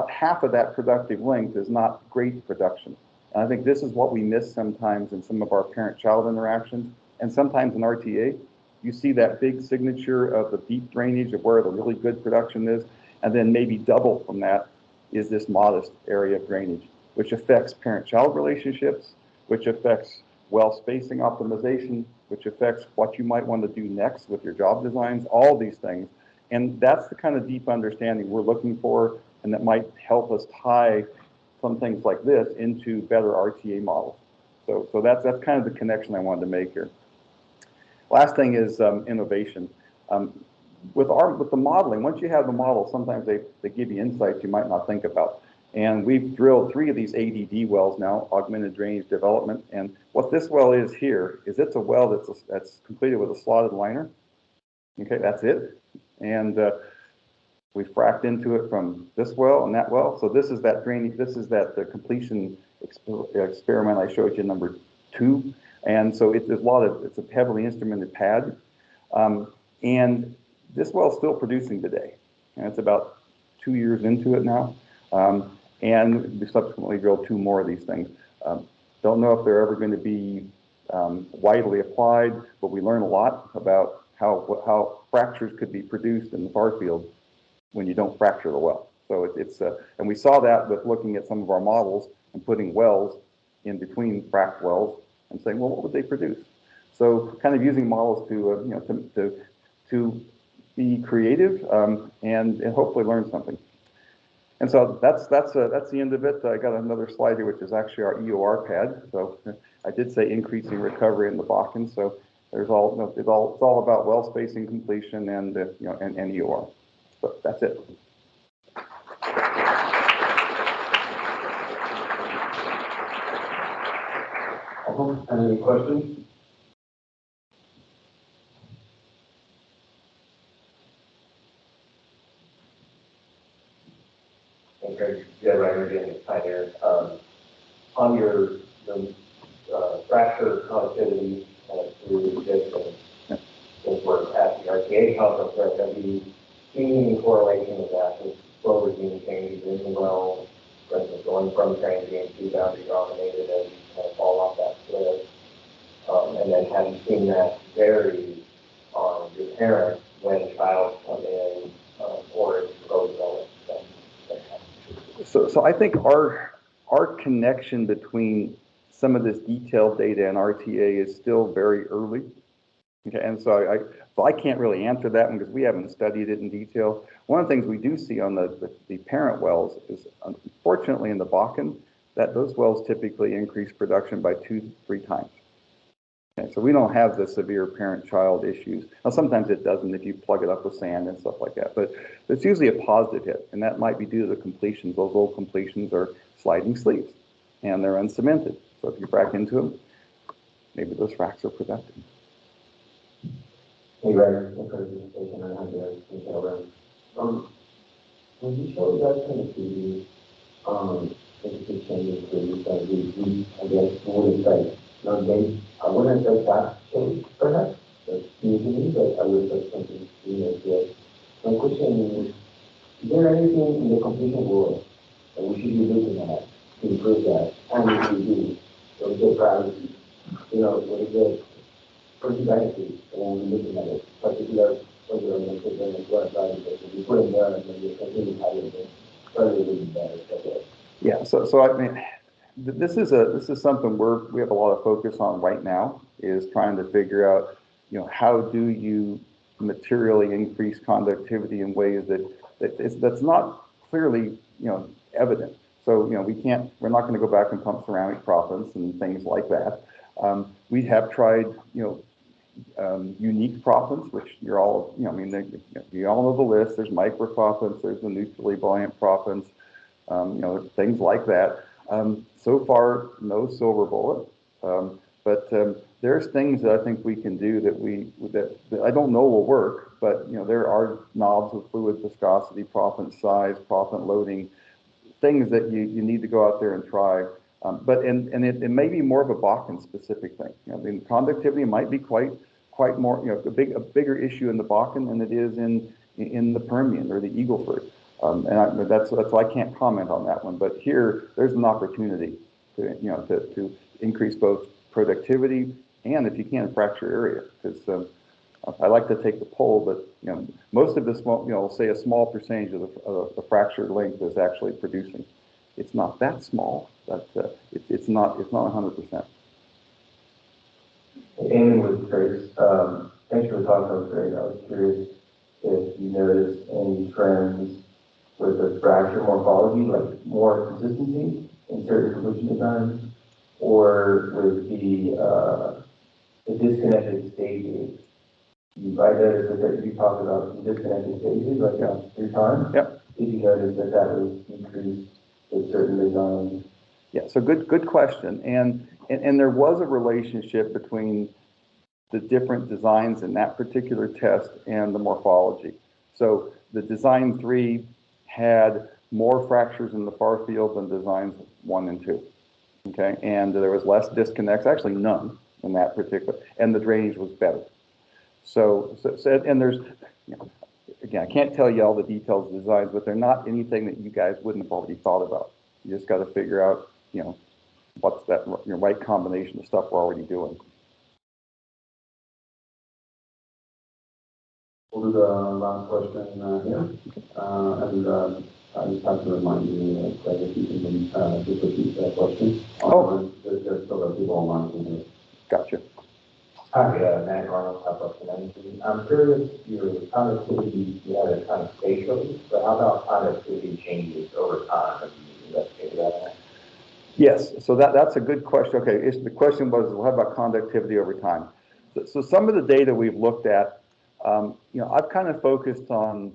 half of that productive length is not great production. And I think this is what we miss sometimes in some of our parent-child interactions, and sometimes in RTA. You see that big signature of the deep drainage of where the really good production is, and then maybe double from that is this modest area of drainage, which affects parent-child relationships, which affects well spacing optimization, which affects what you might want to do next with your job designs, all these things. And that's the kind of deep understanding we're looking for, and that might help us tie some things like this into better RTA models. So that's kind of the connection I wanted to make here. Last thing is innovation. With the modeling, once you have the model, sometimes they give you insights you might not think about. And we've drilled 3 of these ADD wells now, augmented drainage development. And what this well is here is it's a well that's completed with a slotted liner. Okay, that's it. And we fracked into it from this well and that well. So this is that drainage. This is that the completion experiment I showed you, number 2. And so it's a heavily instrumented pad. And this well is still producing today. And it's about 2 years into it now. And we subsequently drilled 2 more of these things. Don't know if they're ever going to be widely applied, but we learn a lot about how fractures could be produced in the far field when you don't fracture the well. So and we saw that with looking at some of our models and putting wells in between fracked wells and saying, well, what would they produce? So kind of using models to, you know, to be creative and hopefully learn something. And so that's the end of it. I got another slide here, which is actually our EOR pad. So I did say increasing recovery in the Bakken. So there's all, you know, it's all about well spacing, completion, and you know, and EOR. So that's it. Any questions? Okay, Jed Ryder again, Pioneer. On your fracture connectivity through this, since we're at the RTA conference, have you seen any correlation of that with flow regime changes in the well, for instance, going from transient to boundary dominated as you kind of fall off that cliff? And then have you seen that vary on your parents when child come in or is road development? So I think our connection between some of this detailed data and RTA is still very early. Okay, and so I can't really answer that one because we haven't studied it in detail. One of the things we do see on the parent wells is, unfortunately, in the Bakken, that those wells typically increase production by 2 to 3 times. Okay, so we don't have the severe parent-child issues. Now, sometimes it doesn't if you plug it up with sand and stuff like that, but it's usually a positive hit, and that might be due to the completions. Those old completions are sliding sleeves, and they're uncemented. So if you frack into them, maybe those fracks are productive. Hey, Ryder, when you showed that kind of TV, the changes that we, I guess, wouldn't say. Now, then, I wouldn't say that change, perhaps, but usually, but I would say something similar to it. My question is there anything in the completion world that we should be looking at to improve that? And if we do, what is the priority? You know, what is the benefit when we're looking at it, particularly when you're going to put them as well, because if you put them there and then you continue having it, probably will be better. Yeah, so I mean, this is something we have a lot of focus on right now, is trying to figure out, you know, how do you materially increase conductivity in ways that's not clearly, you know, evident. So, you know, we're not going to go back and pump ceramic proppants and things like that. We have tried, you know, unique proppants, which you're all, you know, I mean, you all know the list. There's micro proppants, there's the neutrally buoyant proppants, you know, things like that. So far, no silver bullet, but there's things that I think we can do that I don't know will work, but, you know, there are knobs with fluid viscosity, proppant size, proppant loading, things that you need to go out there and try. But it may be more of a Bakken specific thing. You know, the conductivity might be quite more, you know, a bigger issue in the Bakken than it is in the Permian or the Eagle Ford. That's why I can't comment on that one. But here, there's an opportunity to, you know, to increase both productivity and, if you can, fracture area. Because I like to take the poll, but, you know, most of this, you know, say a small percentage of the fractured length is actually producing. It's not that small, but it's not 100%. Amy was great. Thanks for the talk. That was great. I was curious if you noticed any trends with the fracture morphology, like more consistency in certain completion designs, or with the disconnected stages. I noticed that you talked about disconnected stages, like 3 times. Yep. Did you notice that was increased with certain designs? Yeah, so good question. And there was a relationship between the different designs in that particular test and the morphology. So the design 3 had more fractures in the far field than designs 1 and 2. Okay, and there was less disconnects, actually none in that particular, and the drainage was better. So and there's, you know, again, I can't tell you all the details of the designs, but they're not anything that you guys wouldn't have already thought about. You just got to figure out, you know, what's that, you know, right combination of stuff we're already doing. We'll do the last question here. And I just have to remind you that if you can just repeat that question. Oh. There's still people online. Gotcha. Hi, Matt Arnold, Part1 Energy. I'm curious, your connectivity, you had it kind of spatially, but how about connectivity changes over time? Have you investigated that? Yes, so that's a good question. Okay, the question was, how about conductivity over time? So some of the data we've looked at, I've kind of focused on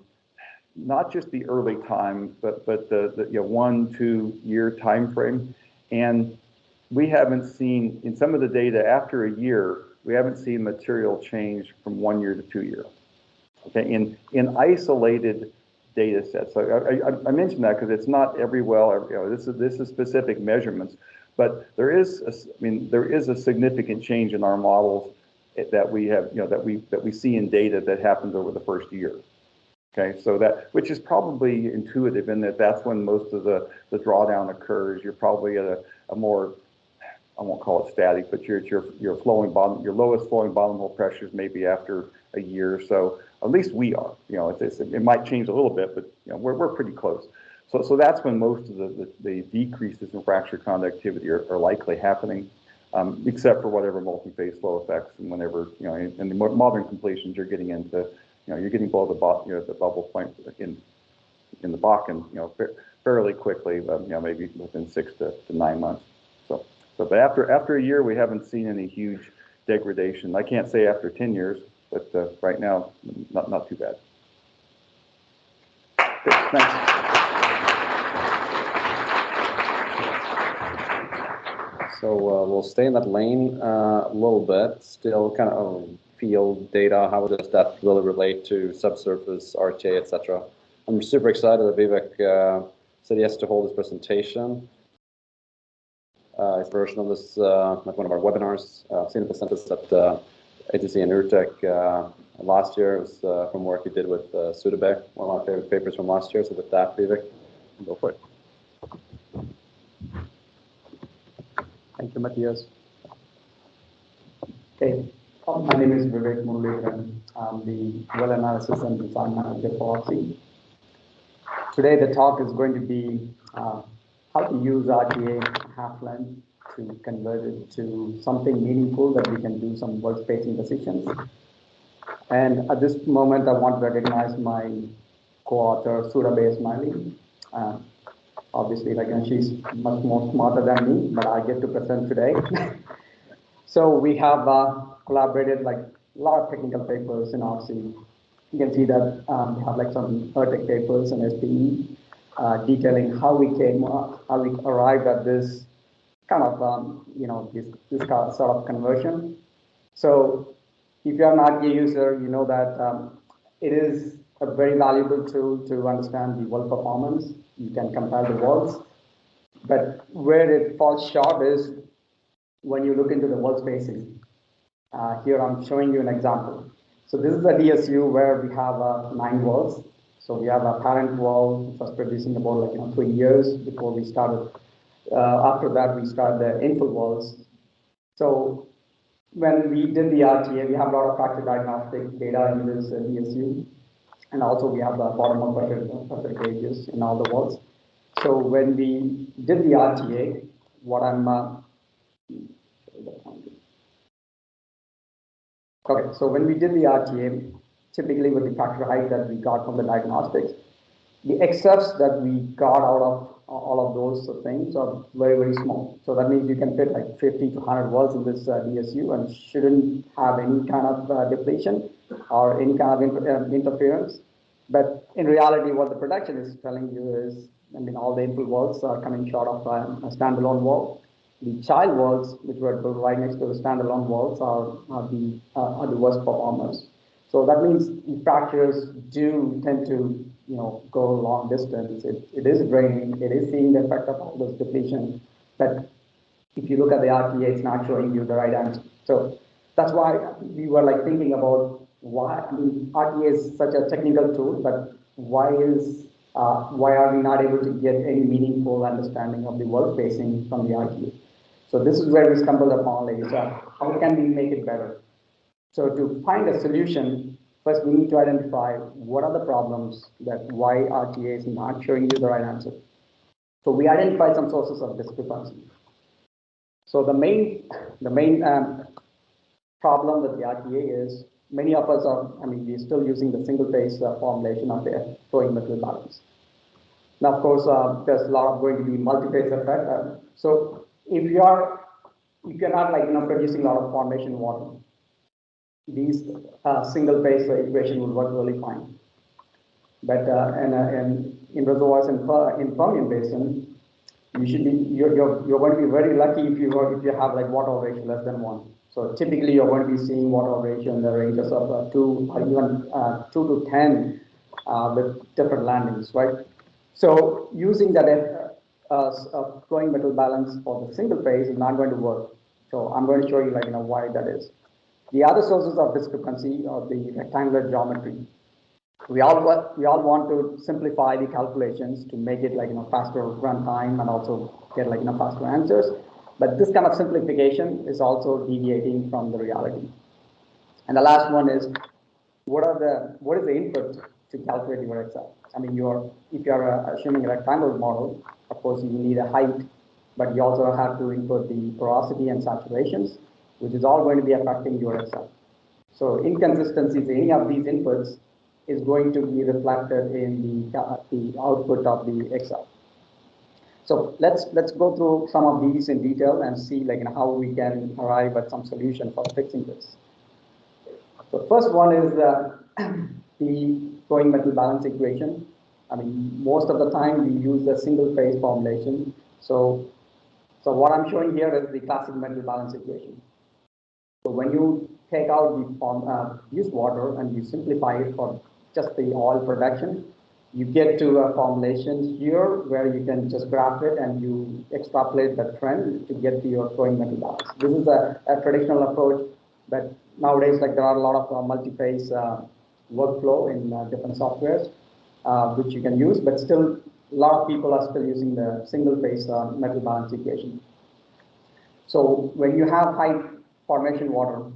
not just the early time, but the 1-2 year time frame. And we haven't seen, in some of the data after a year, we haven't seen material change from 1 year to 2 years. Okay, in isolated data sets. So I mentioned that because it's not every well, this is specific measurements, but there is a significant change in our models that we have, that we see in data that happens over the first year. Okay, so which is probably intuitive in that that's when most of the drawdown occurs. You're probably at a more, I won't call it static, but your flowing bottom, your lowest flowing bottom hole pressures maybe after a year or so. At least we are. It might change a little bit, but we're pretty close. So that's when most of the decreases in fracture conductivity are likely happening, except for whatever multi-phase flow effects, and whenever in the modern completions you're getting into you're getting below the bubble point in the Bakken fairly quickly, maybe within 6 to 9 months. But after a year, we haven't seen any huge degradation. I can't say after 10 years, but right now, not too bad. Okay, thanks. So we'll stay in that lane a little bit, still kind of field data, how does that really relate to subsurface, RTA, etc. I'm super excited that Vivek said yes to hold this presentation. His version of this at one of our webinars. I've seen it presented at ATC and URTEC last year. It was from work he did with Sudebek, one of my favorite papers from last year. So with that, Vivek, go for it. Thank you, Matthias. Okay, my name is Vivek Muralidharan. I'm the Well Analysis and Design Manager for OXY. Today, the talk is going to be how to use RTA half-length to convert it to something meaningful that we can do some work spacing decisions. And at this moment, I want to recognize my co-author, Sudebek Ismaili. Obviously, she's much more smarter than me, but I get to present today. So we have collaborated a lot of technical papers in OXY. You can see that we have some URTEC papers and SPE detailing how we arrived at this kind of this sort of conversion. So if you're an RTA user, you know that it is a very valuable tool to understand the well performance. You can compare the wells, but where it falls short is when you look into the well spacing. Here I'm showing you an example. So this is a DSU where we have 9 wells. So we have a parent well which was producing about 3 years before we started. After that, we started the infill wells. So when we did the RTA, we have a lot of fracture diagnostic data in this DSU. And also we have the bottom of pressure gauges in all the wells. So when we did the RTA, what I'm okay, so when we did the RTA, typically with the fracture height that we got from the diagnostics, the excess that we got out of all of those things are very, very small. So that means you can fit 50 to 100 wells in this DSU and shouldn't have any kind of depletion or any kind of interference. But in reality, what the production is telling you is, all the infill wells are coming short of a standalone well. The child wells, which were built right next to the standalone wells, are the worst performers. So that means the fractures do tend to go a long distance. It is draining. It is seeing the effect of all this depletion. But if you look at the RTA, it's not showing you the right answer. So that's why we were thinking about why. RTA is such a technical tool, but why are we not able to get any meaningful understanding of the well spacing from the RTA? So this is where we stumbled upon how can we make it better? So to find a solution, first we need to identify what are the problems that why RTA is not showing you the right answer. So we identified some sources of discrepancy. So the main problem with the RTA is many of us are, we're still using the single phase formulation of the flowing metal balance. Now, of course, there's a lot of going to be multi-phase effect. So if you're not producing a lot of formation water, these single phase equation will work really fine. But in reservoirs in Permian Basin, you're going to be very lucky if you have like water ratio less than 1. So typically you're going to be seeing water ratio in the ranges of 2 or even 2 to 10 with different landings, right? So using that flowing metal balance for the single phase is not going to work. So I'm going to show you why that is. The other sources of discrepancy are the rectangular geometry. We all want to simplify the calculations to make it faster run time and also get faster answers. But this kind of simplification is also deviating from the reality. And the last one is what is the input to calculate your Excel? If you're assuming a rectangular model, of course you need a height, but you also have to input the porosity and saturations, which is all going to be affecting your Excel. So inconsistencies in any of these inputs is going to be reflected in the output of the Excel. So let's go through some of these in detail and see how we can arrive at some solution for fixing this. The first one is the flowing metal balance equation. Most of the time we use a single phase formulation. So what I'm showing here is the classic metal balance equation. So when you take out the used water and you simplify it for just the oil production, you get to a formulation here where you can just graph it and you extrapolate the trend to get to your flowing metal balance. This is a traditional approach, but nowadays there are a lot of multi-phase workflow in different softwares which you can use, but still a lot of people are still using the single phase metal balance equation. So when you have high formation water,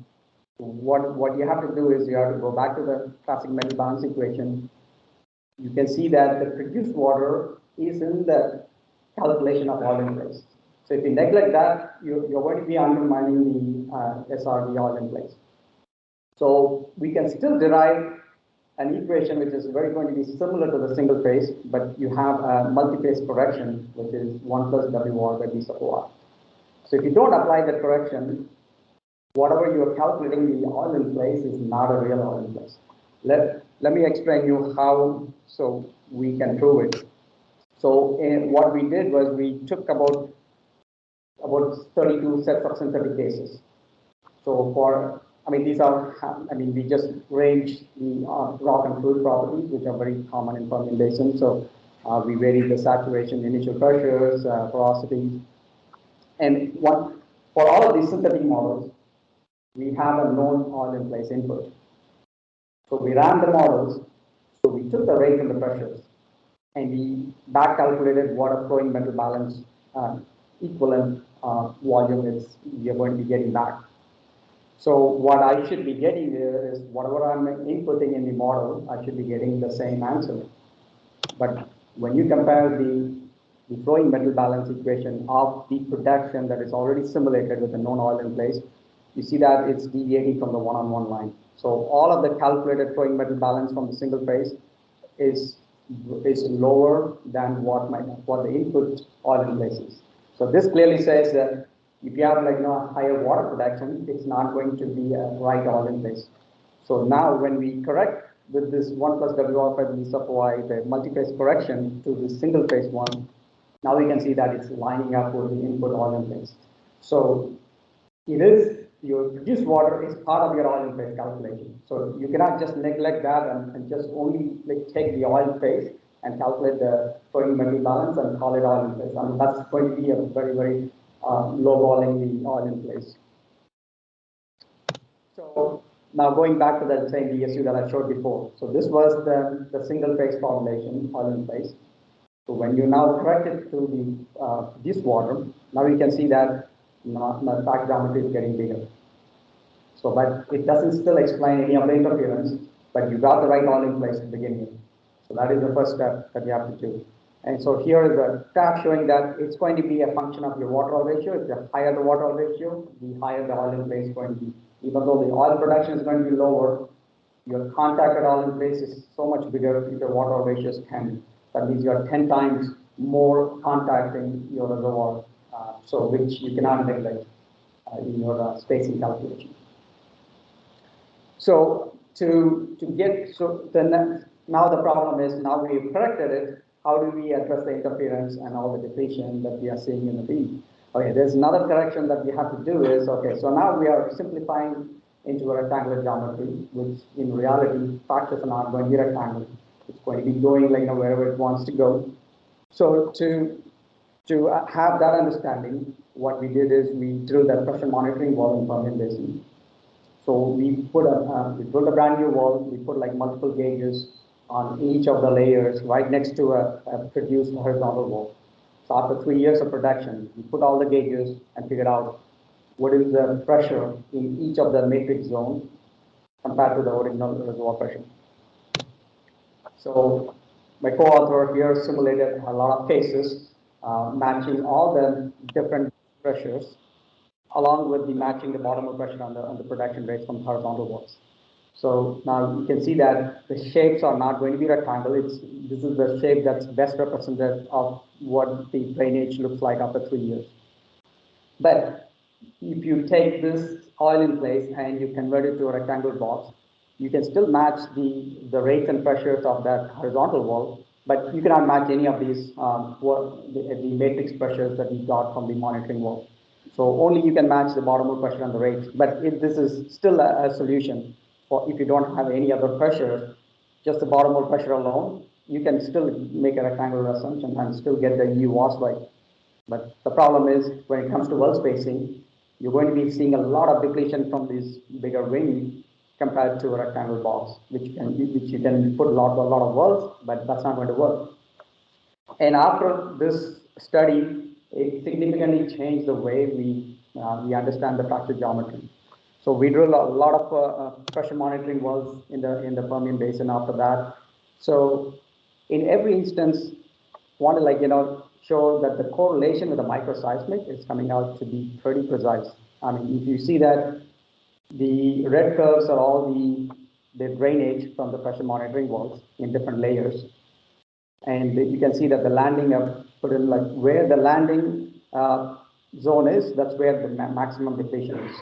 what you have to do is you have to go back to the classic metal balance equation. You can see that the produced water is in the calculation of oil in place. So if you neglect that, you're going to be undermining the SRV oil in place. So we can still derive an equation which is going to be similar to the single phase, but you have a multi-phase correction, which is 1 plus WR by B sub OR. So if you don't apply the correction, whatever you are calculating the oil in place is not a real oil in place. Let me explain you how so we can prove it. So what we did was we took about 32 sets of synthetic cases. So we just range the rock and fluid properties, which are very common in Permian Basin. So we vary the saturation, initial pressures, porosity. And for all of these synthetic models, we have a known oil in place input. So we ran the models, so we took the rate and the pressures, and we back calculated what a flowing metal balance equivalent volume is we are going to be getting back. So what I should be getting there is whatever I'm inputting in the model, I should be getting the same answer. But when you compare the flowing metal balance equation of the production that is already simulated with the known oil in place, you see that it's deviating from the one-on-one line. So all of the calculated flowing metal balance from the single phase is lower than what the input oil in place is. So this clearly says that if you have higher water production, it's not going to be a right oil in place. So now when we correct with this 1 plus WR by B sub Y, the multi-phase correction to the single phase one, now we can see that it's lining up with the input oil in place. So it is your produced water is part of your oil in place calculation. So you cannot just neglect that and just only take the oil phase and calculate the flowing metal balance and call it oil in place. That's going to be a very, very lowballing the oil in place. So now going back to that same DSU that I showed before. So this was the single phase formulation, oil in place. So when you now correct it to the produced water, now you can see that the track geometry is getting bigger. So, but it doesn't still explain any of the interference, but you got the right oil in place to begin with. So that is the first step that you have to do. And so here is a graph showing that it's going to be a function of your water oil ratio. If the higher the water oil ratio, the higher the oil in place is going to be even though the oil production is going to be lower, your contact at all in place is so much bigger if your water ratio is 10. That means you are 10 times more contact in your reservoir, so which you cannot neglect in your spacing calculation. So now the problem is, now we've corrected it, how do we address the interference and all the depletion that we are seeing in the bead? Okay, there's another correction that we have to do is, okay, so now we are simplifying into a rectangular geometry, which in reality, fractures are not going to be rectangular. It's going to be going like, wherever it wants to go. So to have that understanding, what we did is we drilled a pressure monitoring well in Permian Basin. So we built a brand new well. We put like multiple gauges on each of the layers right next to a produced horizontal well. So after 3 years of production, we put all the gauges and figured out what is the pressure in each of the matrix zones compared to the original reservoir pressure. So my co-author here simulated a lot of cases, matching all the different pressures, along with matching the bottom pressure on the production rates from horizontal wells. So now you can see that the shapes are not going to be rectangle. This is the shape that's best representative of what the drainage looks like after 3 years. But if you take this oil in place and you convert it to a rectangular box, you can still match the rates and pressures of that horizontal wall, but you cannot match any of these the matrix pressures that we got from the monitoring wall. So only you can match the bottom hole pressure and the rates. But this is still a solution for if you don't have any other pressure, just the bottom hole pressure alone, you can still make a rectangular assumption and still get the EUWAS right. But the problem is when it comes to well spacing, you're going to be seeing a lot of depletion from these bigger ring compared to a rectangular box, which you can put a lot of wells, but that's not going to work. And after this study, it significantly changed the way we understand the fracture geometry. So we drilled a lot of pressure monitoring wells in the Permian Basin after that. So in every instance, want to show that the correlation with the microseismic is coming out to be pretty precise. I mean, if you see that the red curves are all the drainage from the pressure monitoring wells in different layers. And you can see that the landing of put in like where the landing zone is, that's where the maximum depletion is.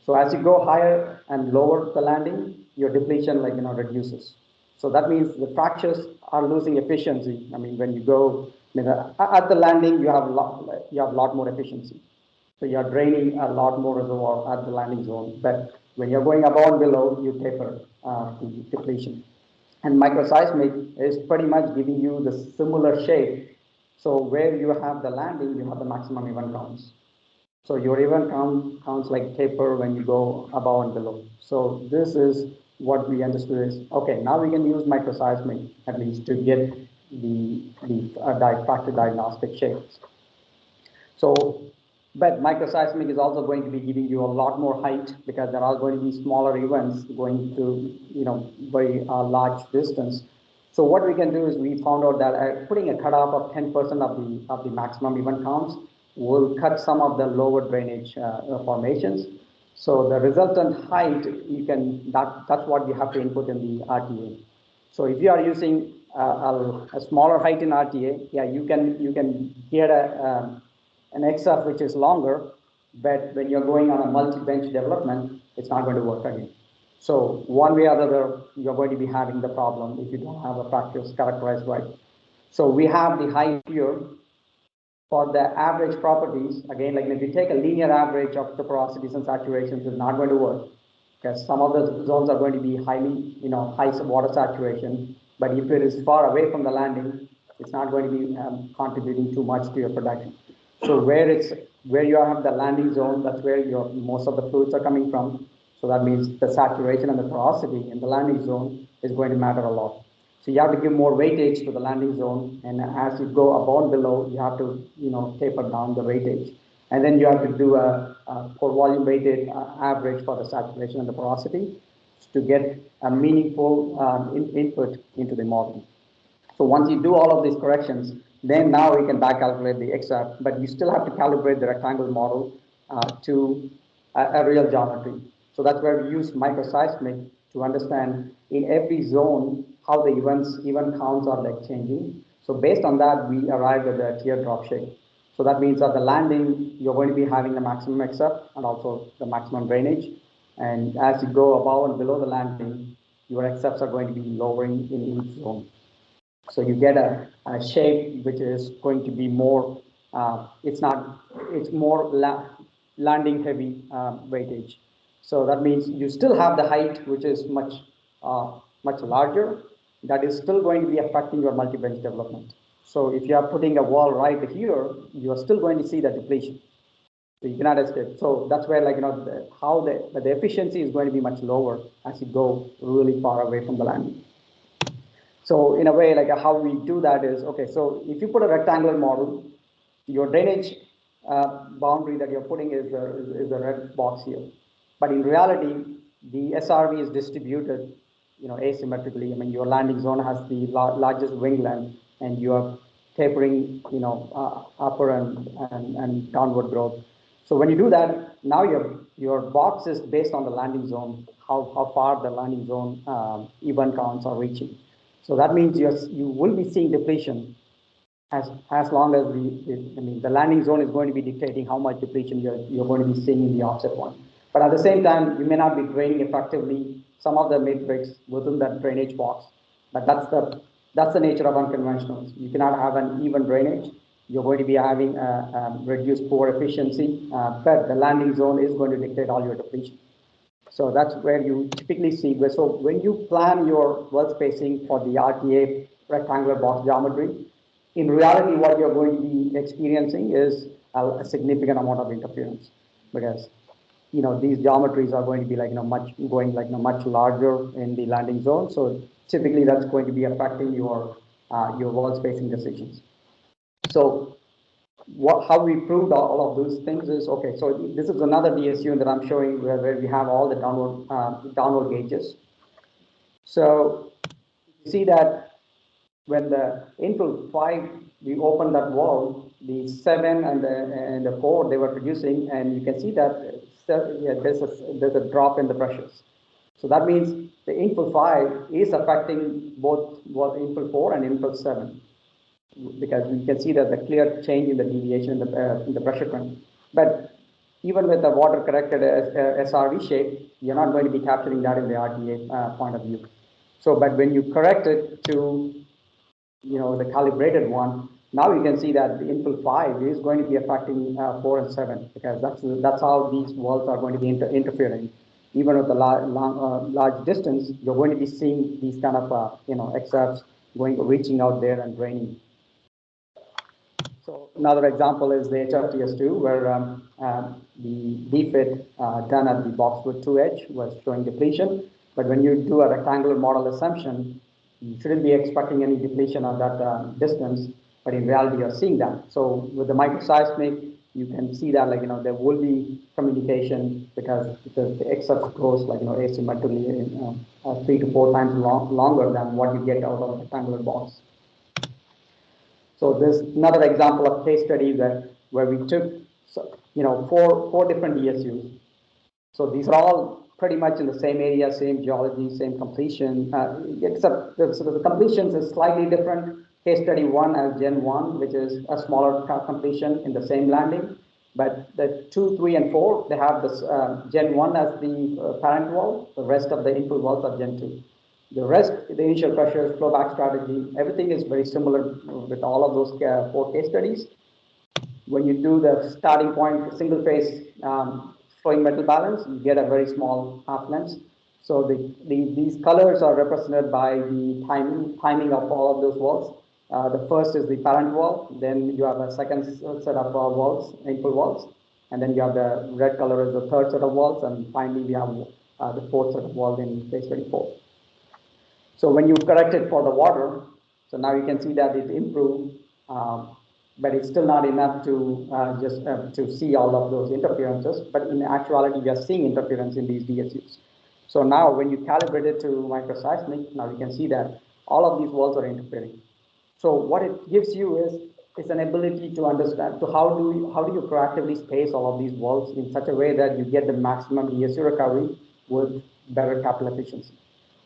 So as you go higher and lower the landing, your depletion reduces. So that means the fractures are losing efficiency. I mean, when you go at the landing, you have a lot more efficiency. So you're draining a lot more reservoir at the landing zone. But when you're going above and below, you taper the depletion. And microseismic is pretty much giving you the similar shape. So where you have the landing, you have the maximum event counts. So your event counts like taper when you go above and below. So this is what we understood is, okay, now we can use microseismic at least to get the fracture diagnostic shapes. So, but microseismic is also going to be giving you a lot more height because there are going to be smaller events going to, very large distance. So what we can do is we found out that putting a cutoff of 10% of the maximum event counts will cut some of the lower drainage formations. So the resultant height, that's what you have to input in the RTA. So if you are using a smaller height in RTA, yeah, you can get an XF which is longer, but when you're going on a multi-bench development, it's not going to work again. So one way or the other, you're going to be having the problem if you don't have the fractures characterized right. So we have the height here. For the average properties, again, like if you take a linear average of the porosities and saturations, it's not going to work because some of the zones are going to be highly, high water saturation. But if it is far away from the landing, it's not going to be contributing too much to your production. So where you have the landing zone, that's where most of the fluids are coming from. So that means the saturation and the porosity in the landing zone is going to matter a lot. So you have to give more weightage to the landing zone, and as you go above and below, you have to, taper down the weightage. And then you have to do a for volume weighted average for the saturation and the porosity to get a meaningful input into the model. So once you do all of these corrections, then now we can back calculate the XF, but you still have to calibrate the rectangle model to a real geometry. So that's where we use microseismic to understand in every zone how the event counts are like changing. So based on that, we arrived at the teardrop shape. So that means at the landing, you're going to be having the maximum accept and also the maximum drainage. And as you go above and below the landing, your accepts are going to be lowering in each zone. So you get a shape which is going to be more, it's more landing heavy weightage. So that means you still have the height, which is much larger. That is still going to be affecting your multi-bench development. So if you are putting a wall right here, you are still going to see the depletion. So you cannot escape. So that's where, like, the efficiency is going to be much lower as you go really far away from the landing. So in a way, like how we do that is, okay, so if you put a rectangular model, your drainage boundary that you're putting is the red box here. But in reality, the SRV is distributed, asymmetrically. I mean, your landing zone has the largest wing length, and you are tapering, upper and downward growth. So when you do that, now your box is based on the landing zone, how far the landing zone event counts are reaching. So that means you will be seeing depletion as long as the landing zone is going to be dictating how much depletion you're going to be seeing in the offset point. But at the same time, you may not be draining effectively some of the matrix within that drainage box. But that's the nature of unconventionals. You cannot have an even drainage. You're going to be having reduced pore efficiency, but the landing zone is going to dictate all your depletion. So that's where you typically see. So when you plan your well spacing for the RTA rectangular box geometry, in reality, what you're going to be experiencing is a significant amount of interference, because these geometries are going to be much larger in the landing zone. So typically, that's going to be affecting your well spacing decisions. So how we proved all of those things is, okay, so this is another DSU that I'm showing where we have all the downward gauges. So you see that when the infill 5, we opened that wall, the 7 and the 4, they were producing, and you can see that there's a drop in the pressures. So that means the infill 5 is affecting both infill 4 and infill 7. Because you can see that the clear change in the deviation in the pressure trend. But even with the water corrected SRV shape, you're not going to be capturing that in the RTA point of view. So, but when you correct it to, the calibrated one, now you can see that the infill 5 is going to be affecting 4 and 7, because that's how these walls are going to be interfering. Even with the large distance, you're going to be seeing these kind of excerpts reaching out there and draining. So another example is the HRTS2, where the defit done at the boxwood 2 edge was showing depletion. But when you do a rectangular model assumption, you shouldn't be expecting any depletion on that distance. But in reality, you're seeing that. So with the microseismic, you can see that there will be communication, because the excerpt goes asymmetrically in 3 to 4 times longer than what you get out of a rectangular box. So there's another example of case study where we took, four different DSUs. So these are all pretty much in the same area, same geology, same completion, except the completions is slightly different. Case study 1 as Gen 1, which is a smaller completion in the same landing. But the 2, 3, and 4, they have this Gen 1 as the parent wall. The rest of the infill walls are Gen 2. The rest, the initial pressures, flowback strategy, everything is very similar with all of those 4 case studies. When you do the starting point, single phase flowing metal balance, you get a very small half length. So these colors are represented by the timing of all of those walls. The first is the parent wall, then you have a second set of walls, infill walls, and then you have the red color is the third set of walls, and finally we have the fourth set of walls in phase 24. So when you correct it for the water, so now you can see that it improved, but it's still not enough to to see all of those interferences. But in actuality, we are seeing interference in these DSUs. So now when you calibrate it to microseismic, now you can see that all of these walls are interfering. So what it gives you is is an ability to understand to how do you proactively space all of these wells in such a way that you get the maximum DSU recovery with better capital efficiency.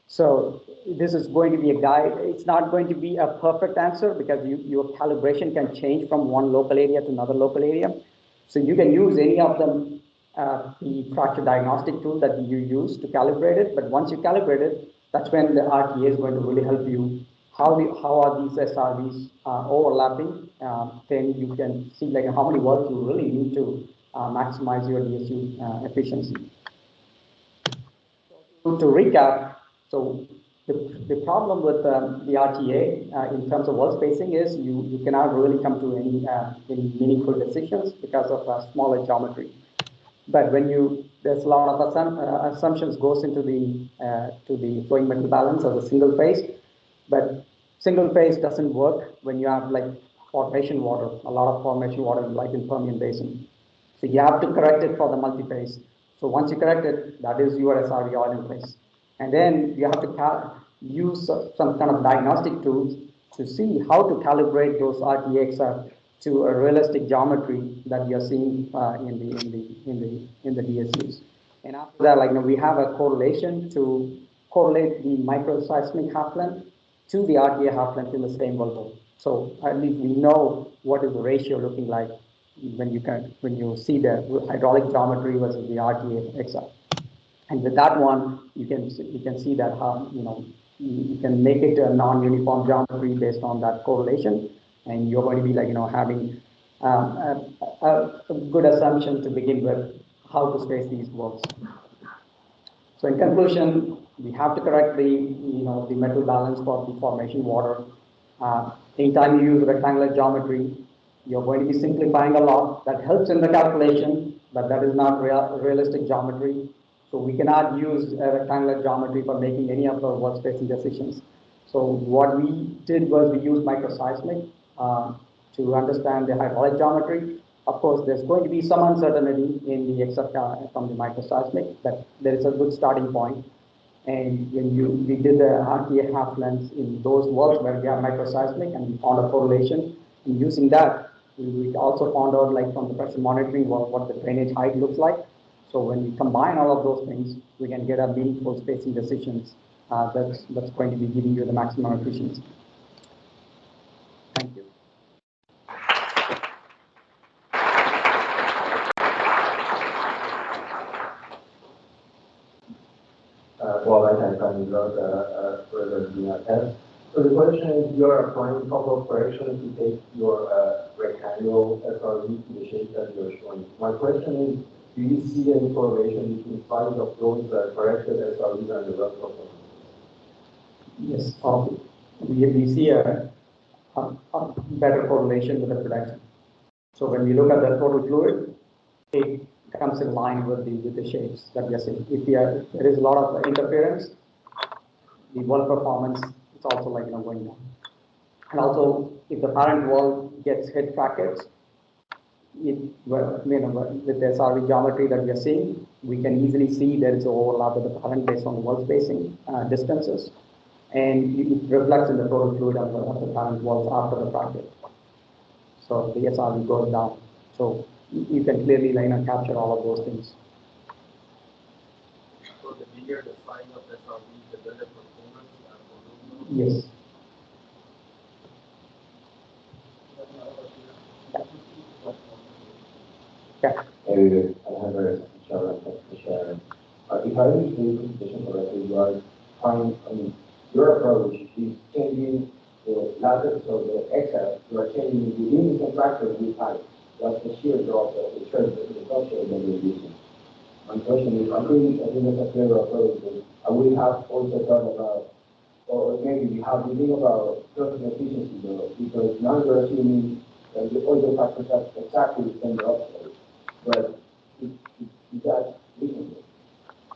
So this is going to be a guide. It's not going to be a perfect answer because your calibration can change from one local area to another local area. So you can use any of them, the fracture diagnostic tool that you use to calibrate it. But once you calibrate it, that's when the RTA is going to really help you. How are these SRVs overlapping? Then you can see like how many wells you really need to maximize your DSU efficiency. To recap, so the problem with the RTA in terms of well spacing is you cannot really come to any meaningful decisions because of smaller geometry. But when there's a lot of assumptions goes into the flowing metal balance as a single phase, but single phase doesn't work when you have like formation water, a lot of formation water like in Permian Basin. So you have to correct it for the multi-phase. So once you correct it, that is your SRV oil in place. And then you have to use some kind of diagnostic tools to see how to calibrate those RTX to a realistic geometry that you're seeing in the DSUs. And after that, like we have a correlation to correlate the microseismic half length to the RTA half length in the same wellbore. So at least we know what is the ratio looking like when you see the hydraulic geometry versus the RTA XR. And with that one, you can see that how you can make it a non-uniform geometry based on that correlation, and you're going to be like having a good assumption to begin with how to space these wells. So in conclusion, we have to correct the metal balance for the formation water. Anytime you use rectangular geometry, you're going to be simplifying a lot. That helps in the calculation, but that is not realistic geometry. So we cannot use a rectangular geometry for making any of our well spacing decisions. So what we did was we used microseismic to understand the hydraulic geometry. Of course, there's going to be some uncertainty in the XR from the microseismic, but there is a good starting point. And when we did the RTA half lengths in those wells where we have microseismic and we found a correlation, and using that, we also found out like from the pressure monitoring what the drainage height looks like. So when we combine all of those things, we can get a meaningful spacing decisions that's going to be giving you the maximum efficiency. Thank you. Well, I can find out further in that test. So the question is, you're applying couple of corrections to take your rectangular SRV to the shape that you're showing. My question is, do you see any correlation between size of those corrected SRVs and the rest of them? Yes, we see a better correlation with the production. So when we look at the total fluid, it comes in line with the shapes that we are seeing. If there is a lot of interference, the well performance is also like going down. And also, if the parent well gets hit brackets, with the SRV geometry that we are seeing, we can easily see there is an overlap with the parent based on the well spacing distances, and it reflects in the total fluid of the parent wells after the bracket. So the SRV goes down. So you can clearly capture all of those things. So the bigger the size of SRV, the better performance. Yes. I have a share. If I understand the presentation correctly, you are your approach is changing the lattice of the XF, you are changing within the contractor with height. That's the shear drop, the structure that you're using. My question is, I think that's a clever approach, but I will have also thought about, or maybe we have to think about surface efficiency though, because now you're assuming that the oil factor that's exactly the same upside. But is that reasonable?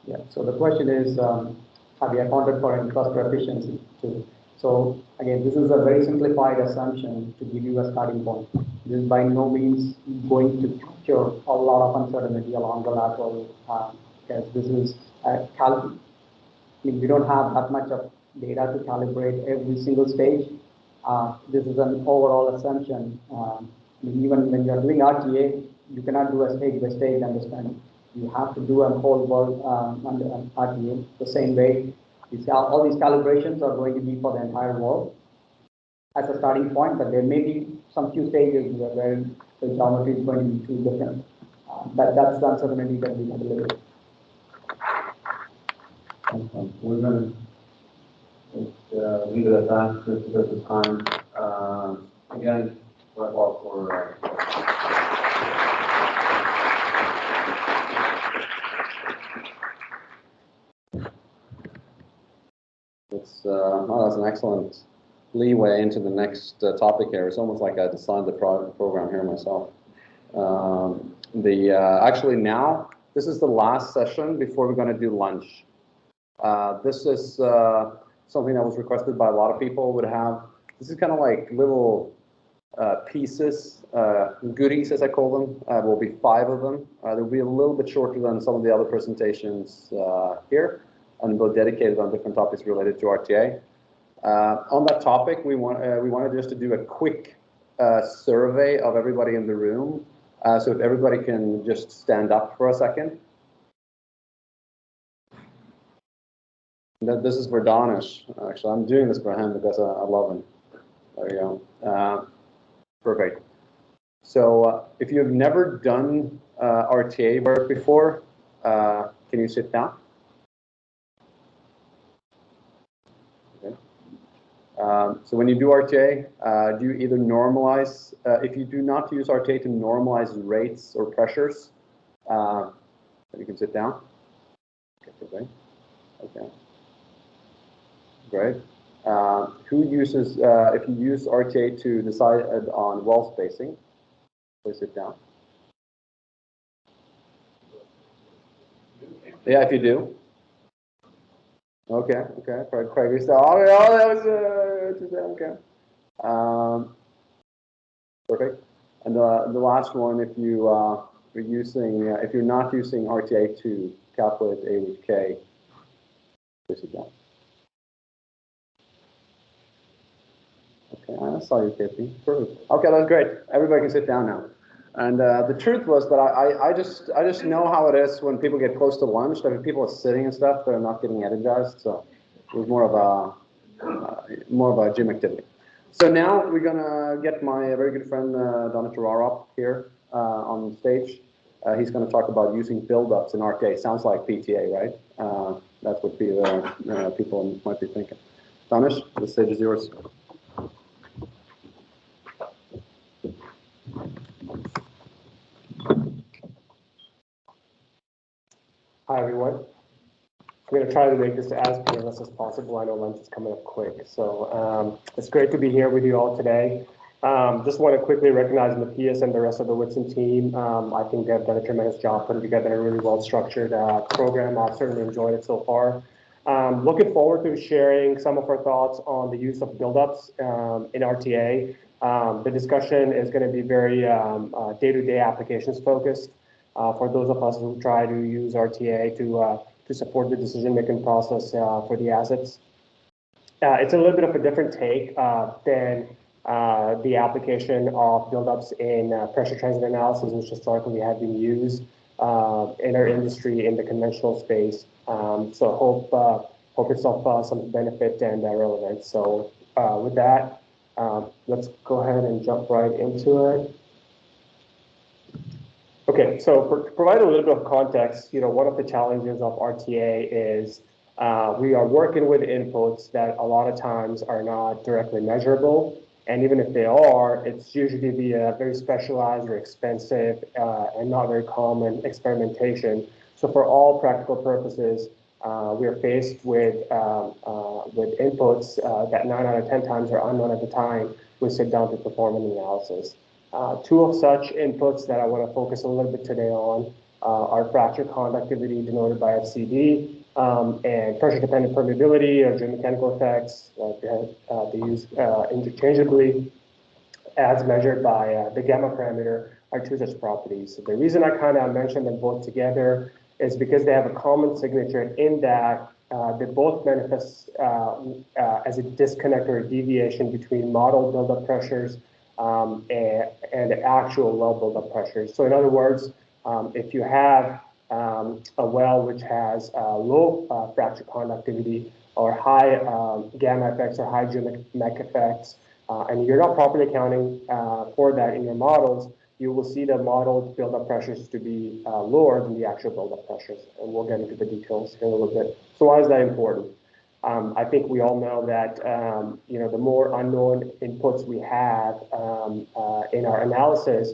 Yeah, so the question is, have you accounted for any cluster efficiency too? So again, this is a very simplified assumption to give you a starting point. This is by no means going to capture a lot of uncertainty along the lateral, because this is we don't have that much of data to calibrate every single stage. This is an overall assumption. Even when you're doing RTA, you cannot do a stage-by-stage understanding. You have to do a whole world under RTA the same way. All these calibrations are going to be for the entire world as a starting point, but there may be some few stages where the geometry is going to be too different. That's the uncertainty that we have to live with. We're going to leave it at that just because of time. Again, right off for well, that's an excellent leeway into the next topic here. It's almost like I designed the program here myself. Actually now, this is the last session before we're going to do lunch. This is something that was requested by a lot of people. This is kind of like little pieces, goodies as I call them. There will be 5 of them. They'll be a little bit shorter than some of the other presentations here, and we'll dedicate it on different topics related to RTA. On that topic, we wanted just to do a quick survey of everybody in the room. So if everybody can just stand up for a second. This is for Danish. Actually, I'm doing this for him because I love him. There you go. Perfect. So if you've never done RTA work before, can you sit down? Okay. So when you do RTA, do you either normalize, if you do not use RTA to normalize rates or pressures, then you can sit down. Okay. Okay. Great. Who uses, if you use RTA to decide on well spacing, please sit down. Yeah, if you do. Okay, okay. Craig, you oh, that was okay. Perfect. And the last one, if you're using, if you're not using RTA to calculate A with K, please sit down. Okay, I saw you, KP. Perfect. Okay, that's great. Everybody can sit down now. And the truth was that I just know how it is when people get close to lunch, that if people are sitting and stuff, they're not getting energized. So it was more of a gym activity. So now we're gonna get my very good friend Donna Terrar up here on stage. He's gonna talk about using buildups in RTA. Sounds like PTA, right? That's what people might be thinking. Danish, the stage is yours. Hi, everyone. I'm going to try to make this as painless as possible. I know lunch is coming up quick. So it's great to be here with you all today. Just want to quickly recognize Matthias and the rest of the Whitson team. I think they've done a tremendous job putting together a really well-structured program. I've certainly enjoyed it so far. Looking forward to sharing some of our thoughts on the use of buildups in RTA. The discussion is going to be very day-to-day applications focused. For those of us who try to use RTA to support the decision-making process for the assets. It's a little bit of a different take than the application of buildups in pressure transient analysis, which historically have been used in our industry in the conventional space. So hope it's of some benefit and relevance. So with that, let's go ahead and jump right into it. Okay, so to provide a little bit of context, one of the challenges of RTA is we are working with inputs that a lot of times are not directly measurable. And even if they are, it's usually via very specialized or expensive and not very common experimentation. So for all practical purposes, we are faced with inputs that 9 out of 10 times are unknown at the time we sit down to perform an analysis. 2 of such inputs that I want to focus a little bit today on are fracture conductivity denoted by FCD and pressure-dependent permeability or geomechanical effects. They use interchangeably as measured by the gamma parameter are 2 such properties. So the reason I kind of mentioned them both together is because they have a common signature in that they both manifest as a disconnect or a deviation between model buildup pressures and actual well buildup pressures. So in other words, if you have a well which has low fracture conductivity or high gamma effects or high geometric effects, and you're not properly accounting for that in your models, you will see the modeled buildup pressures to be lower than the actual buildup pressures. And we'll get into the details in a little bit. So why is that important? I think we all know that the more unknown inputs we have in our analysis,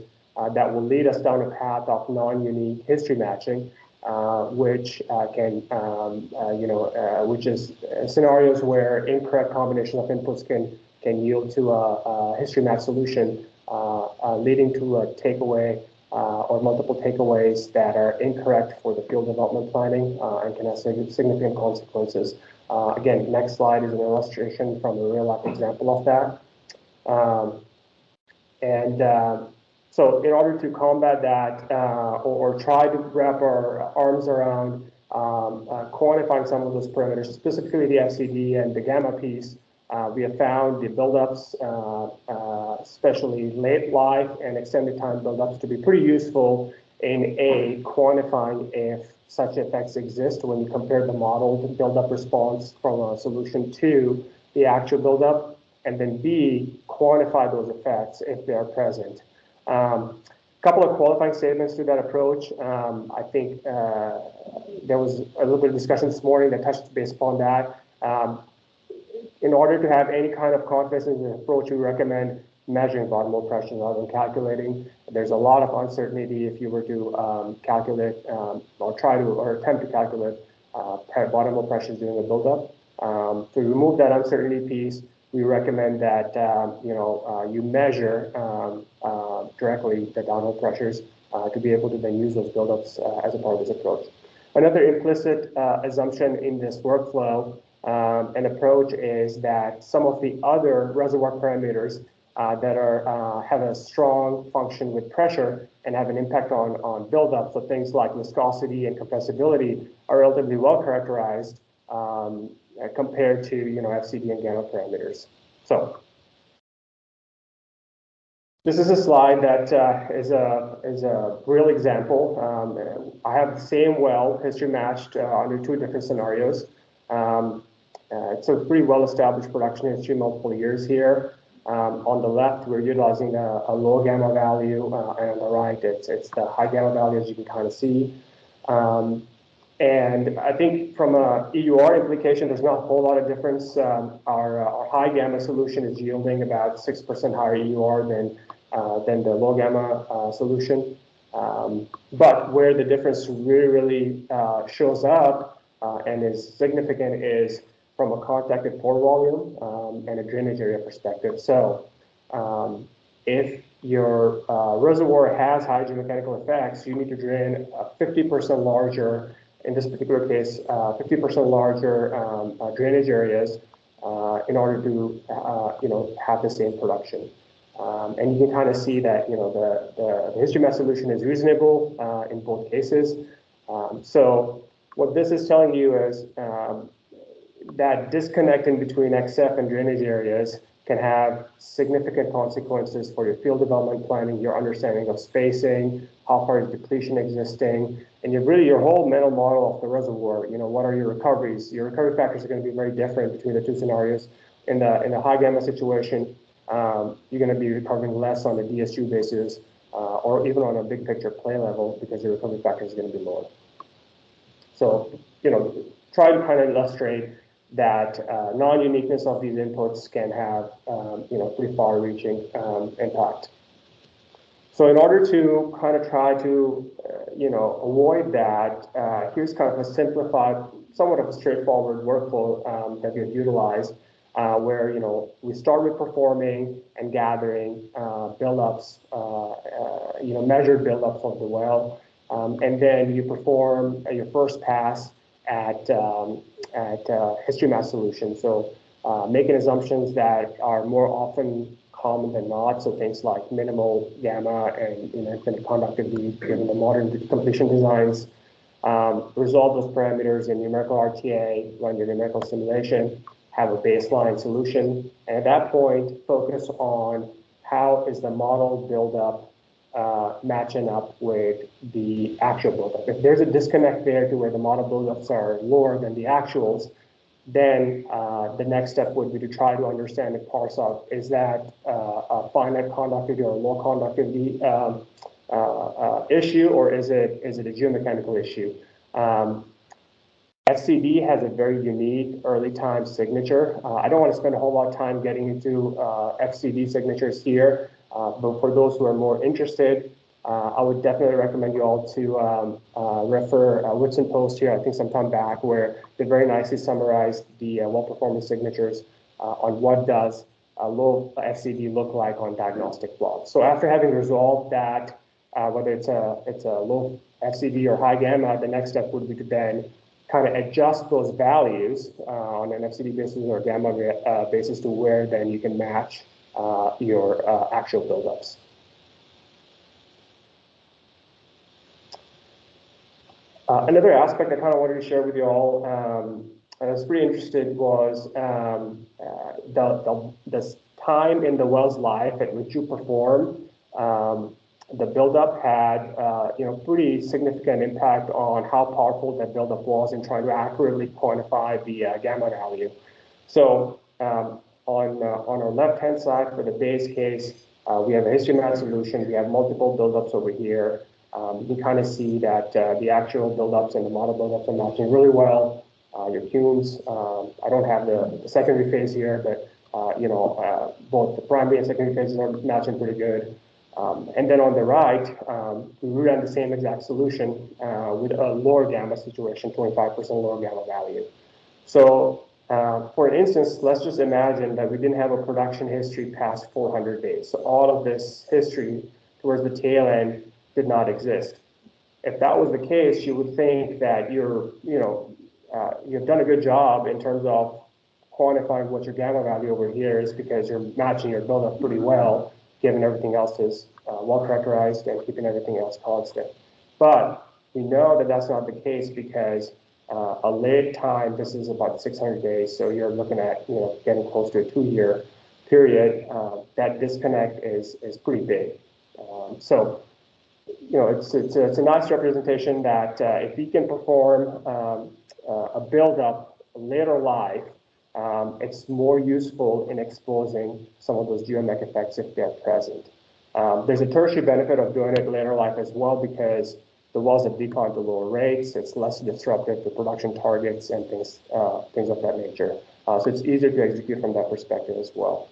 that will lead us down a path of non-unique history matching, which which is scenarios where incorrect combination of inputs can yield to a history match solution, leading to a takeaway or multiple takeaways that are incorrect for the field development planning and can have significant consequences. Again, next slide is an illustration from a real-life example of that. So in order to combat that or try to wrap our arms around quantifying some of those parameters, specifically the FCD and the gamma piece, we have found the buildups, especially late life and extended time buildups, to be pretty useful in quantifying if such effects exist when you compare the modeled buildup response from a solution to the actual buildup, and then B, quantify those effects if they are present. A couple of qualifying statements to that approach. I think there was a little bit of discussion this morning that touched base upon that. In order to have any kind of confidence in the approach, we recommend measuring bottom hole pressure rather than calculating. There's a lot of uncertainty if you were to calculate or attempt to calculate bottom hole pressures during the buildup. To remove that uncertainty piece, we recommend that you measure directly the downhole pressures to be able to then use those buildups as a part of this approach. Another implicit assumption in this workflow and approach is that some of the other reservoir parameters that have a strong function with pressure and have an impact on buildup, so things like viscosity and compressibility, are relatively well characterized compared to FCD and gamma parameters. So this is a slide that is a real example. I have the same well history matched under two different scenarios. It's a pretty well-established production history, multiple years here. On the left, we're utilizing a low gamma value, and on the right, it's the high gamma value, as you can kind of see. And I think from a EUR implication, there's not a whole lot of difference. Our high gamma solution is yielding about 6% higher EUR than the low gamma solution. But where the difference really shows up and is significant is from a contacted pore volume and a drainage area perspective. So if your reservoir has hydromechanical effects, you need to drain 50% larger, in this particular case, 50% larger drainage areas in order to have the same production. And you can kind of see that the history match solution is reasonable in both cases. So what this is telling you is that disconnecting between XF and drainage areas can have significant consequences for your field development planning, your understanding of spacing, how far is depletion existing, and your whole mental model of the reservoir. What are your recoveries? Your recovery factors are going to be very different between the two scenarios. In the high gamma situation, you're going to be recovering less on a DSU basis or even on a big picture play level because your recovery factors are going to be lower. So, try to kind of illustrate that non-uniqueness of these inputs can have, pretty far-reaching impact. So in order to kind of try to, avoid that, here's kind of a simplified, somewhat of a straightforward workflow that we've utilized, where, we start with performing and gathering buildups, measured buildups of the well, and then you perform your first pass at history match solution. So making assumptions that are more often common than not. So things like minimal gamma and infinite conductivity given the modern completion designs. resolve those parameters in numerical RTA, run your numerical simulation, have a baseline solution, and at that point, focus on how is the model buildup matching up with the actual buildup. If there's a disconnect there to where the model buildups are lower than the actuals, then the next step would be to try to understand and parse out, is that a finite conductivity or a low conductivity issue, or is it a geomechanical issue? FCD has a very unique early time signature. I don't want to spend a whole lot of time getting into FCD signatures here, but for those who are more interested, I would definitely recommend you all to refer Whitson post here, I think sometime back, where they very nicely summarized the well performance signatures on what does a low FCD look like on diagnostic plots. So after having resolved that, whether it's a low FCD or high gamma, the next step would be to then kind of adjust those values on an FCD basis or gamma basis to where then you can match your actual buildups. Another aspect I kind of wanted to share with you all, and I was pretty interested, was the time in the well's life at which you perform the buildup had pretty significant impact on how powerful that buildup was in trying to accurately quantify the gamma value. So on our left-hand side for the base case, we have a history map solution. We have multiple buildups over here. You can kind of see that the actual buildups and the model buildups are matching really well. Your cumes, I don't have the secondary phase here, but both the primary and secondary phases are matching pretty good. And then on the right, we ran the same exact solution with a lower gamma situation, 25% lower gamma value. So for instance, let's just imagine that we didn't have a production history past 400 days. So all of this history towards the tail end did not exist. If that was the case, you would think that you've done a good job in terms of quantifying what your gamma value over here is, because you're matching your buildup pretty well, given everything else is well characterized and keeping everything else constant. But we know that that's not the case, because a late time, this is about 600 days, so you're looking at getting close to a 2-year period. That disconnect is pretty big. So it's a nice representation that if you can perform a buildup later life, it's more useful in exposing some of those geomech effects if they're present. There's a tertiary benefit of doing it later life as well, because the wells have declined to lower rates. It's less disruptive to production targets and things of that nature. So it's easier to execute from that perspective as well.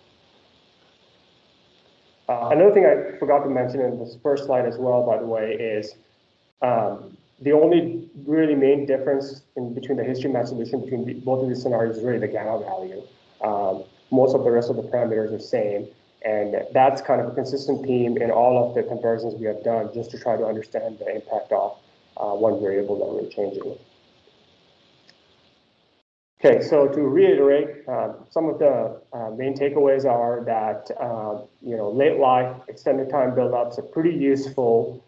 Another thing I forgot to mention in this first slide as well, by the way, is the only really main difference between the history match solution between both of these scenarios is really the gamma value. Most of the rest of the parameters are the same, and that's kind of a consistent theme in all of the comparisons we have done, just to try to understand the impact of one variable that we're changing. Okay, so to reiterate, some of the main takeaways are that late life extended time buildups are pretty useful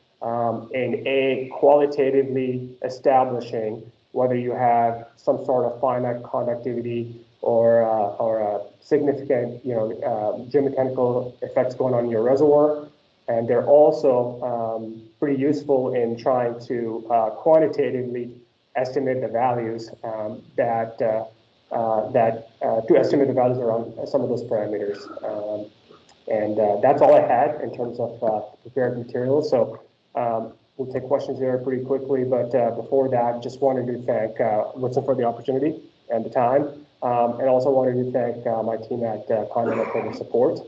in qualitatively establishing whether you have some sort of finite conductivity or a significant geomechanical effects going on in your reservoir. And they're also pretty useful in trying to quantitatively estimate the values to estimate the values around some of those parameters. And that's all I had in terms of prepared materials. So we'll take questions there pretty quickly, but before that, just wanted to thank Whitson for the opportunity and the time, and also wanted to thank my team at Continental for the support,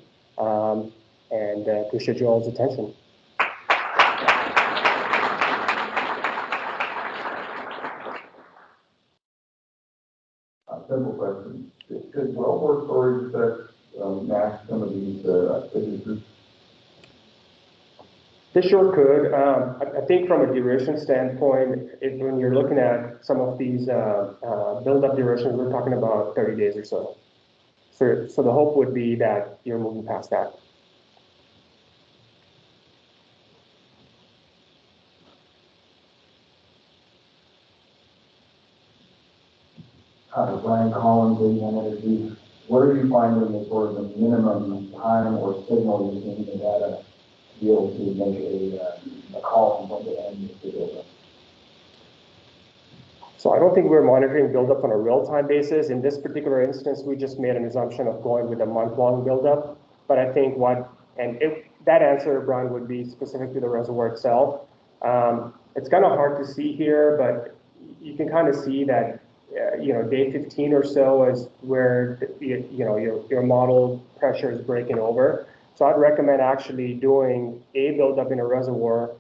and appreciate you all's attention. Simple question. Could wellbore storage effects match some of these signatures? They sure could. I think from a duration standpoint, when you're looking at some of these build-up durations, we're talking about 30 days or so. So the hope would be that you're moving past that. Brian Collins, AEM Energy, what are you finding as sort of the minimum time or signal you're seeing in the data to be able to make a call from one to end the buildup? So I don't think we're monitoring buildup on a real-time basis. In this particular instance, we just made an assumption of going with a month-long buildup. But I think that answer, Brian, would be specific to the reservoir itself. It's kind of hard to see here, but you can kind of see that, day 15 or so is where, your model pressure is breaking over. So I'd recommend actually doing a buildup in a reservoir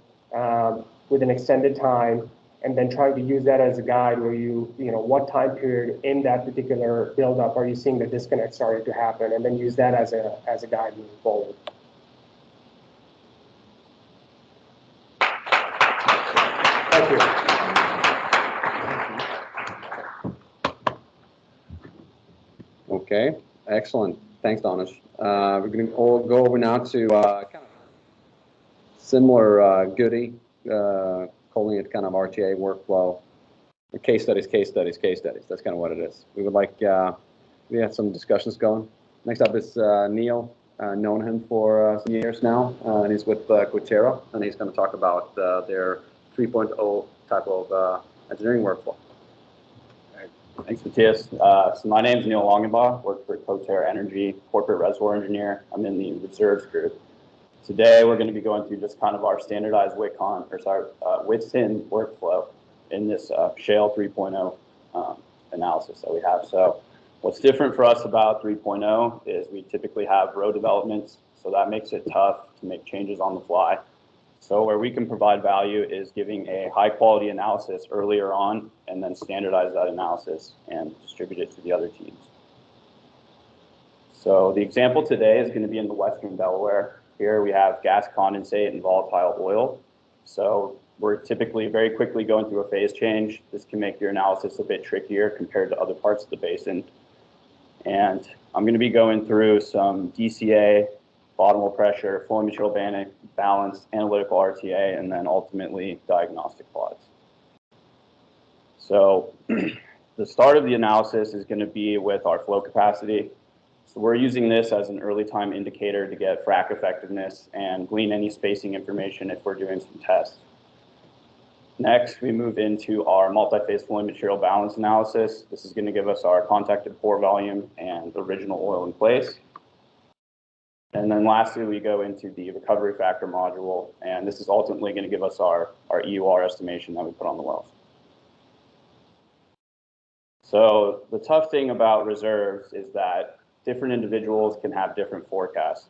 with an extended time, and then trying to use that as a guide where what time period in that particular buildup are you seeing the disconnect starting to happen, and then use that as a guide moving forward. Thank you. Okay, excellent. Thanks, Donish. We're going to go over now to kind of similar goodie, calling it kind of RTA workflow. Case studies. That's kind of what it is. We would like, we have some discussions going. Next up is Neil. Known him for some years now, and he's with Quotera, and he's going to talk about their 3.0 type of engineering workflow. Thanks, Matthias. So my name is Neil Longenbaugh, work for Quotera Energy, corporate reservoir engineer. I'm in the reserves group. Today, we're going to be going through just kind of our standardized whitSyn workflow in this shale 3.0 analysis that we have. So what's different for us about 3.0 is we typically have row developments, so that makes it tough to make changes on the fly. So where we can provide value is giving a high quality analysis earlier on and then standardize that analysis and distribute it to the other teams. So the example today is going to be in the Western Delaware. Here we have gas condensate and volatile oil. So we're typically very quickly going through a phase change. This can make your analysis a bit trickier compared to other parts of the basin. And I'm going to be going through some DCA, bottom pressure, fluid material balance, analytical RTA, and then ultimately diagnostic plots. So the start of the analysis is going to be with our flow capacity. So we're using this as an early time indicator to get frac effectiveness and glean any spacing information if we're doing some tests. Next, we move into our multi-phase fluid material balance analysis. This is going to give us our contacted pore volume and the original oil in place. And then lastly, we go into the recovery factor module, and this is ultimately going to give us our EUR estimation that we put on the wells. So the tough thing about reserves is that different individuals can have different forecasts.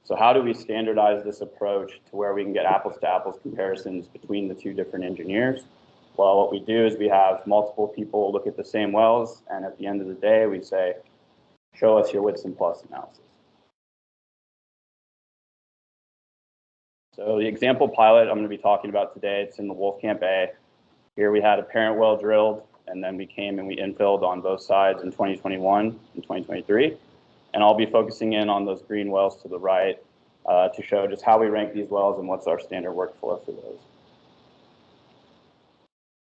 So how do we standardize this approach to where we can get apples to apples comparisons between the two different engineers? Well, what we do is we have multiple people look at the same wells, and at the end of the day, we say, show us your whitSyn plus analysis. So the example pilot I'm going to be talking about today, it's in the Wolfcamp A. Here we had a parent well drilled, and then we came and we infilled on both sides in 2021 and 2023. And I'll be focusing in on those green wells to the right to show just how we rank these wells and what's our standard workflow for those.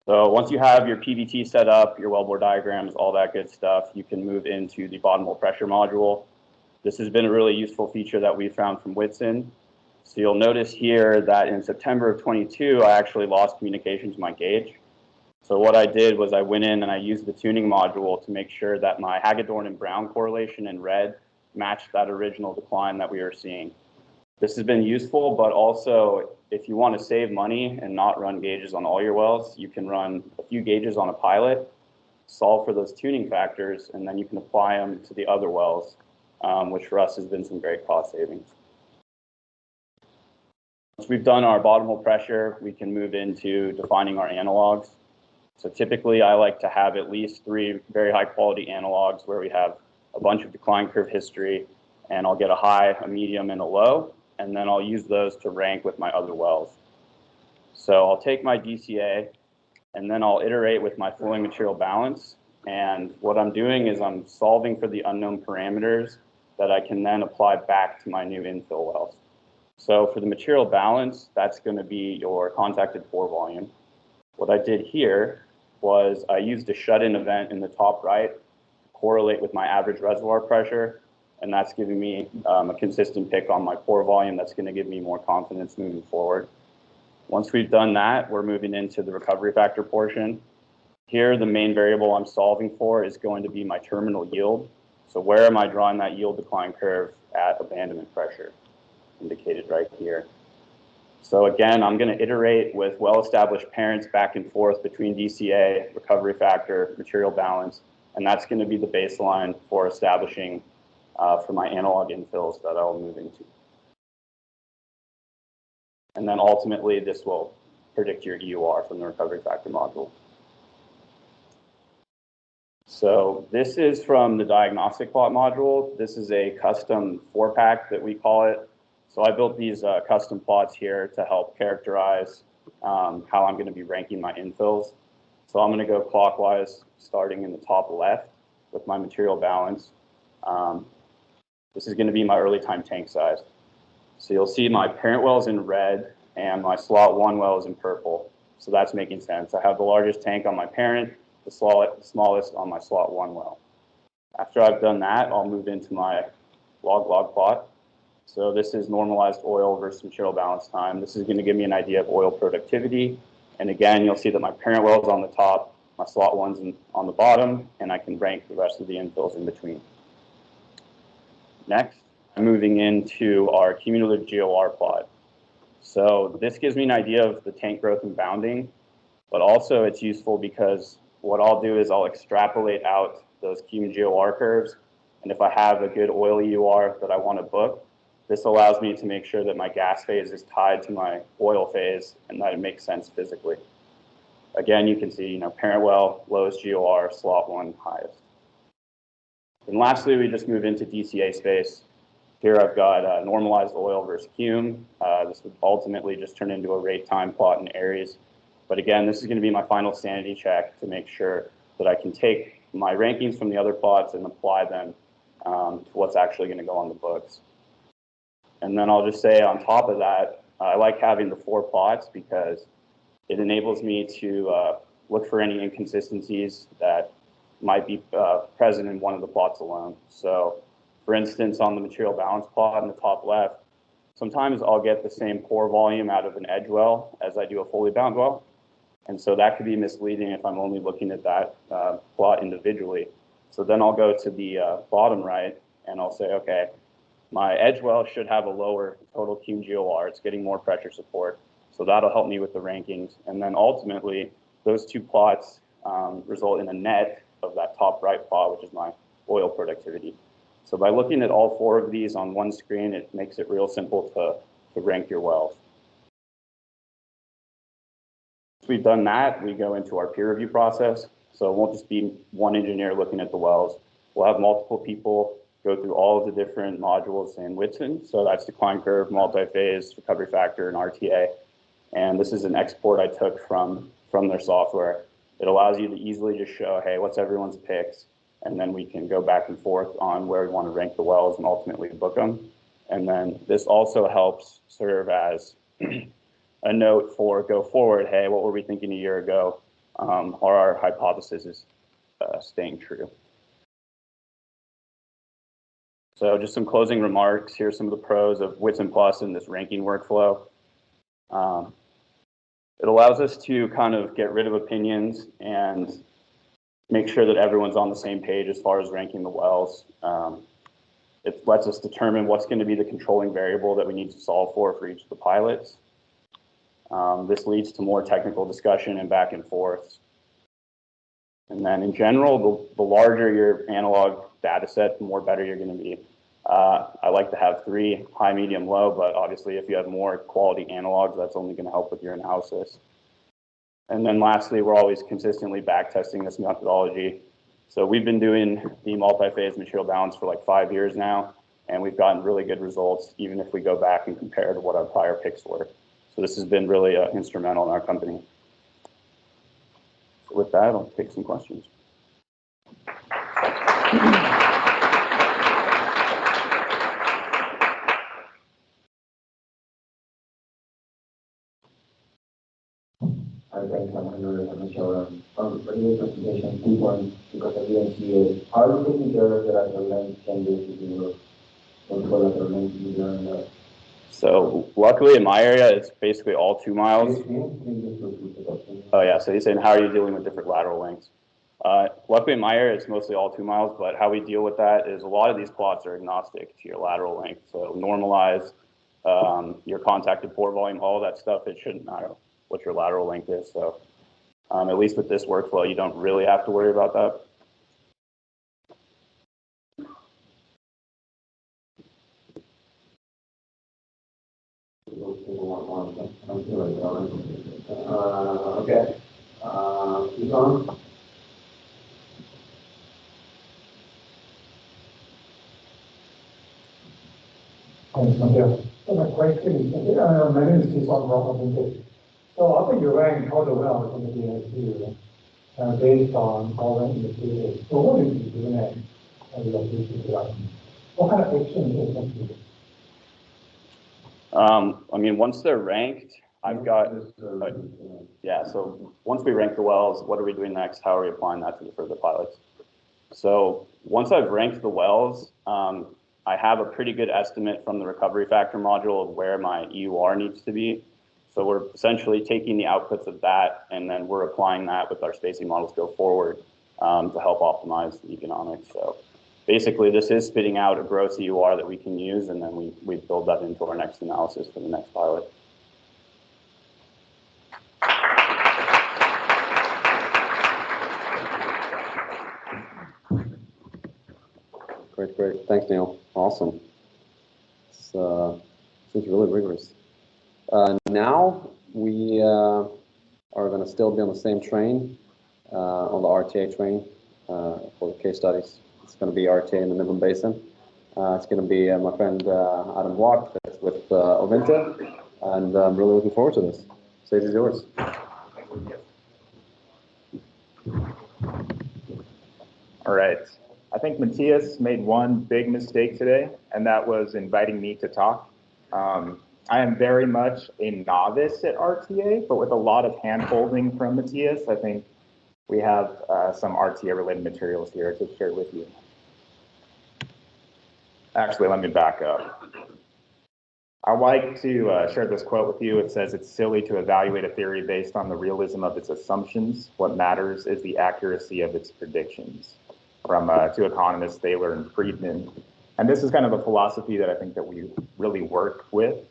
So once you have your PVT set up, your wellbore diagrams, all that good stuff, you can move into the bottom hole pressure module. This has been a really useful feature that we found from whitSyn. So you'll notice here that in September of 22, I actually lost communication to my gauge. So what I did was I went in and I used the tuning module to make sure that my Hagedorn and Brown correlation in red matched that original decline that we were seeing. This has been useful, but also if you want to save money and not run gauges on all your wells, you can run a few gauges on a pilot, solve for those tuning factors, and then you can apply them to the other wells, which for us has been some great cost savings. Once we've done our bottom hole pressure, we can move into defining our analogs. So typically I like to have at least 3 very high quality analogs where we have a bunch of decline curve history, and I'll get a high, a medium, and a low, and then I'll use those to rank with my other wells. So I'll take my DCA, and then I'll iterate with my fluid material balance, and what I'm doing is I'm solving for the unknown parameters that I can then apply back to my new infill wells. So for the material balance, that's going to be your contacted pore volume. What I did here was I used a shut-in event in the top right to correlate with my average reservoir pressure, and that's giving me a consistent pick on my pore volume that's going to give me more confidence moving forward. Once we've done that, we're moving into the recovery factor portion. Here, the main variable I'm solving for is going to be my terminal yield. So where am I drawing that yield decline curve at abandonment pressure, indicated right here. So again, I'm going to iterate with well-established parents back and forth between DCA, recovery factor, material balance, and that's going to be the baseline for establishing for my analog infills that I'll move into. And then ultimately, this will predict your EUR from the recovery factor module. So this is from the diagnostic plot module. This is a custom 4-pack that we call it. So I built these custom plots here to help characterize how I'm going to be ranking my infills. So I'm going to go clockwise, starting in the top left with my material balance. This is going to be my early time tank size. So you'll see my parent wells in red and my slot 1 wells in purple. So that's making sense. I have the largest tank on my parent, the smallest on my slot 1 well. After I've done that, I'll move into my log plot. So this is normalized oil versus material balance time. This is going to give me an idea of oil productivity. And again, you'll see that my parent well is on the top, my slot 1's on the bottom, and I can rank the rest of the infills in between. Next, I'm moving into our cumulative GOR plot. So this gives me an idea of the tank growth and bounding, but also it's useful because what I'll do is I'll extrapolate out those cum GOR curves. And if I have a good oil EUR that I want to book, this allows me to make sure that my gas phase is tied to my oil phase and that it makes sense physically. Again, you can see, parent well, lowest GOR, slot 1, highest. And lastly, we just move into DCA space. Here I've got normalized oil versus cum. This would ultimately just turn into a rate time plot in Aries. But again, this is going to be my final sanity check to make sure that I can take my rankings from the other plots and apply them to what's actually going to go on the books. And then I'll just say on top of that, I like having the 4 plots because it enables me to look for any inconsistencies that might be present in one of the plots alone. So for instance, on the material balance plot in the top left, sometimes I'll get the same pore volume out of an edge well as I do a fully bound well. And so that could be misleading if I'm only looking at that plot individually. So then I'll go to the bottom right and I'll say, okay, my edge well should have a lower total cum GOR. It's getting more pressure support. So that'll help me with the rankings. And then ultimately, those 2 plots result in a net of that top right plot, which is my oil productivity. So by looking at all 4 of these on one screen, it makes it real simple to rank your wells. Once we've done that, we go into our peer review process. So it won't just be one engineer looking at the wells. We'll have multiple people go through all of the different modules in whitSyn. So that's decline curve, multi-phase, recovery factor, and RTA. And this is an export I took from their software. It allows you to easily just show, hey, what's everyone's picks? And then we can go back and forth on where we want to rank the wells and ultimately book them. And then this also helps serve as a note for go forward. Hey, what were we thinking a year ago? Are our hypotheses staying true? So just some closing remarks. Here's some of the pros of whitSyn Plus in this ranking workflow. It allows us to kind of get rid of opinions and make sure that everyone's on the same page as far as ranking the wells. It lets us determine what's going to be the controlling variable that we need to solve for each of the pilots. This leads to more technical discussion and back and forth. And then in general, the larger your analog data set, the more better you're going to be. I like to have 3, high, medium, low, but obviously if you have more quality analogs, that's only going to help with your analysis. And then lastly, we're always consistently back testing this methodology. So we've been doing the multi-phase material balance for like 5 years now, and we've gotten really good results, even if we go back and compare to what our prior picks were. So this has been really instrumental in our company. So with that, I'll take some questions. I think I'm sure from the presentation, 2 points, because I didn't see it. How are you taking care of that the length can basically work? Multiple length during the. So luckily in my area, it's basically all 2 miles. Oh yeah, so he's saying, how are you dealing with different lateral lengths? Luckily in my area, it's mostly all 2 miles, but how we deal with that is a lot of these plots are agnostic to your lateral length. So normalize your contacted pore volume, all that stuff, it shouldn't matter what your lateral length is. So at least with this workflow, you don't really have to worry about that. Okay. Yvonne? Thanks, Mateo. So my question is, my name is Jason Rockabunte. So after you rank all the wells in the DSU, based on how well the field is, so what is you do next? What kind of action is it? I mean, once they're ranked, I've got, yeah, so once we rank the wells, what are we doing next? How are we applying that to the further pilots? So once I've ranked the wells, I have a pretty good estimate from the recovery factor module of where my EUR needs to be. So we're essentially taking the outputs of that, and then we're applying that with our spacing models go forward to help optimize the economics. So basically, this is spitting out a gross EUR that we can use, and then we build that into our next analysis for the next pilot. Great, great. Thanks, Neil. Awesome. It's seems really rigorous. Now we are going to still be on the same train, on the RTA train for the case studies. It's going to be RTA in the Midland Basin. It's going to be my friend Adam Watt with Ovinta, and I'm really looking forward to this. Stage is yours. All right. I think Matthias made one big mistake today, and that was inviting me to talk. I am very much a novice at RTA, but with a lot of hand-holding from Matthias, I think we have some RTA-related materials here to share with you. Actually, let me back up. I like to share this quote with you. It says, "It's silly to evaluate a theory based on the realism of its assumptions. What matters is the accuracy of its predictions." From two economists, Thaler and Friedman. And this is kind of a philosophy that I think that we really work with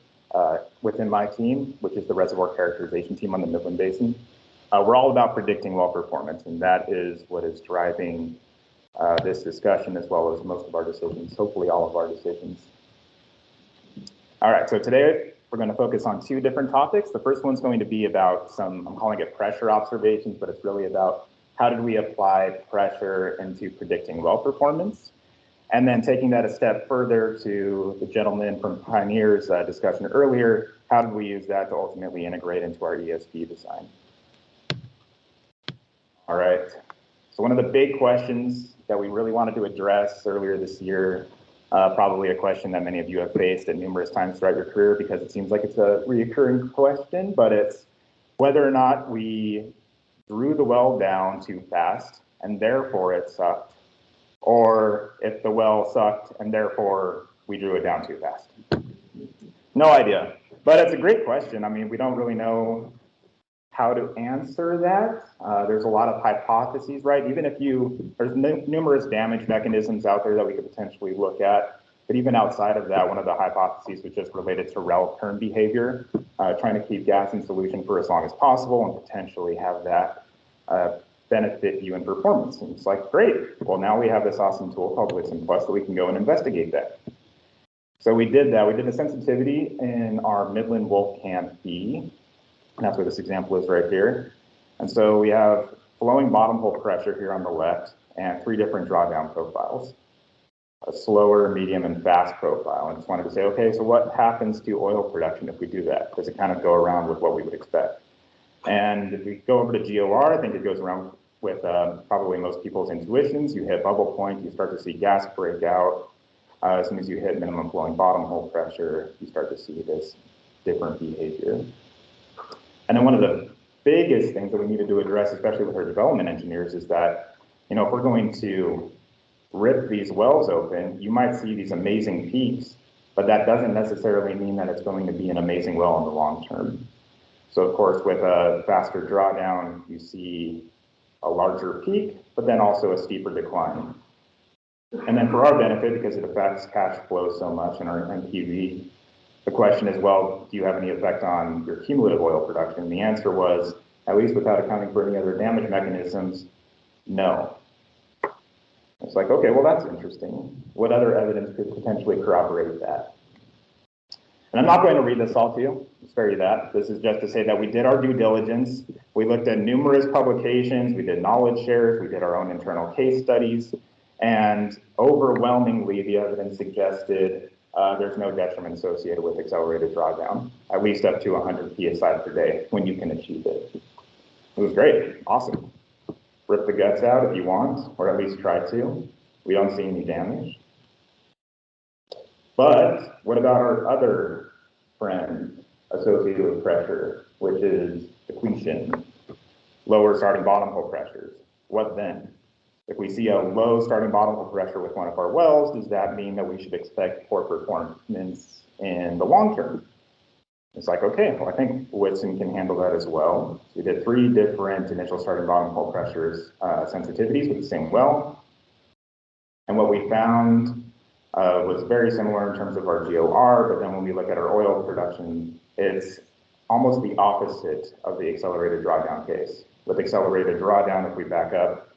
within my team, which is the reservoir characterization team on the Midland Basin. We're all about predicting well performance, and that is what is driving this discussion as well as most of our decisions, hopefully all of our decisions. All right, so today we're going to focus on two different topics. The first one's going to be about some, I'm calling it pressure observations, but it's really about how did we apply pressure into predicting well performance? And then taking that a step further to the gentleman from Pioneer's discussion earlier, how did we use that to ultimately integrate into our ESP design? All right, so one of the big questions that we really wanted to address earlier this year, probably a question that many of you have faced at numerous times throughout your career because it seems like it's a recurring question, but it's whether or not we drew the well down too fast and therefore it sucked, or if the well sucked and therefore we drew it down too fast. No idea, but it's a great question. I mean, we don't really know how to answer that. There's a lot of hypotheses, right? Even if there's numerous damage mechanisms out there that we could potentially look at, but even outside of that, one of the hypotheses was just related to rel turn behavior, trying to keep gas in solution for as long as possible and potentially have that benefit you in performance. And it's like, great, well now we have this awesome tool called Whitson Plus that we can go and investigate that. So we did that. We did a sensitivity in our Midland Wolfcamp B, and that's where this example is right here. And so we have flowing bottom hole pressure here on the left and 3 different drawdown profiles, a slower, medium, and fast profile. And just wanted to say, okay, so what happens to oil production if we do that? Does it kind of go around with what we would expect? And if we go over to GOR, I think it goes around with probably most people's intuitions. You hit bubble point, you start to see gas break out. As soon as you hit minimum flowing bottom hole pressure, you start to see this different behavior. And then one of the biggest things that we needed to address, especially with our development engineers, is that, if we're going to rip these wells open, you might see these amazing peaks, but that doesn't necessarily mean that it's going to be an amazing well in the long term. So of course, with a faster drawdown, you see a larger peak, but then also a steeper decline. And then for our benefit, because it affects cash flow so much in our NPV, the question is, well, do you have any effect on your cumulative oil production? The answer was, at least without accounting for any other damage mechanisms, no. It's like, okay, well, that's interesting. What other evidence could potentially corroborate that? And I'm not going to read this all to you, I'll spare you that. This is just to say that we did our due diligence. We looked at numerous publications, we did knowledge shares, we did our own internal case studies, and overwhelmingly the evidence suggested there's no detriment associated with accelerated drawdown, at least up to 100 psi per day when you can achieve it. It was great, awesome. Rip the guts out if you want, or at least try to. We don't see any damage. But what about our other friend associated with pressure, which is depletion, lower starting bottom hole pressures? What then? If we see a low starting bottom hole pressure with one of our wells, does that mean that we should expect poor performance in the long term? It's like, okay, well, I think Whitson can handle that as well. So we did 3 different initial starting bottom hole pressures sensitivities with the same well. And what we found was very similar in terms of our GOR, but then when we look at our oil production, it's almost the opposite of the accelerated drawdown case. With accelerated drawdown, if we back up,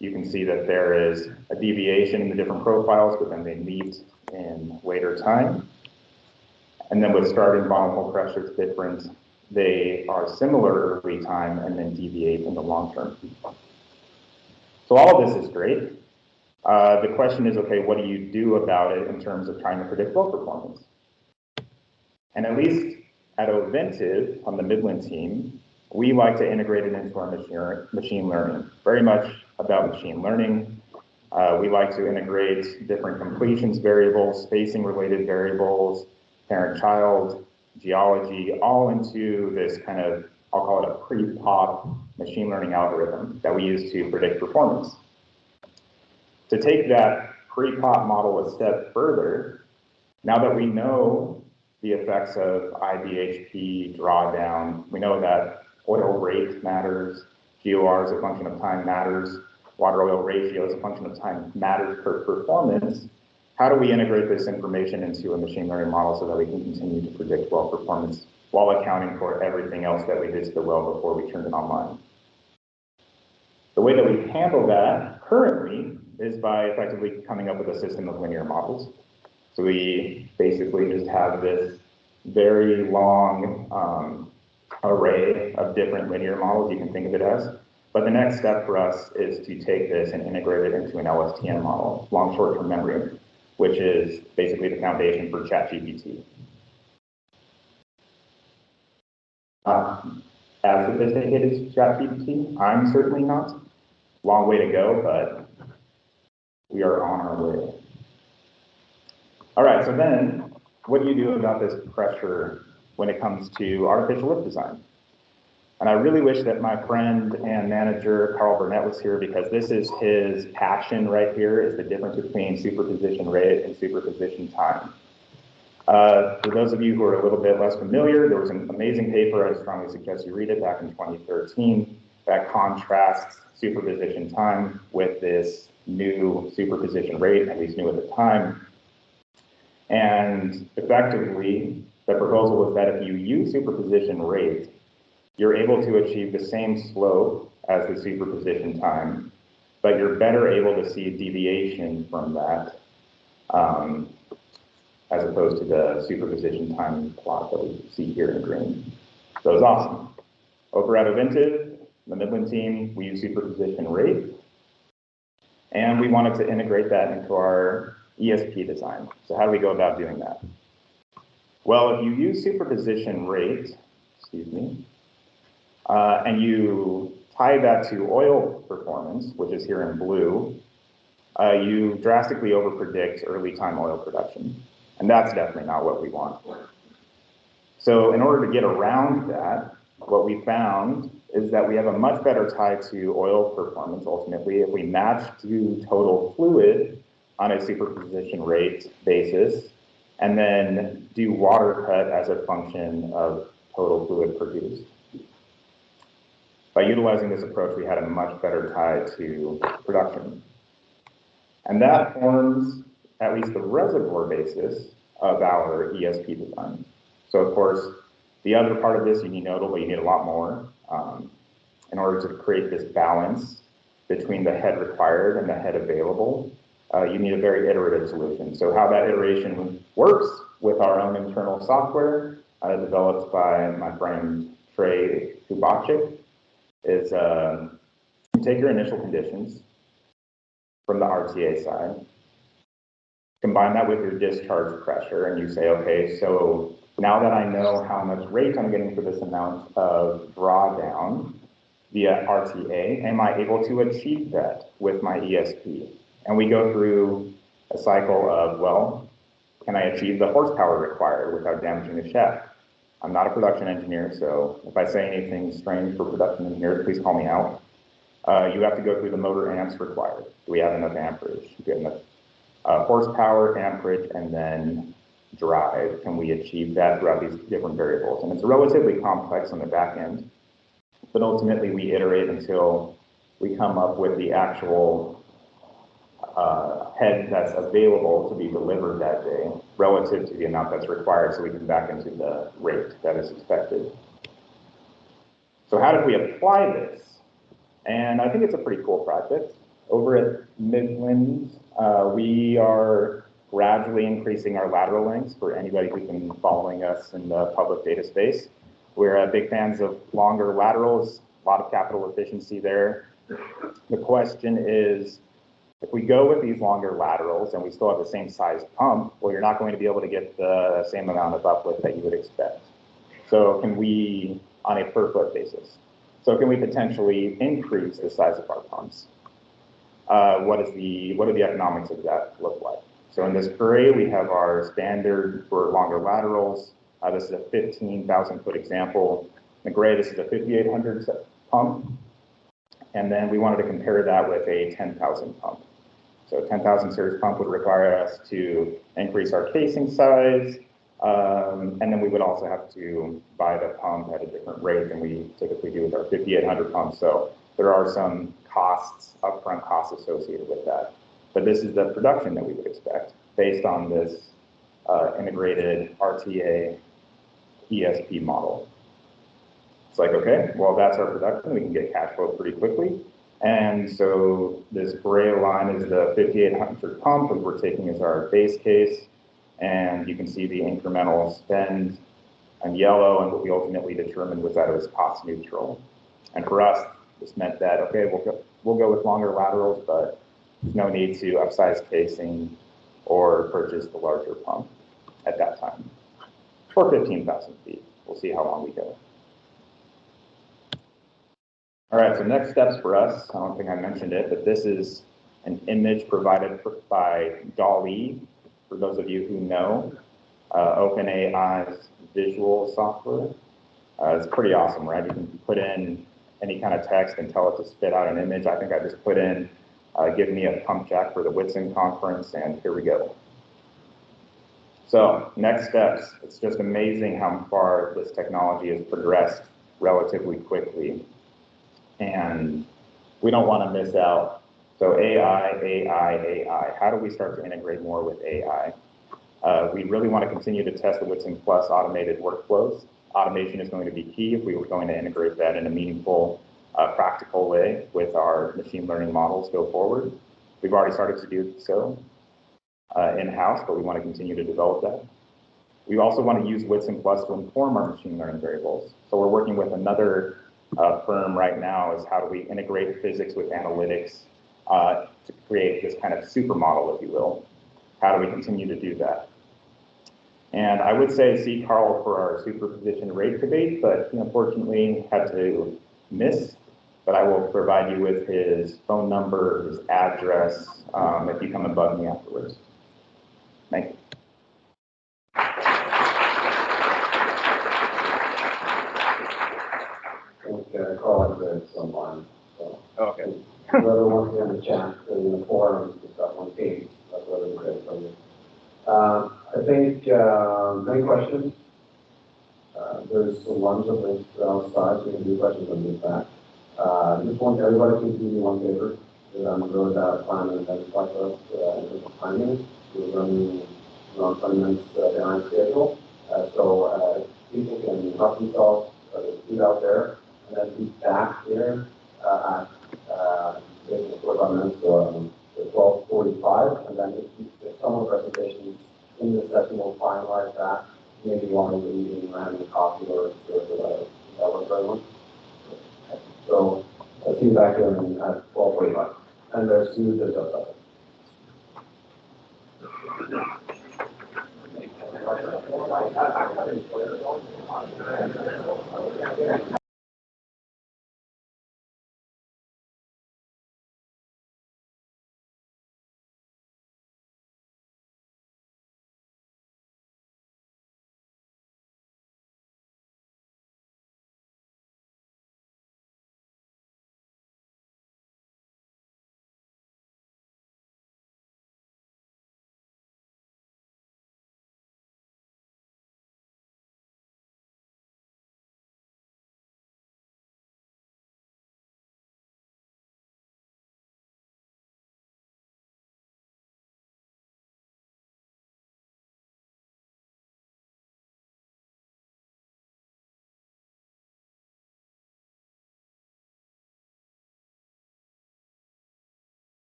you can see that there is a deviation in the different profiles, but then they meet in later time. And then with starting bottom hole pressure, it's different. They are similar early time and then deviate in the long term. So all of this is great. The question is, okay, what do you do about it in terms of trying to predict well performance? And at least at Oventive, on the Midland team, we like to integrate it into our machine learning, very much about machine learning. We like to integrate different completions variables, spacing related variables, parent-child, geology, all into this kind of, I'll call it a pre-pop machine learning algorithm that we use to predict performance. To take that pre-pop model a step further, now that we know the effects of IBHP, drawdown, we know that oil rate matters, GOR is a function of time matters, water oil ratio is a function of time matters per performance. How do we integrate this information into a machine learning model so that we can continue to predict well performance while accounting for everything else that we did to the well before we turned it online? The way that we handle that currently is by effectively coming up with a system of linear models. So we basically just have this very long array of different linear models, you can think of it as. But the next step for us is to take this and integrate it into an LSTM model, long short-term memory, which is basically the foundation for ChatGPT. As sophisticated as ChatGPT, I'm certainly not. Long way to go, but we are on our way. All right, so then what do you do about this pressure when it comes to artificial lift design? And I really wish that my friend and manager, Carl Burnett, was here because this is his passion right here, is the difference between superposition rate and superposition time. For those of you who are a little bit less familiar, there was an amazing paper, I strongly suggest you read it, back in 2013, that contrasts superposition time with this new superposition rate, at least new at the time. And effectively, the proposal was that if you use superposition rate, you're able to achieve the same slope as the superposition time, but you're better able to see deviation from that as opposed to the superposition time plot that we see here in green. So it's awesome. Over at Oventive, the Midland team, we use superposition rate, and we wanted to integrate that into our ESP design. So how do we go about doing that? Well, if you use superposition rate, and you tie that to oil performance, which is here in blue, you drastically overpredict early time oil production. And that's definitely not what we want. So in order to get around that, what we found is that we have a much better tie to oil performance ultimately if we match to total fluid on a superposition rate basis, and then do water cut as a function of total fluid produced. By utilizing this approach, we had a much better tie to production. And that forms at least the reservoir basis of our ESP design. So of course, the other part of this, you need Nodal, but you need a lot more in order to create this balance between the head required and the head available. You need a very iterative solution. So how that iteration works with our own internal software developed by my friend Trey Kubachik is you take your initial conditions from the RTA side, combine that with your discharge pressure, and you say, okay, so now that I know how much rate I'm getting for this amount of drawdown via RTA, am I able to achieve that with my ESP? And we go through a cycle of, well, can I achieve the horsepower required without damaging the shaft? I'm not a production engineer, so if I say anything strange for production engineers, please call me out. You have to go through the motor amps required. Do we have enough amperage? Do we have enough horsepower, amperage, and then drive? Can we achieve that throughout these different variables? And it's relatively complex on the back end, but ultimately we iterate until we come up with the actual head that's available to be delivered that day relative to the amount that's required, so we can back into the rate that is expected. So how did we apply this? And I think it's a pretty cool project. Over at Midland, we are gradually increasing our lateral lengths for anybody who's been following us in the public data space. We're big fans of longer laterals, a lot of capital efficiency there. The question is, if we go with these longer laterals and we still have the same size pump, well, you're not going to be able to get the same amount of uplift that you would expect. So can we, on a per foot basis, so can we potentially increase the size of our pumps? What do the economics of that look like? So in this gray, we have our standard for longer laterals. This is a 15,000 foot example. In the gray, this is a 5,800 pump. And then we wanted to compare that with a 10,000 pump. So 10,000 series pump would require us to increase our casing size. And then we would also have to buy the pump at a different rate than we typically do with our 5,800 pumps. So there are some costs, upfront costs associated with that. But this is the production that we would expect based on this integrated RTA ESP model. It's like, okay, well, that's our production. We can get cash flow pretty quickly. And so this gray line is the 5,800 pump, which we're taking as our base case. And you can see the incremental spend in yellow, and what we ultimately determined was that it was cost neutral. And for us, this meant that, okay, we'll go with longer laterals, but there's no need to upsize casing or purchase the larger pump at that time. For 15,000 feet, we'll see how long we go. All right, so next steps for us, I don't think I mentioned it, but this is an image provided by DALL-E, for those of you who know, OpenAI's visual software. It's pretty awesome, right? You can put in any kind of text and tell it to spit out an image. I think I just put in, give me a pump jack for the whitCon conference, and here we go. So next steps, it's just amazing how far this technology has progressed relatively quickly. And we don't want to miss out. So AI. How do we start to integrate more with AI? We really want to continue to test the whitCon Plus automated workflows. Automation is going to be key if we were going to integrate that in a meaningful, practical way with our machine learning models go forward. We've already started to do so in-house, but we want to continue to develop that. We also want to use whitCon Plus to inform our machine learning variables. So we're working with another firm right now is how do we integrate physics with analytics to create this kind of supermodel, if you will. How do we continue to do that? And I would say see Carl for our superposition rate debate, but unfortunately had to miss. But I will provide you with his phone number, his address, if you come and bug me afterwards. Thank you. Carl Edwards online. So okay. whoever wants to have a chat in the forums, it's got one page. That's what it's great for you. I think any questions? There's some lunch of this outside, so you can do questions on this back. Just want everybody to do me one favor. That I'm really bad at planning and then talk about in terms of timing. We're running around 20 minutes behind schedule. So people can help themselves, feet out there, and then be back here at basically 45 minutes or 12:45. And then if some of the presentations in this session will finalize that. Maybe one of the meeting, having a coffee or that works for everyone. So I'll see you back here at 12:45. And there's two just outside.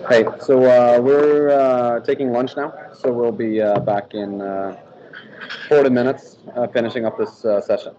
Hey, so we're taking lunch now, so we'll be back in 40 minutes, finishing up this session.